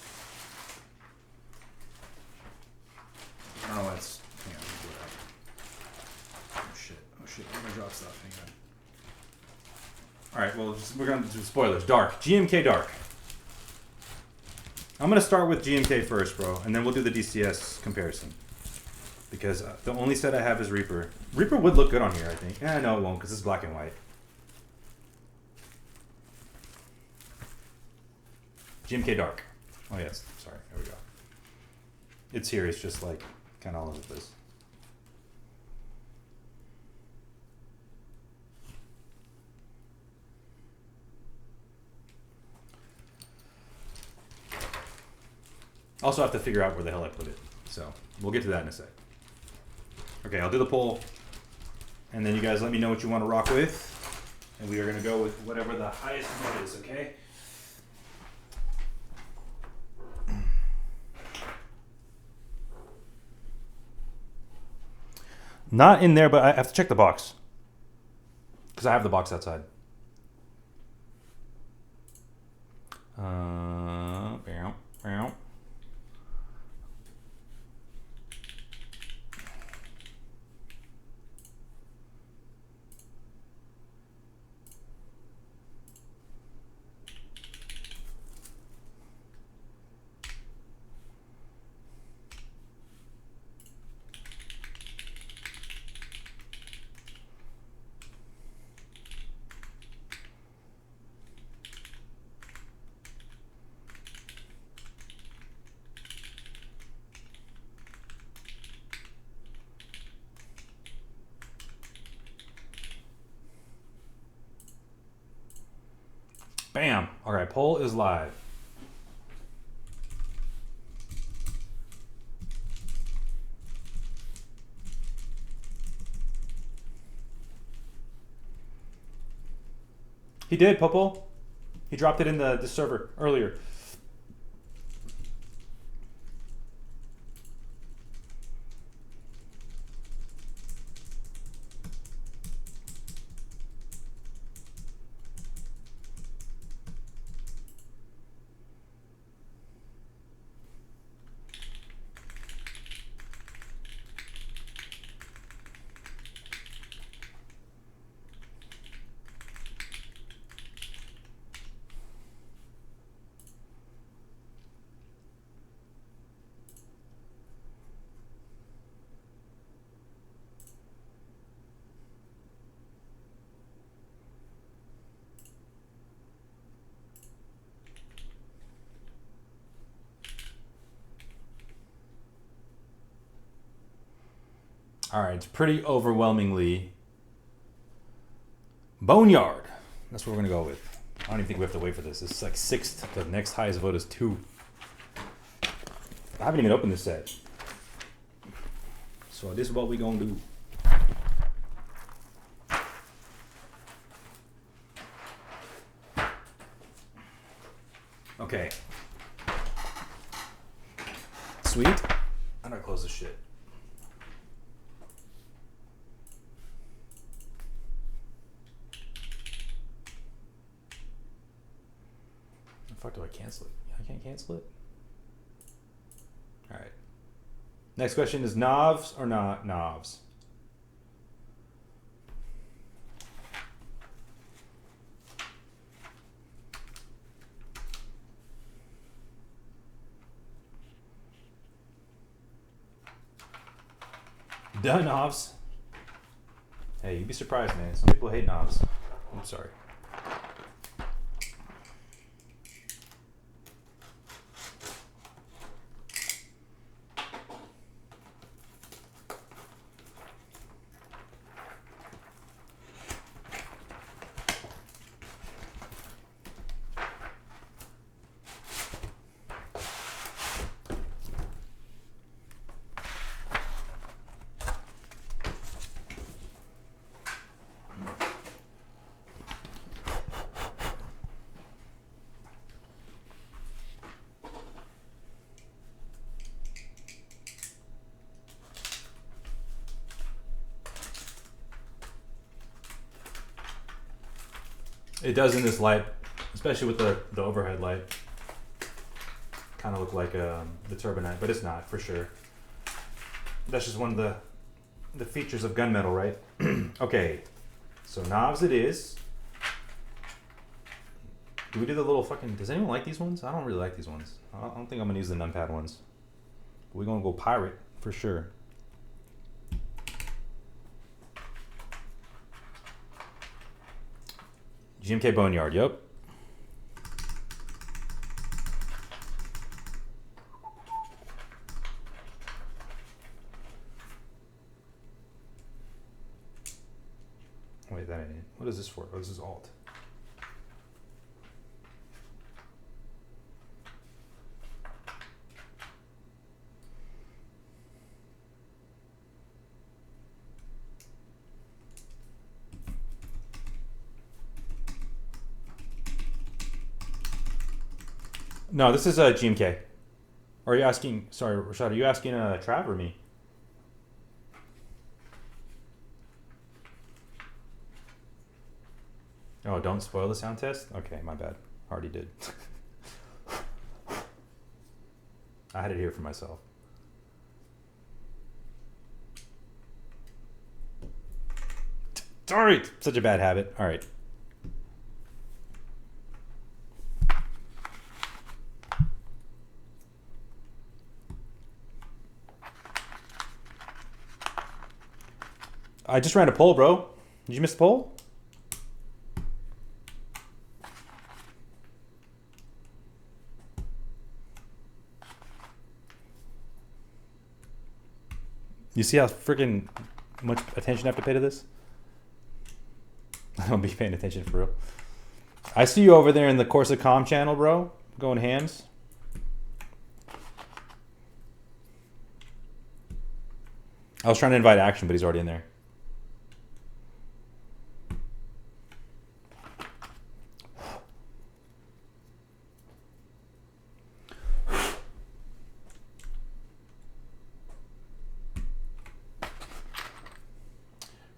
[SPEAKER 1] I don't know why it's, hang on, let me do it. Oh shit, I'm gonna drop stuff, hang on. All right, well, we're gonna do spoilers. Dark, GMK Dark. I'm gonna start with GMK first, bro, and then we'll do the DCS comparison. Because the only set I have is Reaper. Reaper would look good on here, I think. No, it won't, because it's black and white. GMK Dark. Oh, yes, sorry, there we go. It's here, it's just like, kind of all over the place. Also have to figure out where the hell I put it. So we'll get to that in a sec. Okay, I'll do the poll. And then you guys let me know what you want to rock with. And we are going to go with whatever the highest vote is, okay? Not in there, but I have to check the box. Because I have the box outside. Bam. All right, poll is live. He did, Popo. He dropped it in the server earlier. All right, it's pretty overwhelmingly Boneyard. That's what we're gonna go with. I don't even think we have to wait for this. It's like 6th. The next highest vote is 2. I haven't even opened this set. So this is what we gonna do. Okay. Sweet. I'm gonna close this shit. Fuck, do I cancel it? I can't cancel it? Alright. Next question is knobs or not knobs? Done knobs. Hey, you'd be surprised, man. Some people hate knobs. I'm sorry. It does in this light, especially with the overhead light. Kind of look like the turbinite, but it's not for sure. That's just one of the features of gunmetal, right? Okay, so knobs it is. Do we do the little fucking? Does anyone like these ones? I don't really like these ones. I don't think I'm gonna use the numpad ones. We're gonna go pirate for sure. GMK Boneyard, yep. Wait, that ain't it. What is this for? Oh, this is alt. No, this is a GMK. Or are you asking? Sorry, Rashad. Are you asking Trav or me? Oh, don't spoil the sound test. Okay, my bad. Already did. I had it here for myself. Sorry, such a bad habit. All right. I just ran a poll, bro. Did you miss the poll? You see how freaking much attention I have to pay to this? I don't be paying attention for real. I see you over there in the Korsa comm channel, bro. Going hams. I was trying to invite Action, but he's already in there.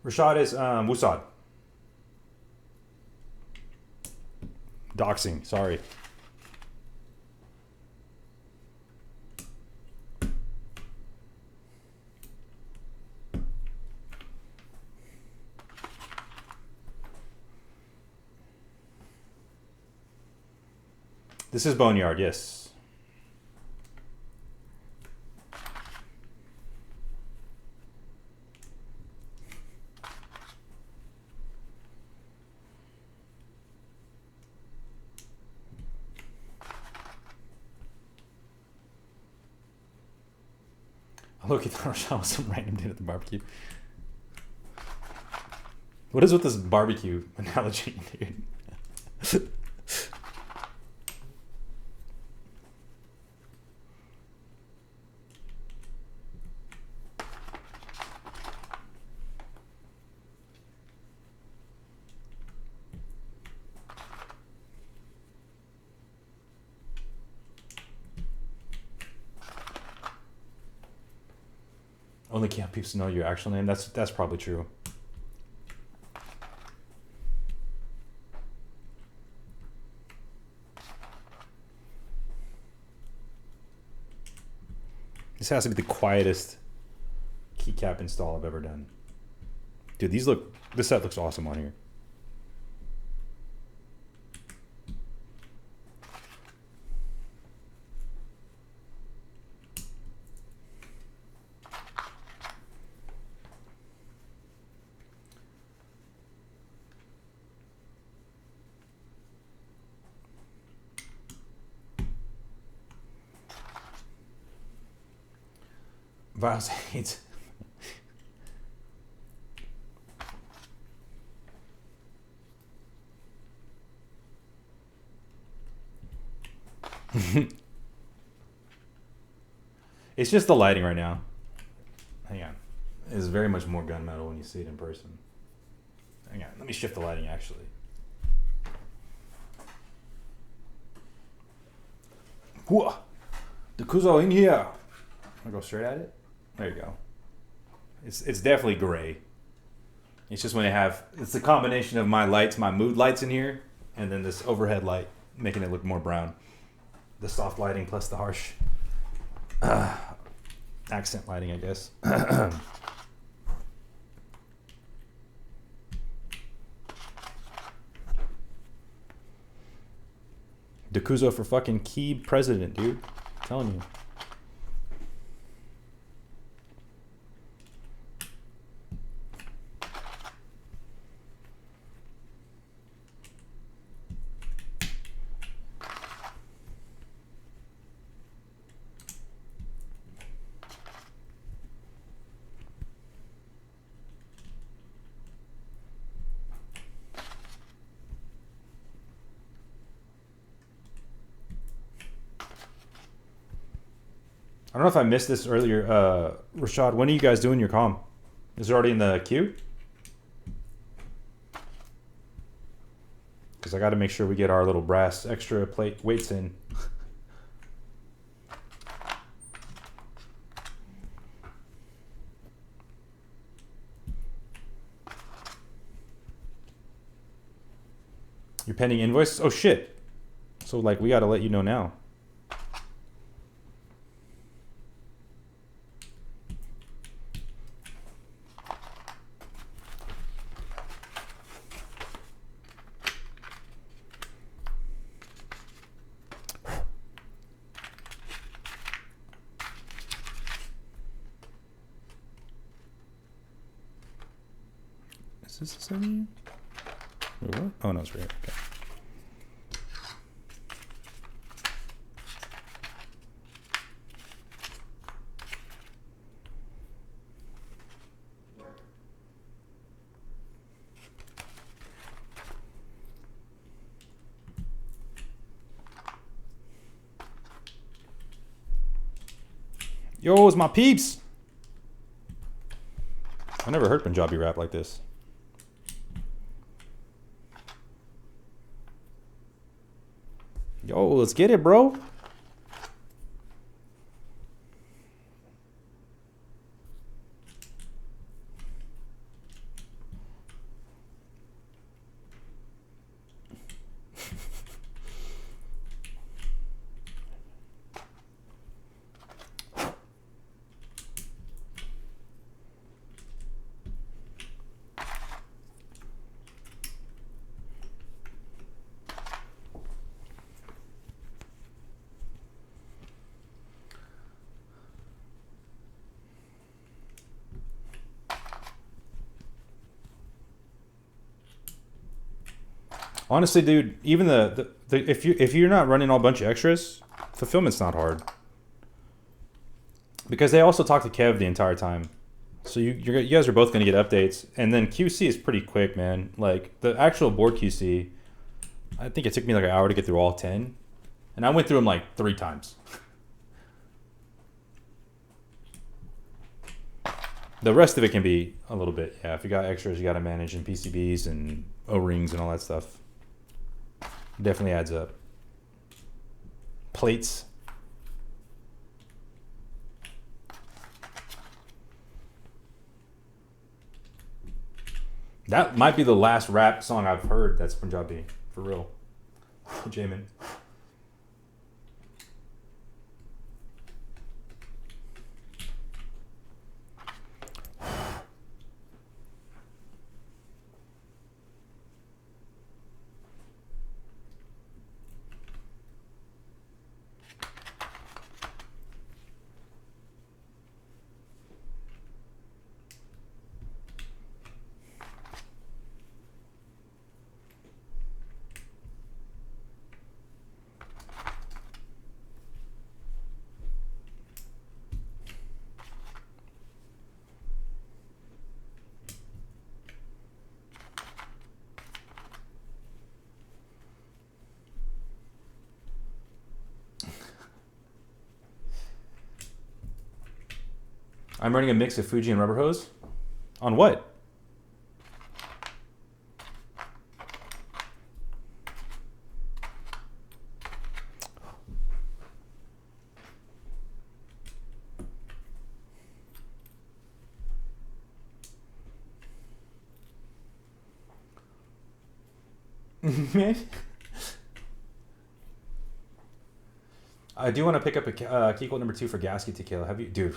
[SPEAKER 1] Rashad is Wusad. Doxing, sorry. This is Boneyard, yes. Look at Rashad with some random dude at the barbecue. What is with this barbecue analogy, dude? Only camp peeps know your actual name. That's probably true. This has to be the quietest keycap install I've ever done. Dude, this set looks awesome on here. Vials hates. It's just the lighting right now. Hang on. It's very much more gunmetal when you see it in person. Hang on. Let me shift the lighting actually. Whoa! The Kuzo in here. I'll go straight at it. There you go. It's definitely gray. It's just when it's the combination of my lights, my mood lights in here, and then this overhead light making it look more brown. The soft lighting plus the harsh accent lighting, I guess. Dakuzo for fucking key president, dude. I'm telling you. I don't know if I missed this earlier. Rashad, when are you guys doing your comm? Is it already in the queue? Because I got to make sure we get our little brass extra plate weights in. Your pending invoice? Oh shit. So like we got to let you know now. Is this the same? Wait, what? Oh no, it's right here. Okay. Yo, it's my peeps. I never heard Punjabi rap like this. Yo, let's get it, bro. Honestly, dude, even if you're not running all bunch of extras, fulfillment's not hard. Because they also talk to Kev the entire time. So you guys are both going to get updates. And then QC is pretty quick, man. Like, the actual board QC, I think it took me like an hour to get through all 10. And I went through them like 3 times. The rest of it can be a little bit, yeah, if you got extras, you got to manage in PCBs and O-rings and all that stuff. Definitely adds up. Plates. That might be the last rap song I've heard that's Punjabi, for real. Jamin. I'm running a mix of Fuji and rubber hose. On what? I do want to pick up a key quote number 2 for gasket to kill. Have you, dude?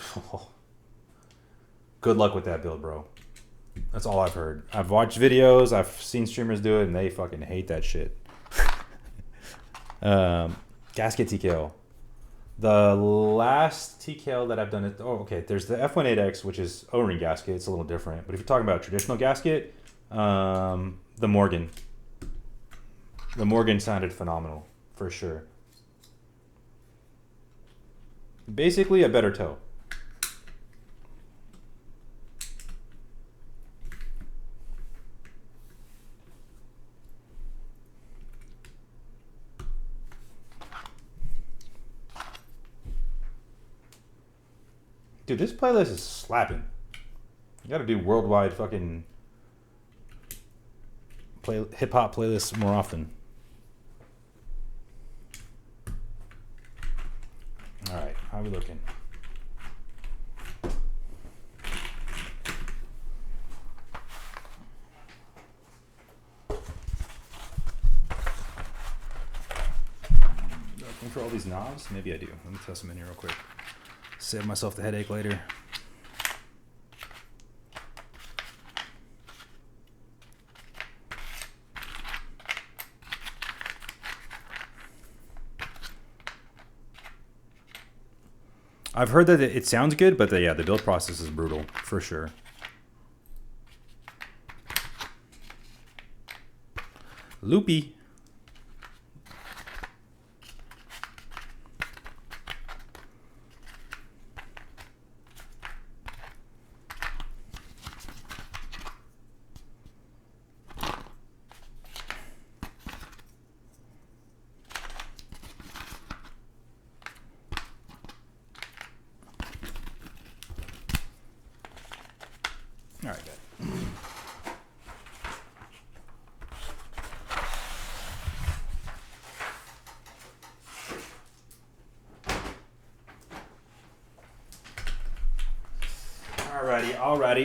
[SPEAKER 1] Good luck with that build, bro. That's all I've heard. I've watched videos. I've seen streamers do it, and they fucking hate that shit. Gasket TKL. The last TKL that I've done it. Oh, okay. There's the F18X, which is O-ring gasket. It's a little different. But if you're talking about a traditional gasket, the Morgan. The Morgan sounded phenomenal for sure. Basically, a better toe. Dude, this playlist is slapping. You gotta do worldwide fucking hip-hop playlists more often. All right, how are we looking? Looking for all these knobs? Maybe I do. Let me test them in here real quick. Save myself the headache later. I've heard that it sounds good, but yeah, the build process is brutal for sure. Loopy. All right, good.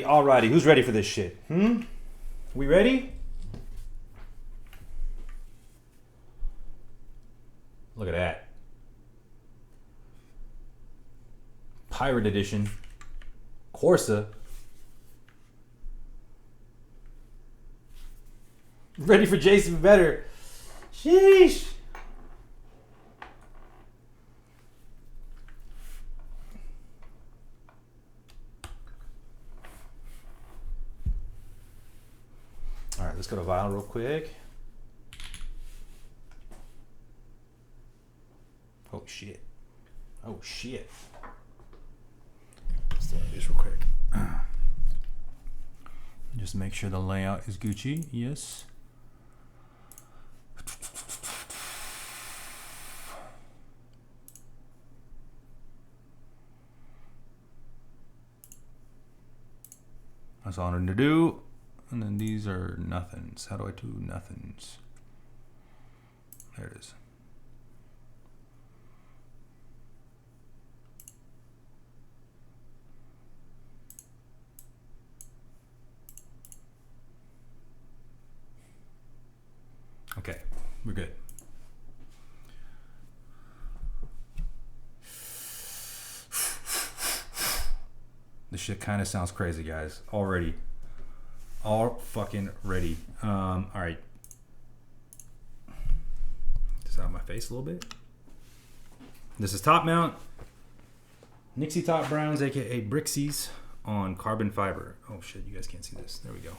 [SPEAKER 1] Alrighty. Who's ready for this shit? We ready? Look at that. Pirate Edition. Korsa. Ready for Jason better. Sheesh. All right, let's go to vinyl real quick. Oh shit. Let's do this real quick. Just make sure the layout is Gucci. Yes. That's all I'm gonna do. And then these are nothings. How do I do nothings? There it is. Okay, we're good. This shit kind of sounds crazy, guys. Already. All fucking ready. All right. Just out of my face a little bit. This is top mount. Nixie Top Browns, aka Brixies, on carbon fiber. Oh shit, you guys can't see this. There we go.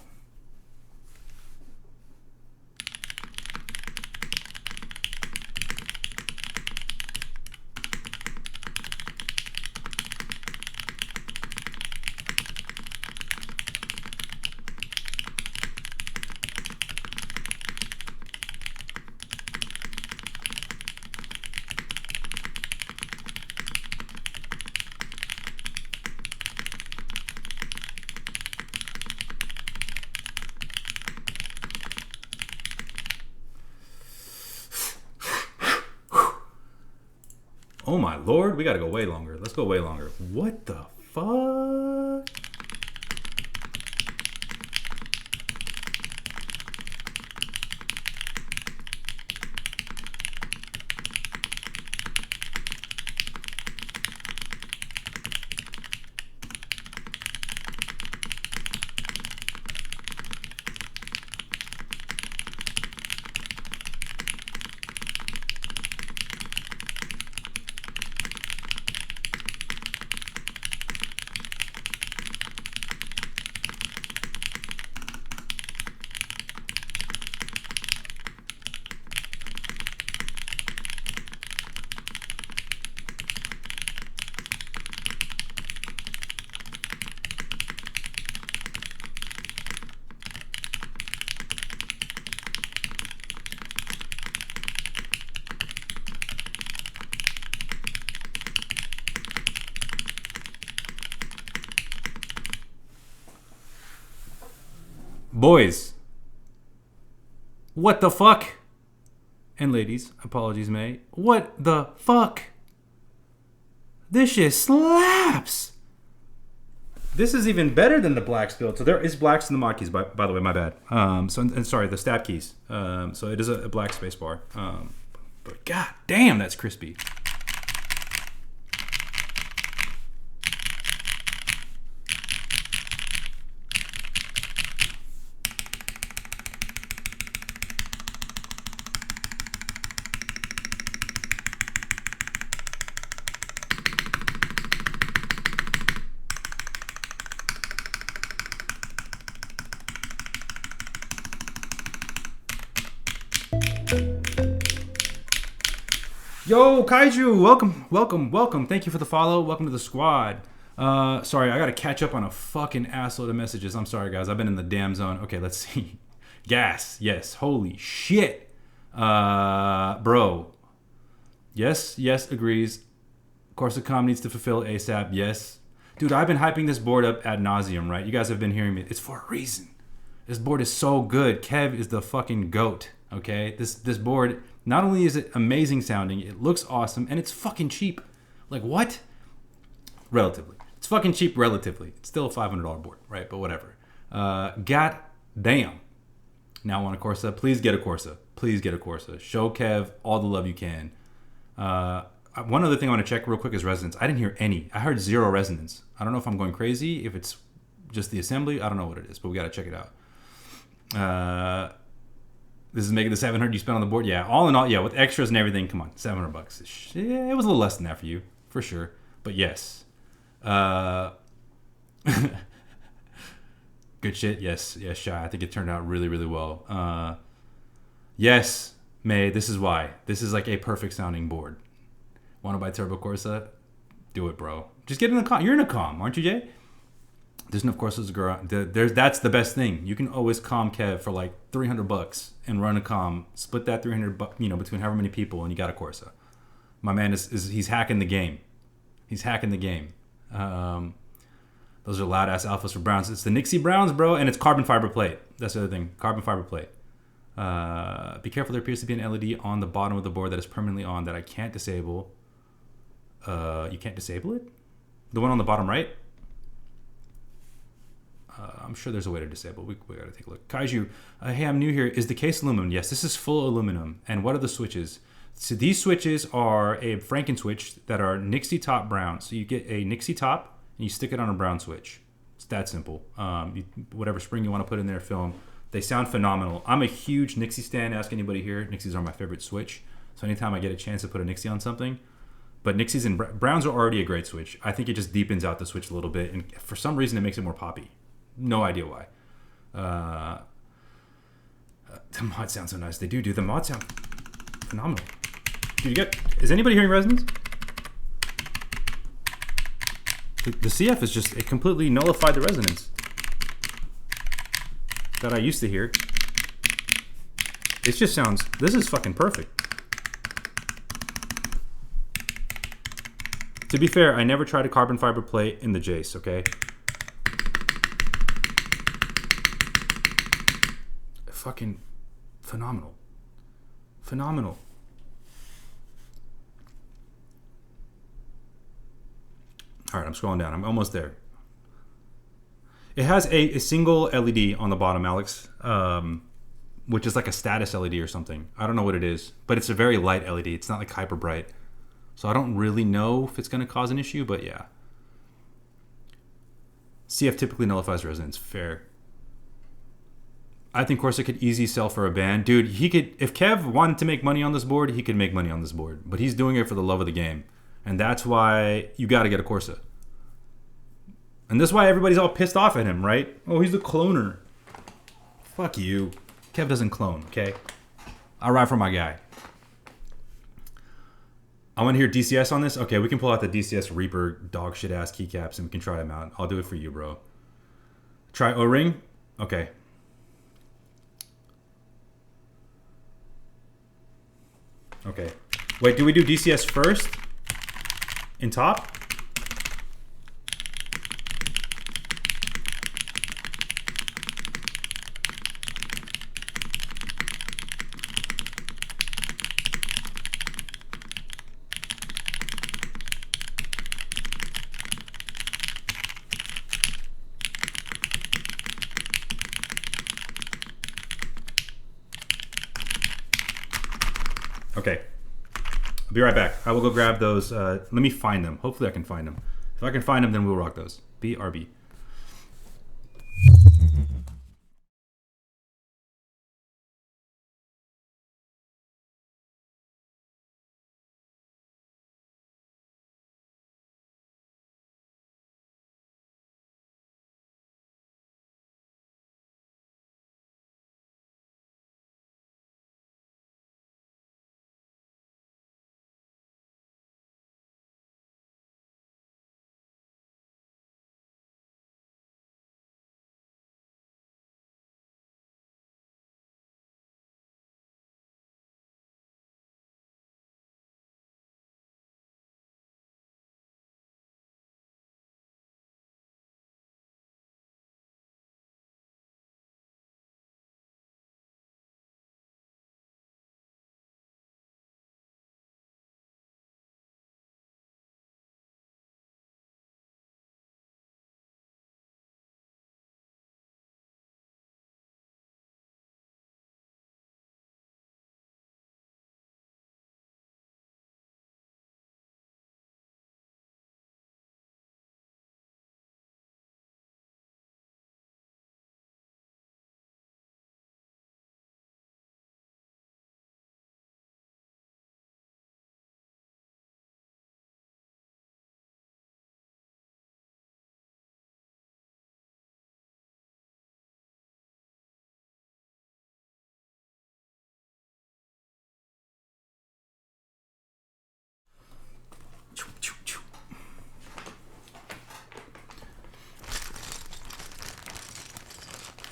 [SPEAKER 1] Oh my lord, we gotta go way longer. Let's go way longer. What the fuck? Boys, what the fuck? And ladies, apologies, May. What the fuck? This shit slaps. This is even better than the blacks build. So there is blacks in the mod keys, by the way, my bad. Sorry, the stab keys. So it is a black space bar. But god damn, that's crispy. Yo, Kaiju, welcome. Thank you for the follow. Welcome to the squad. Sorry, I gotta catch up on a fucking assload of messages. I'm sorry, guys. I've been in the damn zone. Okay, let's see. Gas, yes. Holy shit. Bro. Yes, agrees. Korsa needs to fulfill ASAP. Yes. Dude, I've been hyping this board up ad nauseum, right? You guys have been hearing me. It's for a reason. This board is so good. Kev is the fucking GOAT, okay? This board... Not only is it amazing sounding, it looks awesome, and it's fucking cheap. Like, what? Relatively. It's fucking cheap relatively. It's still a $500 board, right? But whatever. God damn. Now on a Korsa. Please get a Korsa. Please get a Korsa. Show Kev all the love you can. One other thing I want to check real quick is resonance. I didn't hear any. I heard 0 resonance. I don't know if I'm going crazy, if it's just the assembly. I don't know what it is, but we got to check it out. This is making the 700 you spent on the board. Yeah, all in all, yeah, with extras and everything. Come on, $700. Yeah, it was a little less than that for you, for sure. But yes, good shit. Yes, Shy. I think it turned out really, really well. Yes, May. This is why. This is like a perfect sounding board. Want to buy Turbo Korsa? Do it, bro. Just get in the com. You're in a com, aren't you, Jay? There's no, of course, that's the best thing. You can always com Kev for like $300 and run a com, split that $300, between however many people, and you got a Korsa. My man he's hacking the game. He's hacking the game. Those are loud ass alphas for Browns. It's the Nixie Browns, bro, and it's carbon fiber plate. That's the other thing, carbon fiber plate. Be careful. There appears to be an LED on the bottom of the board that is permanently on that I can't disable. You can't disable it? The one on the bottom right? I'm sure there's a way to disable. We got to take a look. Kaiju, hey, I'm new here. Is the case aluminum? Yes, this is full aluminum. And what are the switches? So these switches are a Franken switch that are Nixie top brown. So you get a Nixie top and you stick it on a brown switch. It's that simple. Whatever spring you want to put in there, film. They sound phenomenal. I'm a huge Nixie stan. Ask anybody here. Nixies are my favorite switch. So anytime I get a chance to put a Nixie on something. But Nixies and browns are already a great switch. I think it just deepens out the switch a little bit. And for some reason, it makes it more poppy. No idea why. The mods sound so nice. They do. The mods sound phenomenal. Is anybody hearing resonance? The CF is just, it completely nullified the resonance that I used to hear. It just sounds, this is fucking perfect. To be fair, I never tried a carbon fiber plate in the Jace, okay? Fucking phenomenal. All right, I'm scrolling down. I'm almost there. It has a single LED on the bottom, Alex, which is like a status LED or something. I don't know what it is, but it's a very light LED. It's not like hyper bright. So I don't really know if it's going to cause an issue, but yeah. CF typically nullifies resonance. Fair. I think Korsa could easy sell for a ban. Dude, he could, if Kev wanted to make money on this board, he could make money on this board. But he's doing it for the love of the game. And that's why you got to get a Korsa. And that's why everybody's all pissed off at him, right? Oh, he's the cloner. Fuck you. Kev doesn't clone, okay? I'll ride for my guy. I want to hear DCS on this. Okay, we can pull out the DCS Reaper dog shit ass keycaps and we can try them out. I'll do it for you, bro. Try O-ring? Okay. Okay. Wait, do we do DCS first? In top? Okay. I'll be right back. I will go grab those. Let me find them. Hopefully I can find them. If I can find them, then we'll rock those. BRB.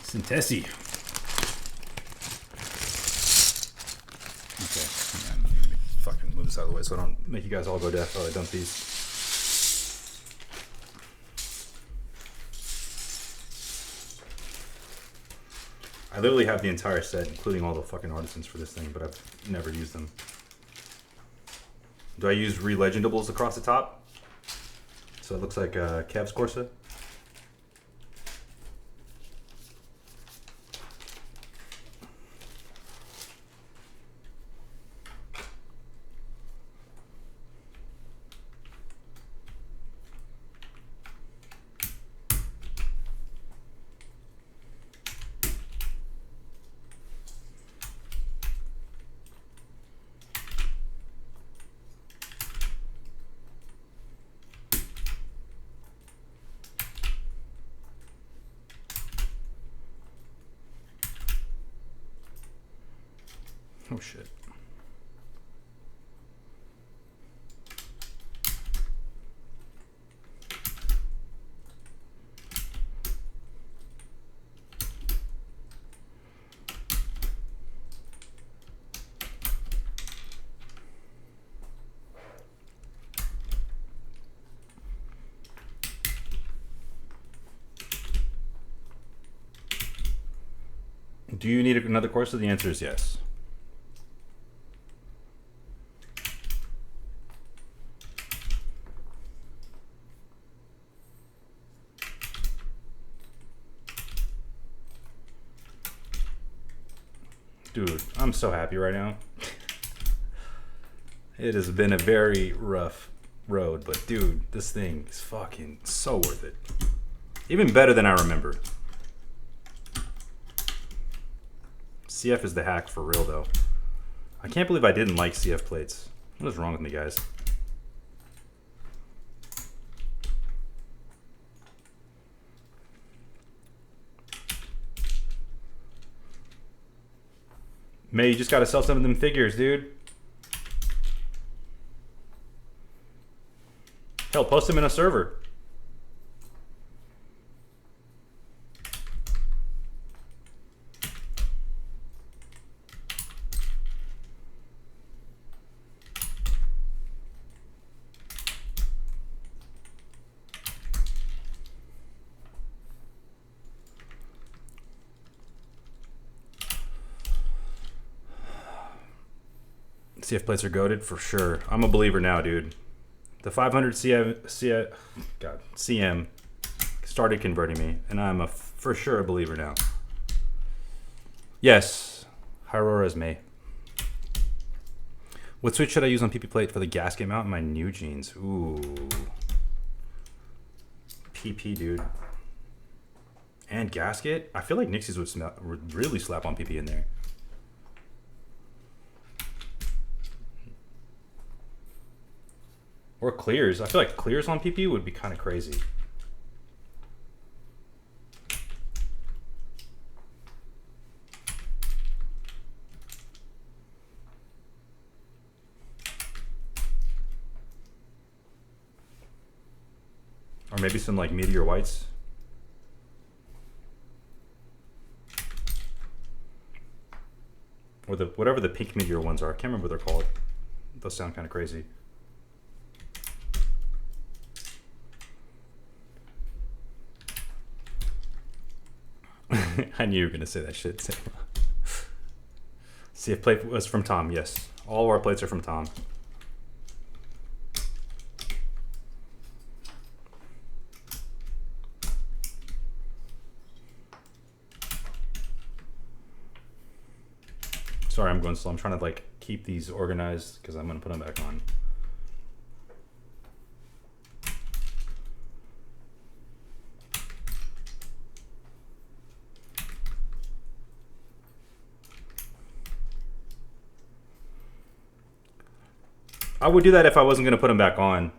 [SPEAKER 1] Sintesi. Okay, hang on. Let me fucking move this out of the way so I don't make you guys all go deaf while I dump these. I literally have the entire set, including all the fucking artisans for this thing, but I've never used them. Do I use re-legendables across the top? So it looks like Kev's Korsa. Oh shit. Do you need another Korsa? The answer is yes. Dude, I'm so happy right now. It has been a very rough road, but dude, this thing is fucking so worth it. Even better than I remember. CF is the hack for real though. I can't believe I didn't like CF plates. What is wrong with me, guys? May, you just gotta sell some of them figures, dude. Hell, post them in a server. CF plates are goated for sure. I'm a believer now, dude. The 500 CM started converting me, and I'm for sure a believer now. Yes, Hyrora's May. What switch should I use on PP plate for the gasket mount in my new jeans? Ooh. PP, dude. And gasket? I feel like Nixies would really slap on PP in there. Or clears. I feel like clears on PP would be kind of crazy. Or maybe some like meteor whites. Or the whatever the pink meteor ones are. I can't remember what they're called. Those sound kind of crazy. I knew you were gonna say that shit. See if plate was from Tom. Yes, all of our plates are from Tom. Sorry, I'm going slow. I'm trying to like keep these organized because I'm gonna put them back on. I would do that if I wasn't gonna put them back on,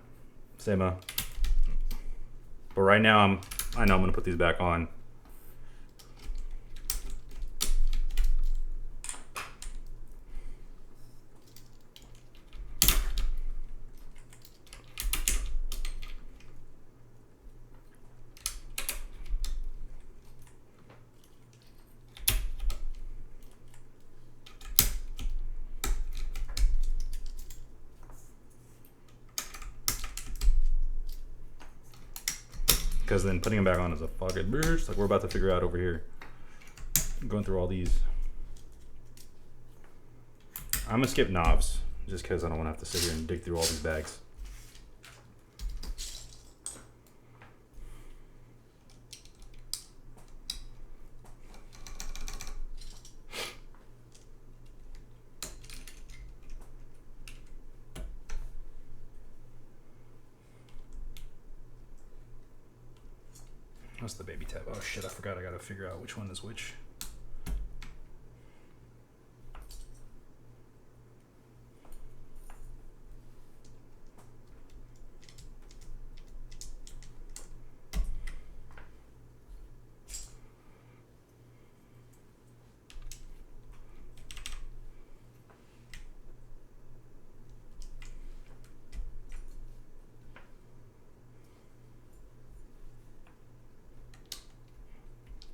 [SPEAKER 1] Sema. But right now I know I'm gonna put these back on. Because then putting them back on is a fucking bitch, like we're about to figure out over here. I'm going through all these. I'm gonna skip knobs just because I don't want to have to sit here and dig through all these bags. What's the baby tab? Oh shit, I forgot. I gotta figure out which one is which.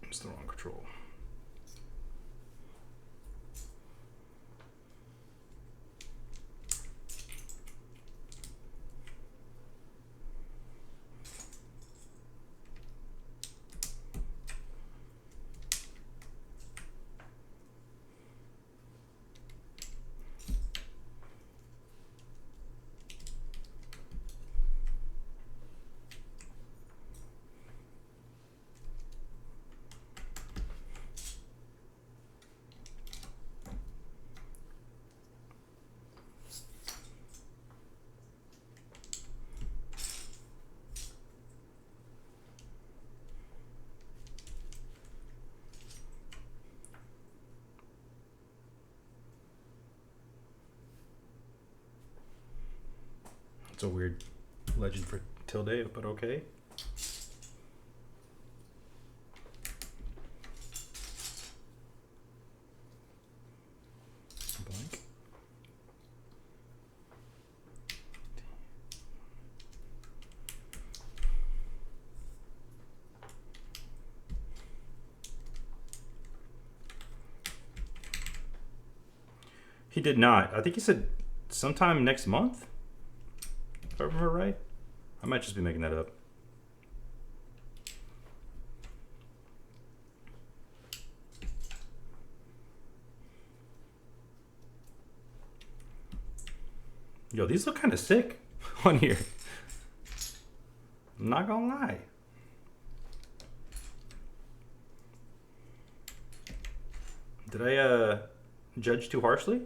[SPEAKER 1] It's the wrong control. It's a weird legend for Tilde, but okay. Blank. He did not. I think he said sometime next month, if I remember right. I might just be making that up. Yo, these look kind of sick on here. I'm not gonna lie. Did I judge too harshly?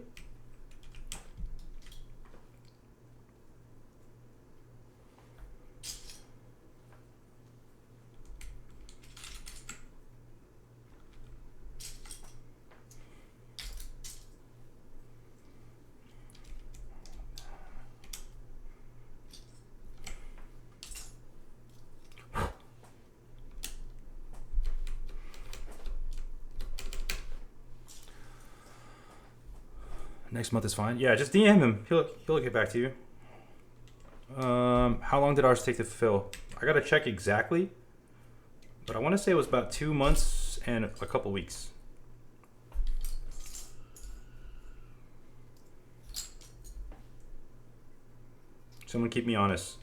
[SPEAKER 1] Next month is fine. Yeah, just DM him. He'll get back to you. How long did ours take to fulfill? I gotta check exactly, but I want to say it was about 2 months and a couple weeks. Someone keep me honest.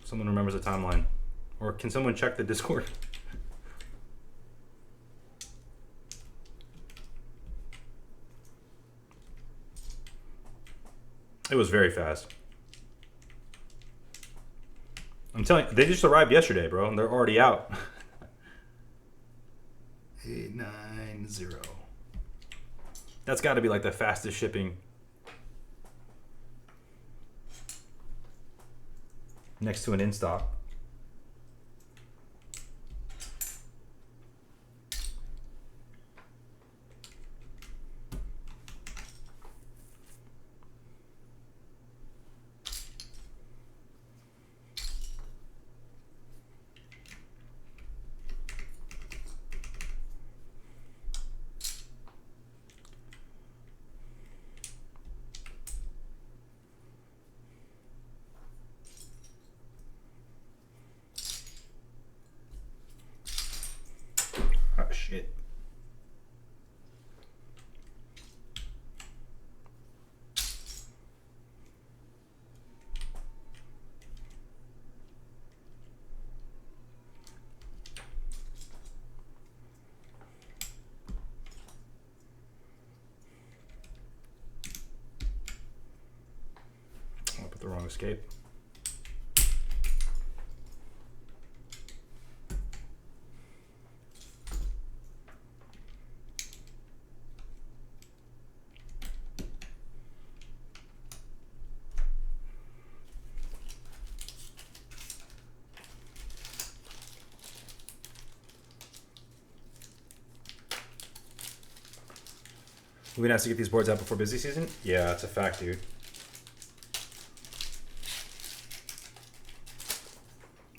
[SPEAKER 1] Someone remembers the timeline, or can someone check the Discord? It was very fast. I'm telling you, they just arrived yesterday, bro, and they're already out. 890. That's got to be like the fastest shipping. Next to an in-stock. Oh, shit. I'll put the wrong escape. We're gonna have to get these boards out before busy season? Yeah, it's a fact, dude.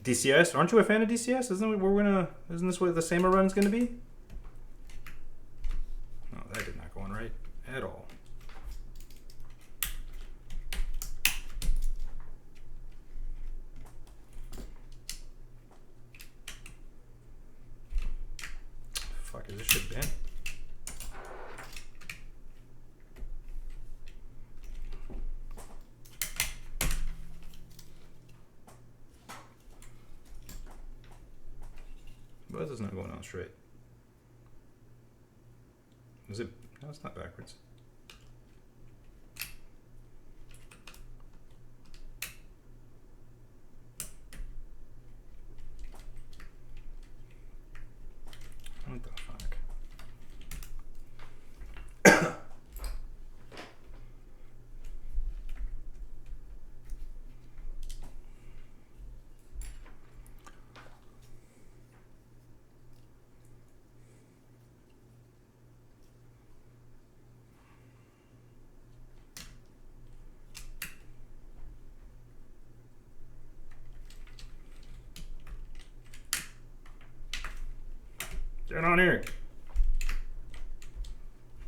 [SPEAKER 1] DCS? Aren't you a fan of DCS? Isn't this what the SEMA run's gonna be? No, that did not go on right at all. Fuck, is this shit banned? Buzz is not going on straight. Is it? No, it's not backwards. What the fuck? Get on here.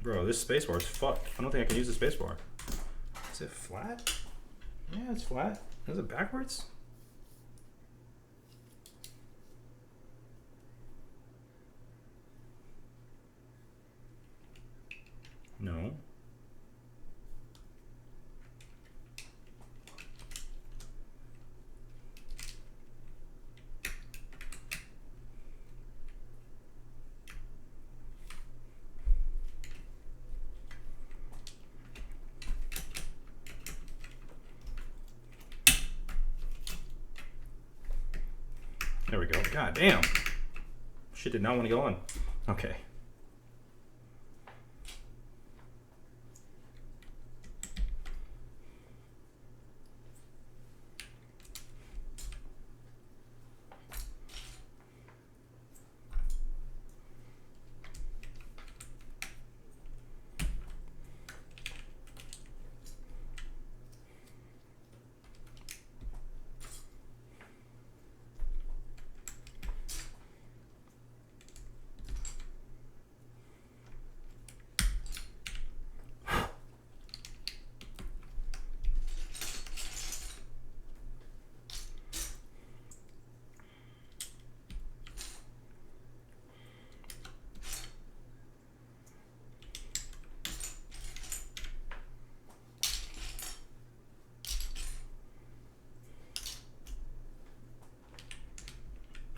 [SPEAKER 1] Bro, this spacebar is fucked. I don't think I can use the spacebar. Is it flat? Yeah, it's flat. Is it backwards? No. There we go. God damn. Shit did not want to go on. Okay.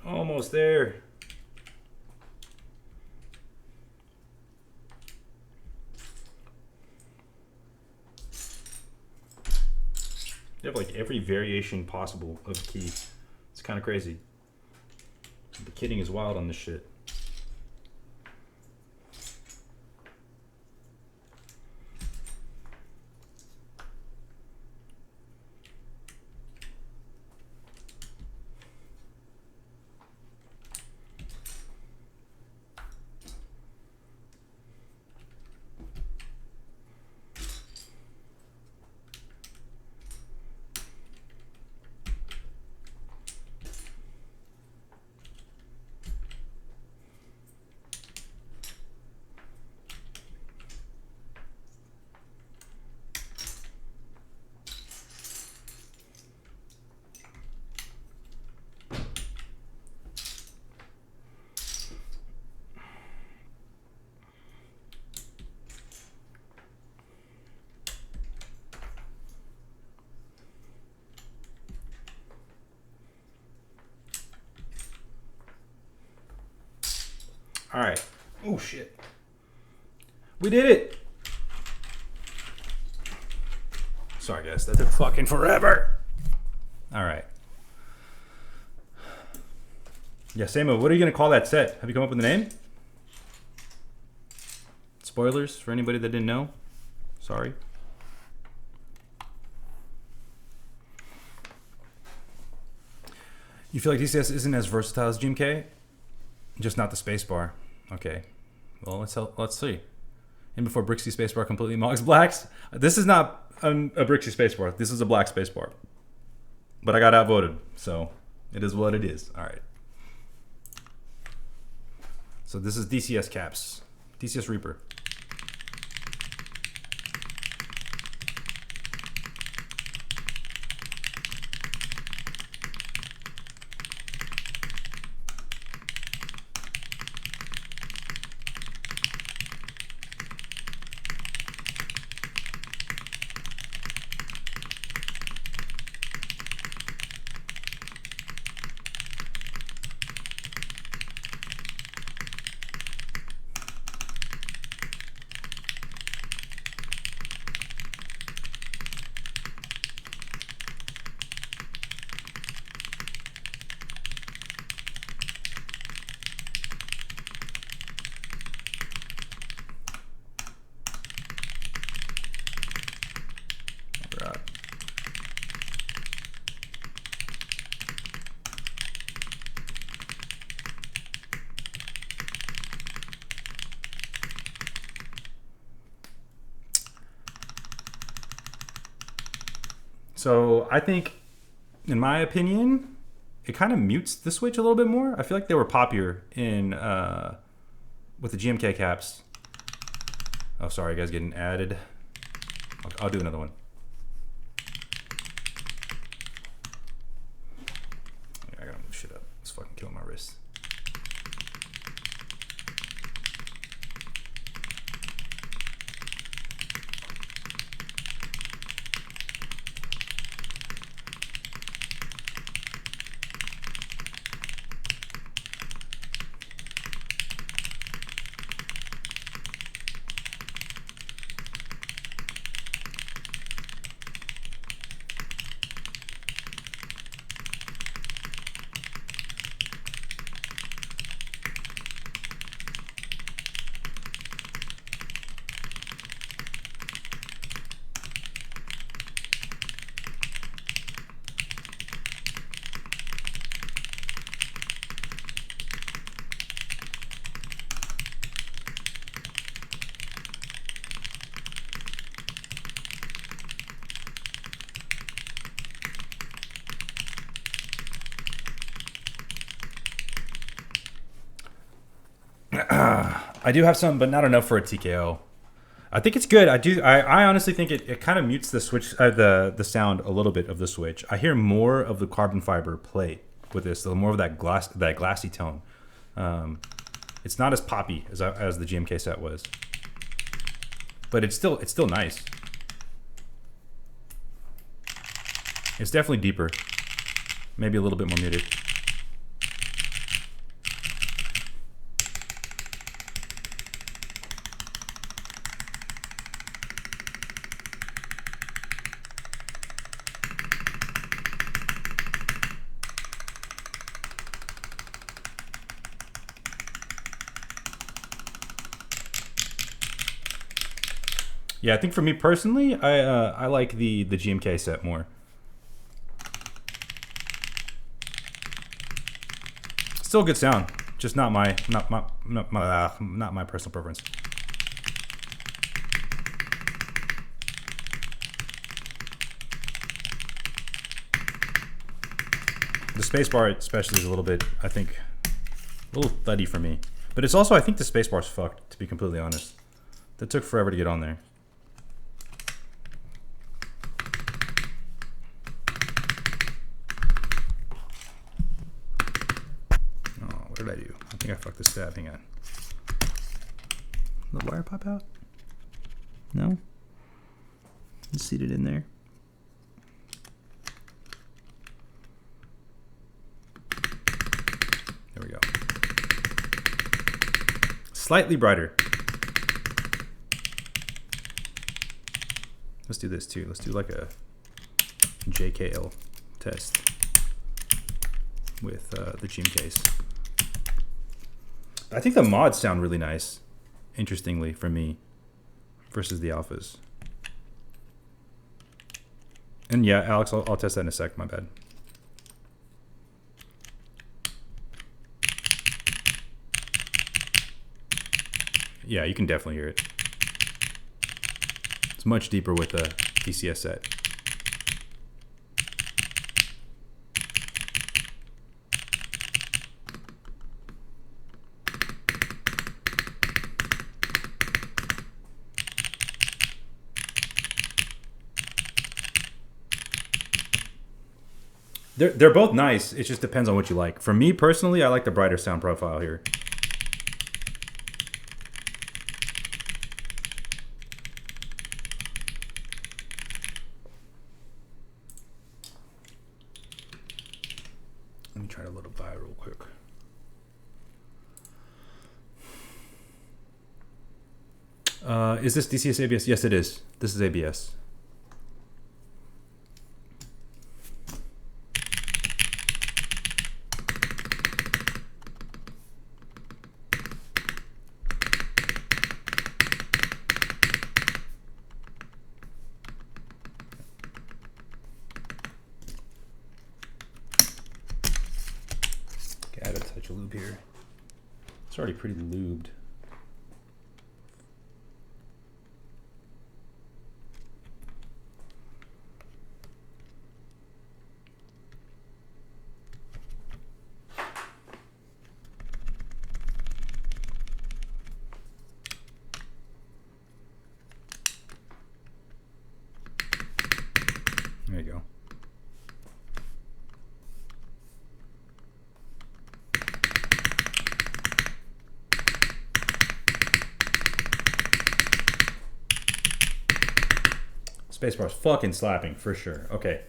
[SPEAKER 1] Almost there. You have like every variation possible of key. It's kind of crazy. The kitting is wild on this shit. All right. Oh, shit. We did it. Sorry, guys. That took fucking forever. All right. Yeah, Samo, what are you going to call that set? Have you come up with a name? Spoilers for anybody that didn't know. Sorry. You feel like DCS isn't as versatile as GMK? Just not the spacebar. Okay. Well, let's see. And before Brixie spacebar completely mogs blacks. This is not a Brixie spacebar. This is a black spacebar. But I got outvoted, so it is what it is. All right. So this is DCS caps. DCS Reaper. So I think, in my opinion, it kind of mutes the Switch a little bit more. I feel like they were poppier in with the GMK caps. Oh, sorry, guys, getting added. I'll do another one. I gotta move shit up. It's fucking killing my wrist. I do have some, but not enough for a TKO. I think it's good. I honestly think it kind of mutes the switch, the sound a little bit of the switch. I hear more of the carbon fiber plate with this, so more of that glassy tone. It's not as poppy as the GMK set was, but it's still nice. It's definitely deeper, maybe a little bit more muted. Yeah, I think for me personally, I like the GMK set more. Still a good sound, just not my personal preference. The spacebar especially is a little bit, I think, a little thuddy for me. But it's also, I think the spacebar's fucked, to be completely honest. That took forever to get on there. What did I do? I think I fucked the stab. Hang on. The wire pop out? No? It's seated in there. There we go. Slightly brighter. Let's do this too. Let's do like a JKL test with the GMKs. I think the mods sound really nice, interestingly, for me, versus the alphas. And yeah, Alex, I'll test that in a sec, my bad. Yeah, you can definitely hear it. It's much deeper with the DCS set. They're both nice. It just depends on what you like. For me personally, I like the brighter sound profile here. Let me try to load a buy real quick. Is this DCS ABS? Yes, it is. This is ABS. Add a touch of lube here. It's already pretty lubed. Spacebar's fucking slapping for sure. Okay.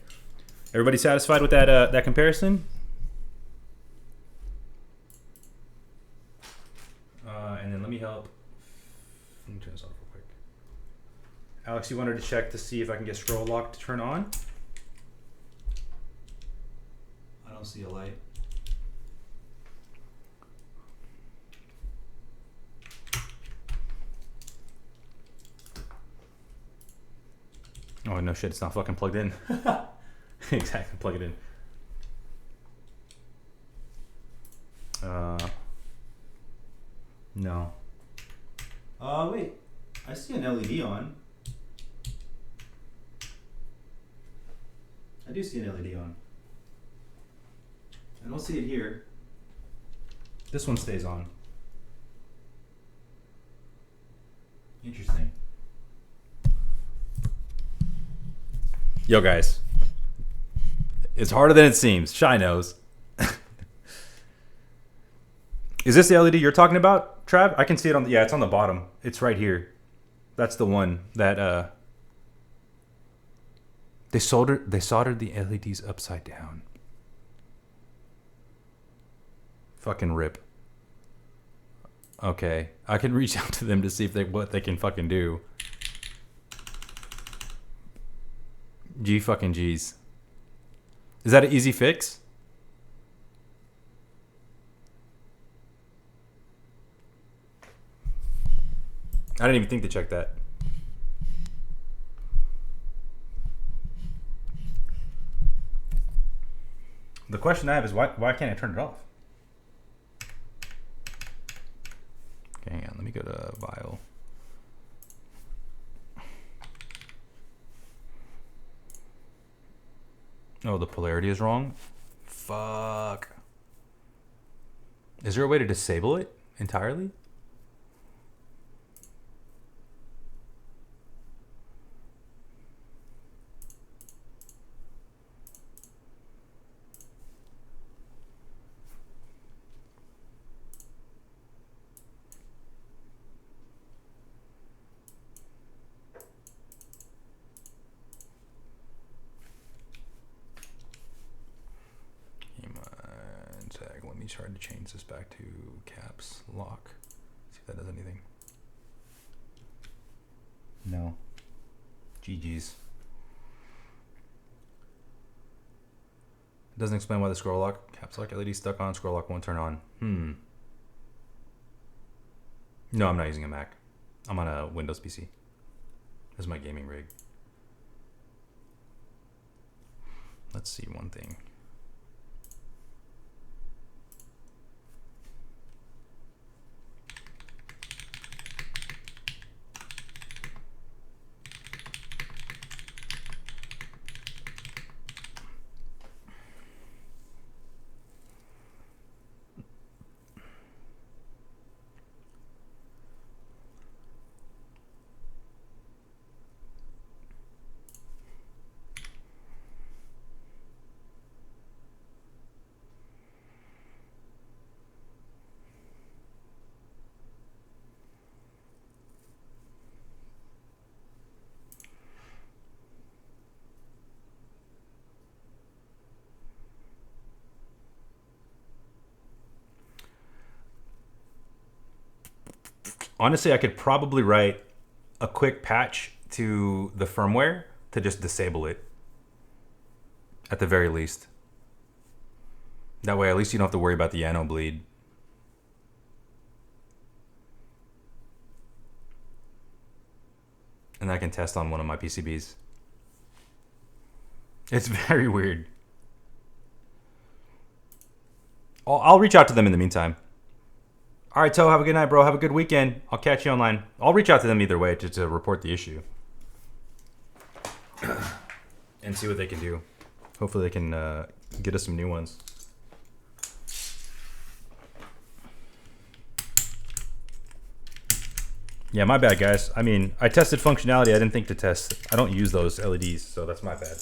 [SPEAKER 1] Everybody satisfied with that that comparison? And then let me help. Let me turn this off real quick. Alex, you wanted to check to see if I can get scroll lock to turn on? I don't see a light. Oh no shit, it's not fucking plugged in. Exactly, plug it in. No. Wait. I see an LED on. I do see an LED on. I don't see it here. This one stays on. Interesting. Yo guys. It's harder than it seems. Shy knows. Is this the LED you're talking about, Trav? I can see it on the, yeah, it's on the bottom. It's right here. That's the one that they soldered the LEDs upside down. Fucking rip. Okay. I can reach out to them to see if what they can fucking do. G fucking G's. Is that an easy fix? I didn't even think to check that. The question I have is why can't I turn it off? Okay, hang on, let me go to Vial. Oh, the polarity is wrong? Fuck. Is there a way to disable it entirely? Let me try to change this back to caps lock. See if that does anything. No. GG's. Doesn't explain why the scroll lock, caps lock LED stuck on, scroll lock won't turn on. No, I'm not using a Mac. I'm on a Windows PC. This is my gaming rig. Let's see one thing. Honestly, I could probably write a quick patch to the firmware to just disable it. At the very least. That way, at least you don't have to worry about the anno bleed. And I can test on one of my PCBs. It's very weird. I'll reach out to them in the meantime. All right, Toe, have a good night, bro. Have a good weekend. I'll catch you online. I'll reach out to them either way to report the issue. And see what they can do. Hopefully they can get us some new ones. Yeah, my bad, guys. I mean, I tested functionality. I didn't think to test. I don't use those LEDs, so that's my bad.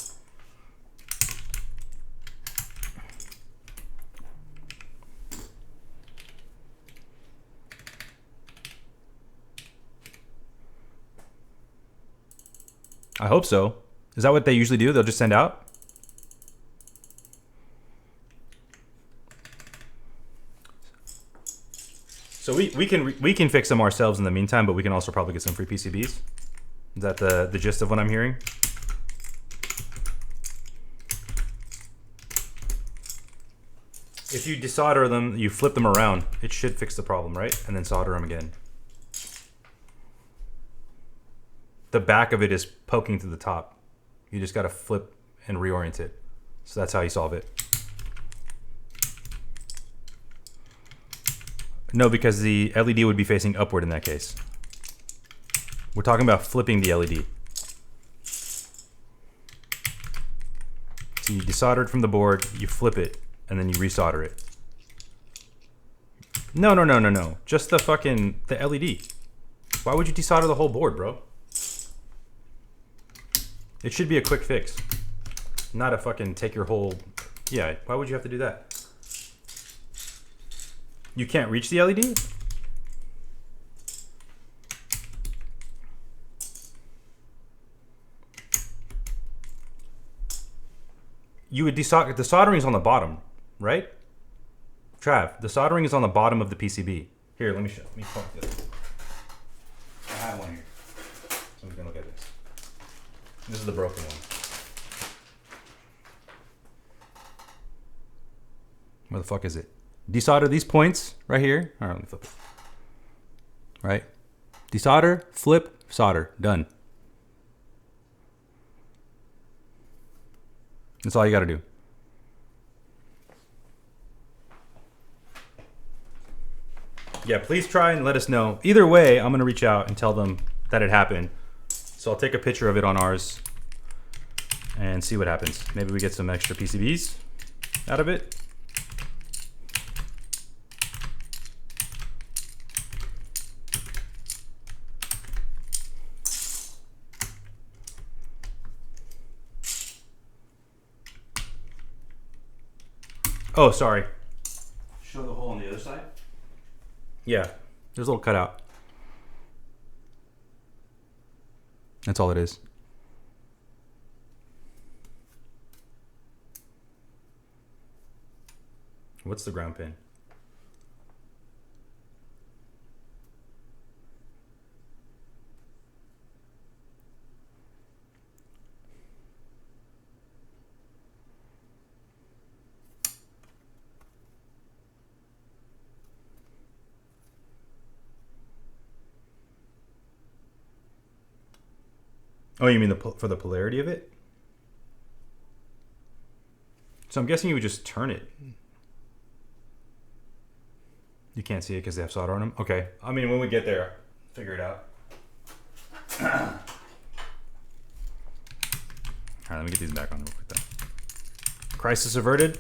[SPEAKER 1] I hope so. Is that what they usually do? They'll just send out? So we can fix them ourselves in the meantime, but we can also probably get some free PCBs. Is that the gist of what I'm hearing? If you desolder them, you flip them around, it should fix the problem, right? And then solder them again. The back of it is poking through the top. You just gotta flip and reorient it. So that's how you solve it. No, because the LED would be facing upward in that case. We're talking about flipping the LED. So you desolder it from the board, you flip it, and then you resolder it. No. Just the LED. Why would you desolder the whole board, bro? It should be a quick fix. Not a fucking take your whole... Yeah, why would you have to do that? You can't reach the LED? You would desolder... The soldering is on the bottom, right? Trav, the soldering is on the bottom of the PCB. Here, let me show. Let me point this. I have one here. So I'm gonna look at this. This is the broken one. Where the fuck is it? Desolder these points right here. All right, let me flip it. Right? Desolder, flip, solder. Done. That's all you gotta do. Yeah, please try and let us know. Either way, I'm gonna reach out and tell them that it happened. So I'll take a picture of it on ours and see what happens. Maybe we get some extra PCBs out of it. Oh, sorry. Show the hole on the other side? Yeah, there's a little cutout. That's all it is. What's the ground pin? Oh, you mean for the polarity of it? So I'm guessing you would just turn it. You can't see it because they have solder on them? Okay. I mean, when we get there, figure it out. All right, let me get these back on real quick though. Crisis averted.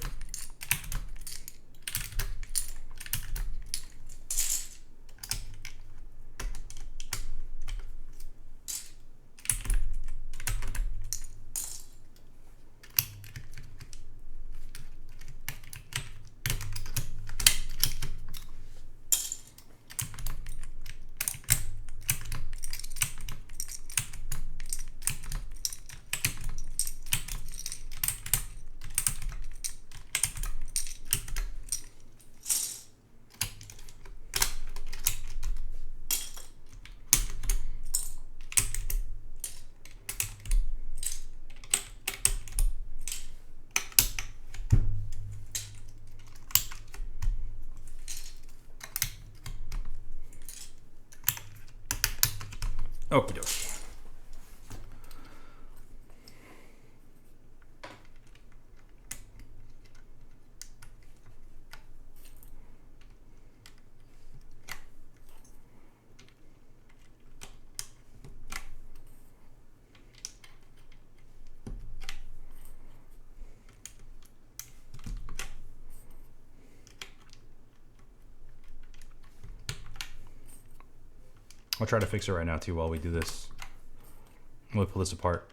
[SPEAKER 1] Okie dokie. I'll try to fix it right now too while we do this. We'll pull this apart.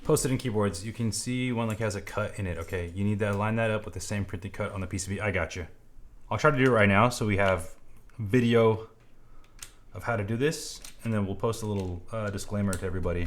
[SPEAKER 1] Posted in keyboards. You can see one like has a cut in it. Okay, you need to line that up with the same printed cut on the PCB. I got you. I'll try to do it right now so we have video of how to do this, and then we'll post a little disclaimer to everybody.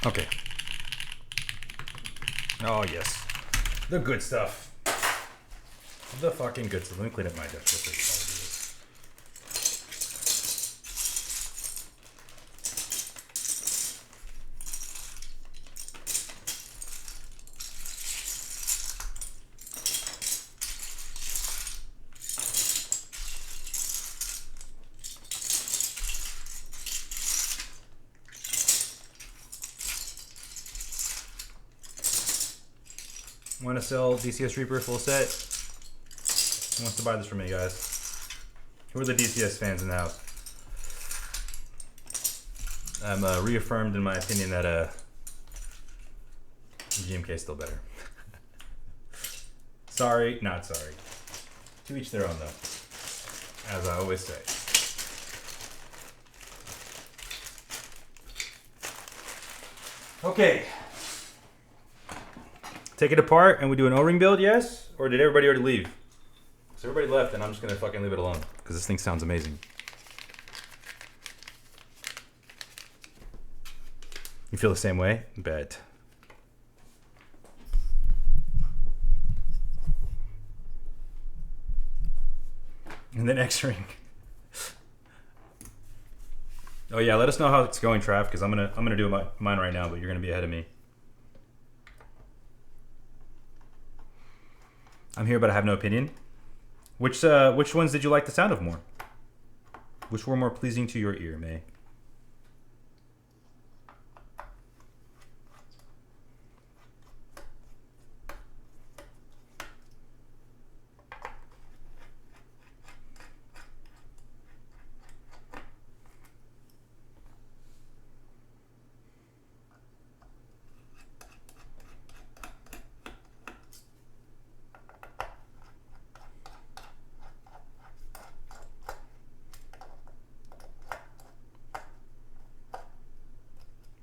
[SPEAKER 1] Okay. Oh, yes. The good stuff. The fucking good stuff. Let me clean up my desk real quick. Want to sell DCS Reaper full set? Who wants to buy this from me, guys? Who are the DCS fans in the house? I'm reaffirmed in my opinion that GMK is still better. Sorry, not sorry. To each their own, though, as I always say. Okay. Take it apart and we do an O-ring build, yes? Or did everybody already leave? So everybody left and I'm just gonna fucking leave it alone because this thing sounds amazing. You feel the same way? Bet. And then X-ring. Oh yeah, let us know how it's going, Trav, because I'm gonna do mine right now, but you're gonna be ahead of me. I'm here, but I have no opinion. Which ones did you like the sound of more? Which were more pleasing to your ear, May?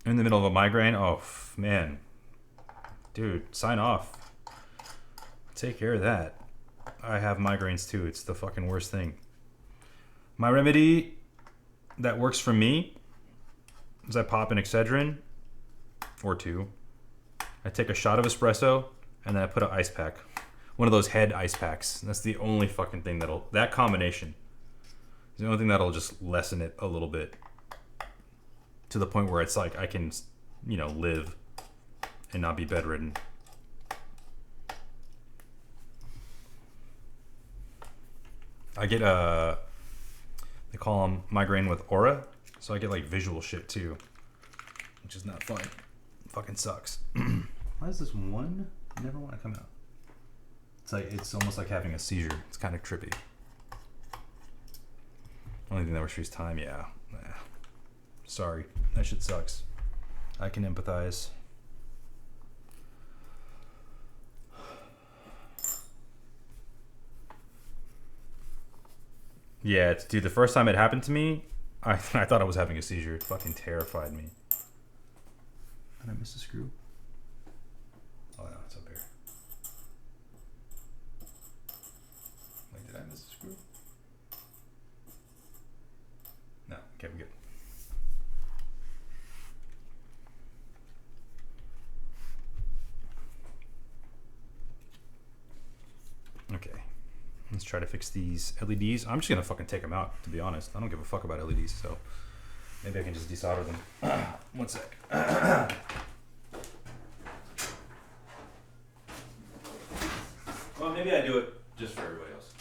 [SPEAKER 1] In the middle of a migraine? Oh, man. Dude, sign off. Take care of that. I have migraines too. It's the fucking worst thing. My remedy that works for me is I pop an Excedrin or two. I take a shot of espresso and then I put an ice pack. One of those head ice packs. That's the only fucking thing that combination is the only thing that'll just lessen it a little bit. To the point where it's like I can, you know, live and not be bedridden. I get they call them migraine with aura, so I get like visual shit too, which is not fun. It fucking sucks. Why does this one never want to come out? It's almost like having a seizure. It's kind of trippy. Only thing that works for you is time, yeah. Sorry, that shit sucks. I can empathize. Yeah, dude, the first time it happened to me, I thought I was having a seizure. It fucking terrified me. Did I miss a screw? Oh no, it's up here. Wait, did I miss a screw? No, okay, we're good. Okay, let's try to fix these LEDs. I'm just gonna fucking take them out, to be honest. I don't give a fuck about LEDs, so maybe I can just desolder them. One sec. Well, maybe I do it just for everybody else.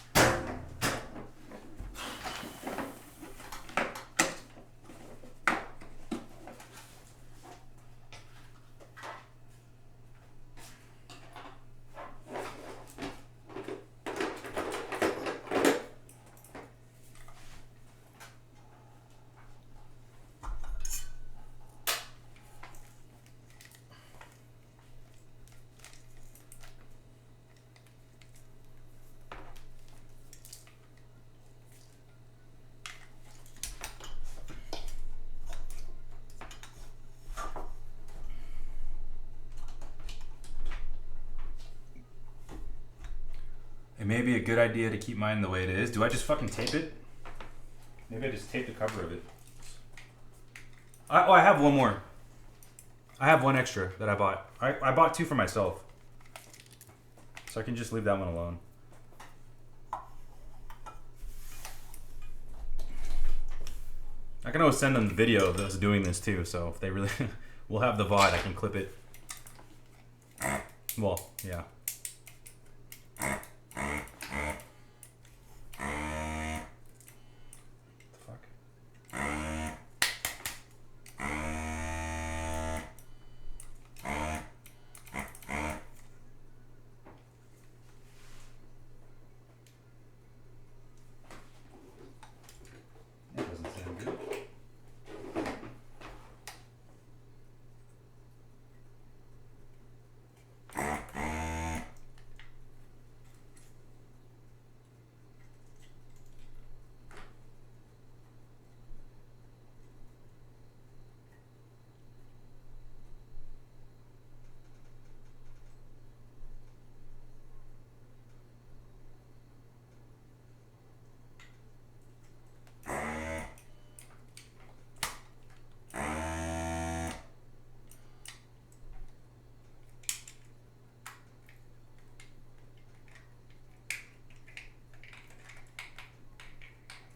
[SPEAKER 1] It may be a good idea to keep mine the way it is. Do I just fucking tape it? Maybe I just tape the cover of it. I have one more. I have one extra that I bought. I bought two for myself. So I can just leave that one alone. I can always send them the video of us doing this too, so if they really... we'll have the VOD, I can clip it. Well, yeah.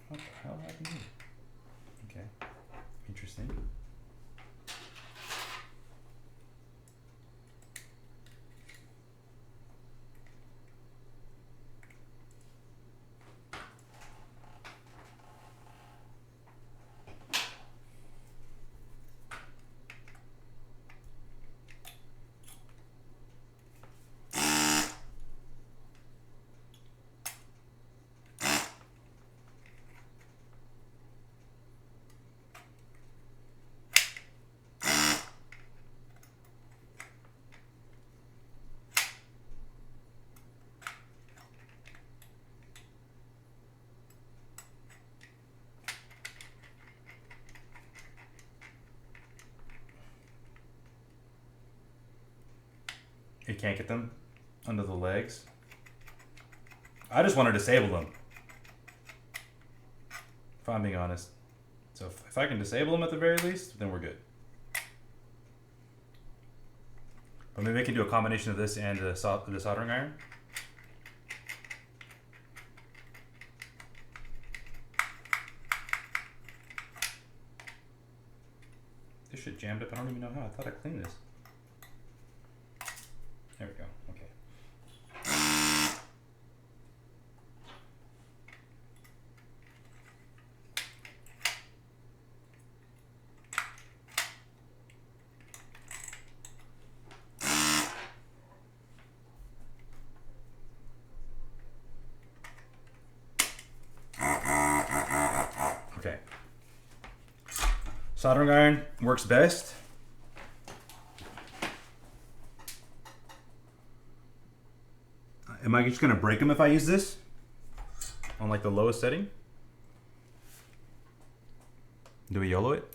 [SPEAKER 1] What the hell happened here? Okay, interesting. You can't get them under the legs. I just want to disable them, if I'm being honest. So if I can disable them at the very least, then we're good. But maybe I can do a combination of this and the soldering iron. This shit jammed up. I don't even know how. I thought I cleaned this. There we go. Okay. Okay. Soldering iron works best. Am I just gonna break them if I use this? On like the lowest setting? Do we YOLO it?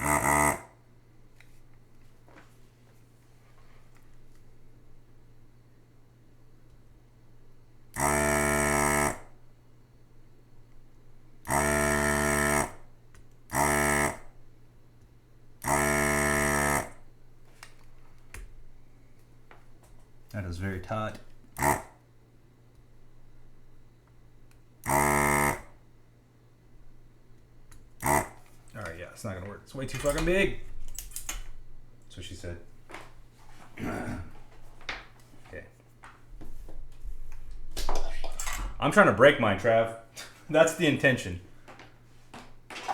[SPEAKER 1] That is very taut. Alright, yeah, it's not gonna work. It's way too fucking big. That's what she said. Okay. I'm trying to break mine, Trav. That's the intention.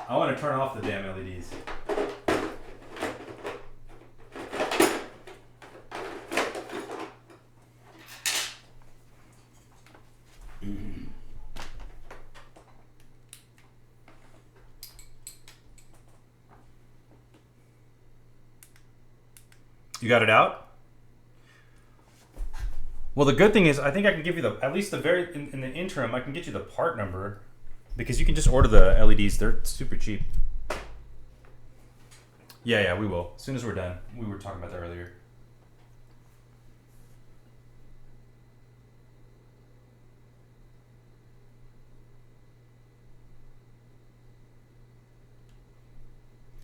[SPEAKER 1] I want to turn off the damn LEDs. You got it out? Well, the good thing is I think I can give you the, at least the very, in the interim, I can get you the part number because you can just order the LEDs. They're super cheap. Yeah, we will. As soon as we're done. We were talking about that earlier.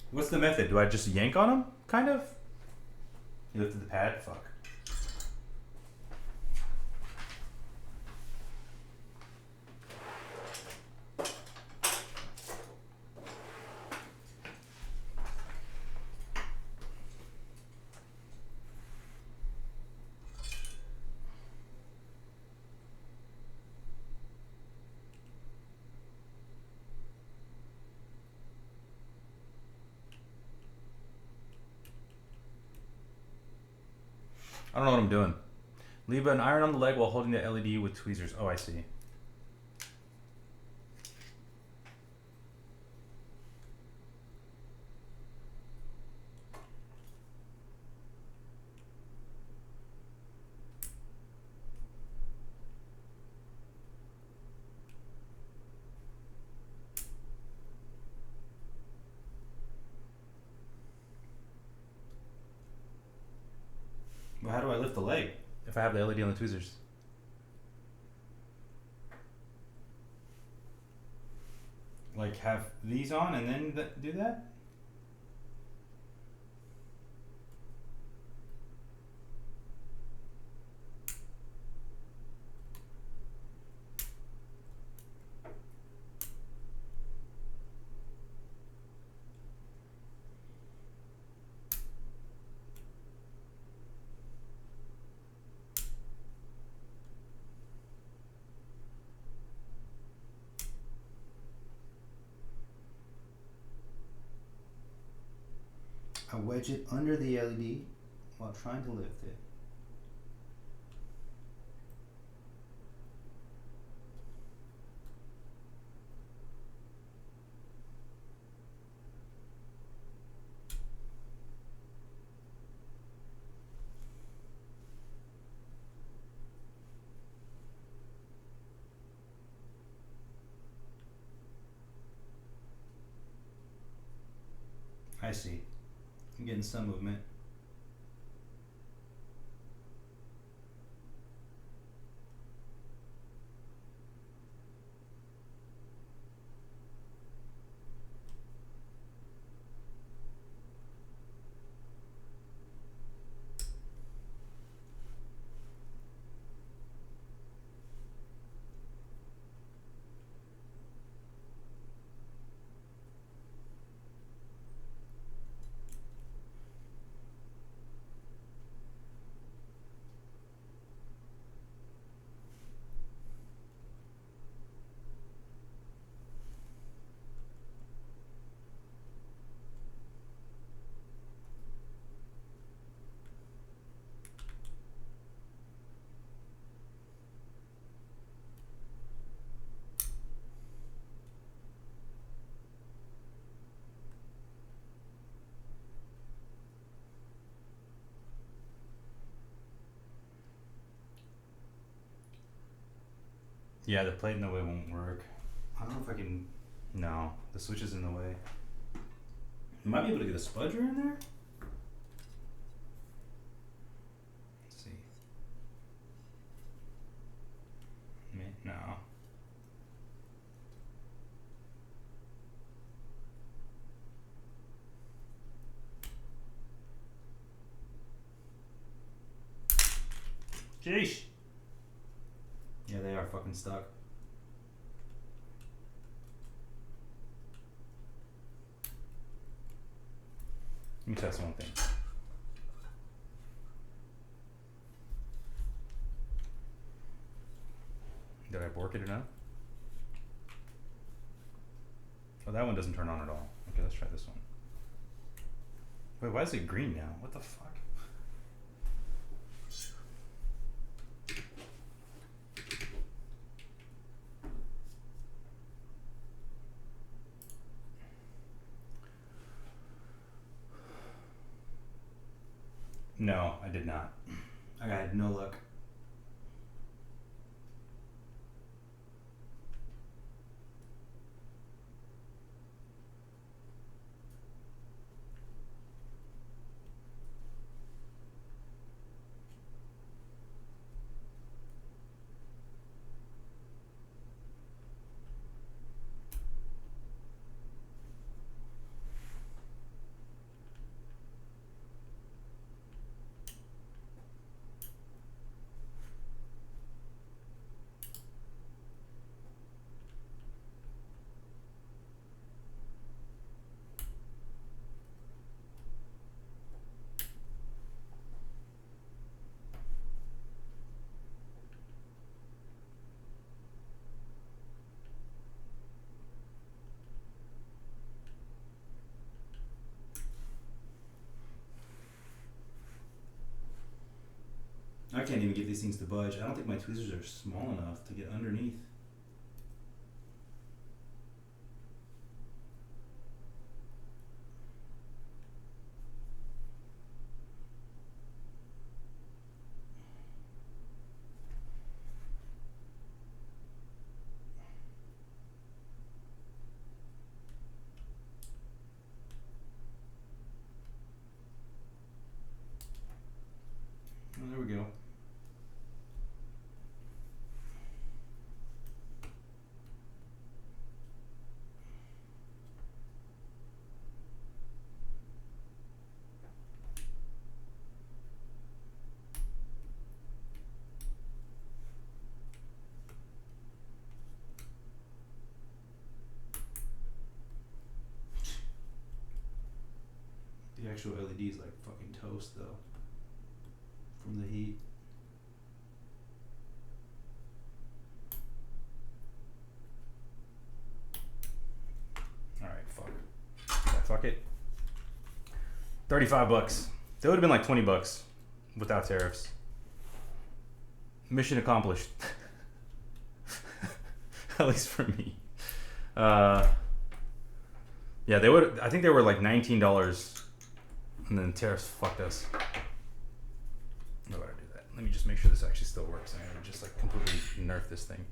[SPEAKER 1] What's the method? Do I just yank on them? Kind of? You lifted the pad? Fuck. I don't know what I'm doing. Leave an iron on the leg while holding the LED with tweezers. Oh, I see. Well, how do I lift the leg if I have the LED on the tweezers? Like have these on and then do that? I wedge it under the LED while trying to lift it. I see. I'm getting some movement. Yeah, the plate in the way won't work. I don't know if I can. No, the switch is in the way. You might be able to get a spudger in there. Let's see. No. Jeez. Yeah, they are fucking stuck. Let me test one thing. Did I bork it enough? Oh, that one doesn't turn on at all. Okay, let's try this one. Wait, why is it green now? What the fuck? No, I did not. I had no luck. I can't even get these things to budge. I don't think my tweezers are small enough to get underneath. Oh, there we go. The actual LED is like fucking toast though, from the heat. Alright, fuck. Yeah, fuck it. 35 bucks. That would have been like 20 bucks without tariffs. Mission accomplished. At least for me. Yeah, they would. I think they were like $19, and then tariffs fucked us. How do I do that? Let me just make sure this actually still works. I'm gonna just like completely nerf this thing.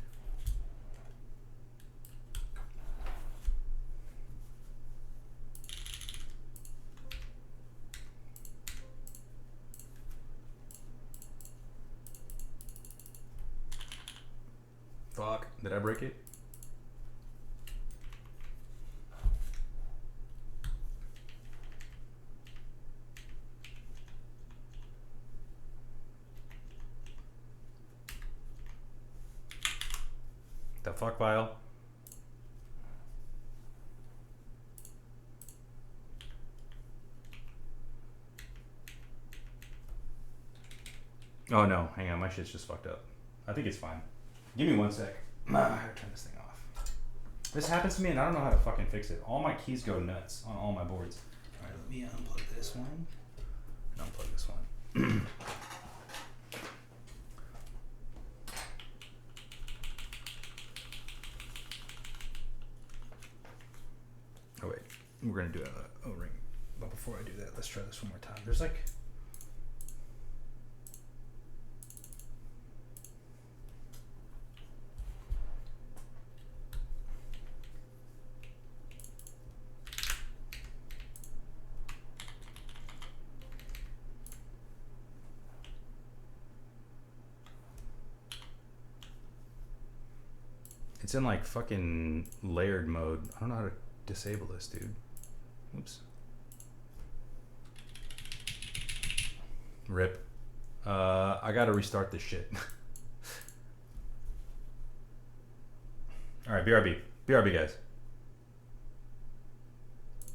[SPEAKER 1] Fuck. Did I break it? The fuck file? Oh no, hang on, my shit's just fucked up. I think it's fine. Give me 1 sec. I gotta turn this thing off. This happens to me and I don't know how to fucking fix it. All my keys go nuts on all my boards. Alright, let me unplug this one and unplug this one. Oh wait, we're gonna do a O-ring. But before I do that, let's try this one more time. There's like... It's in like fucking layered mode. I don't know how to disable this, dude. Oops. Rip. I gotta restart this shit. All right, BRB. BRB, guys.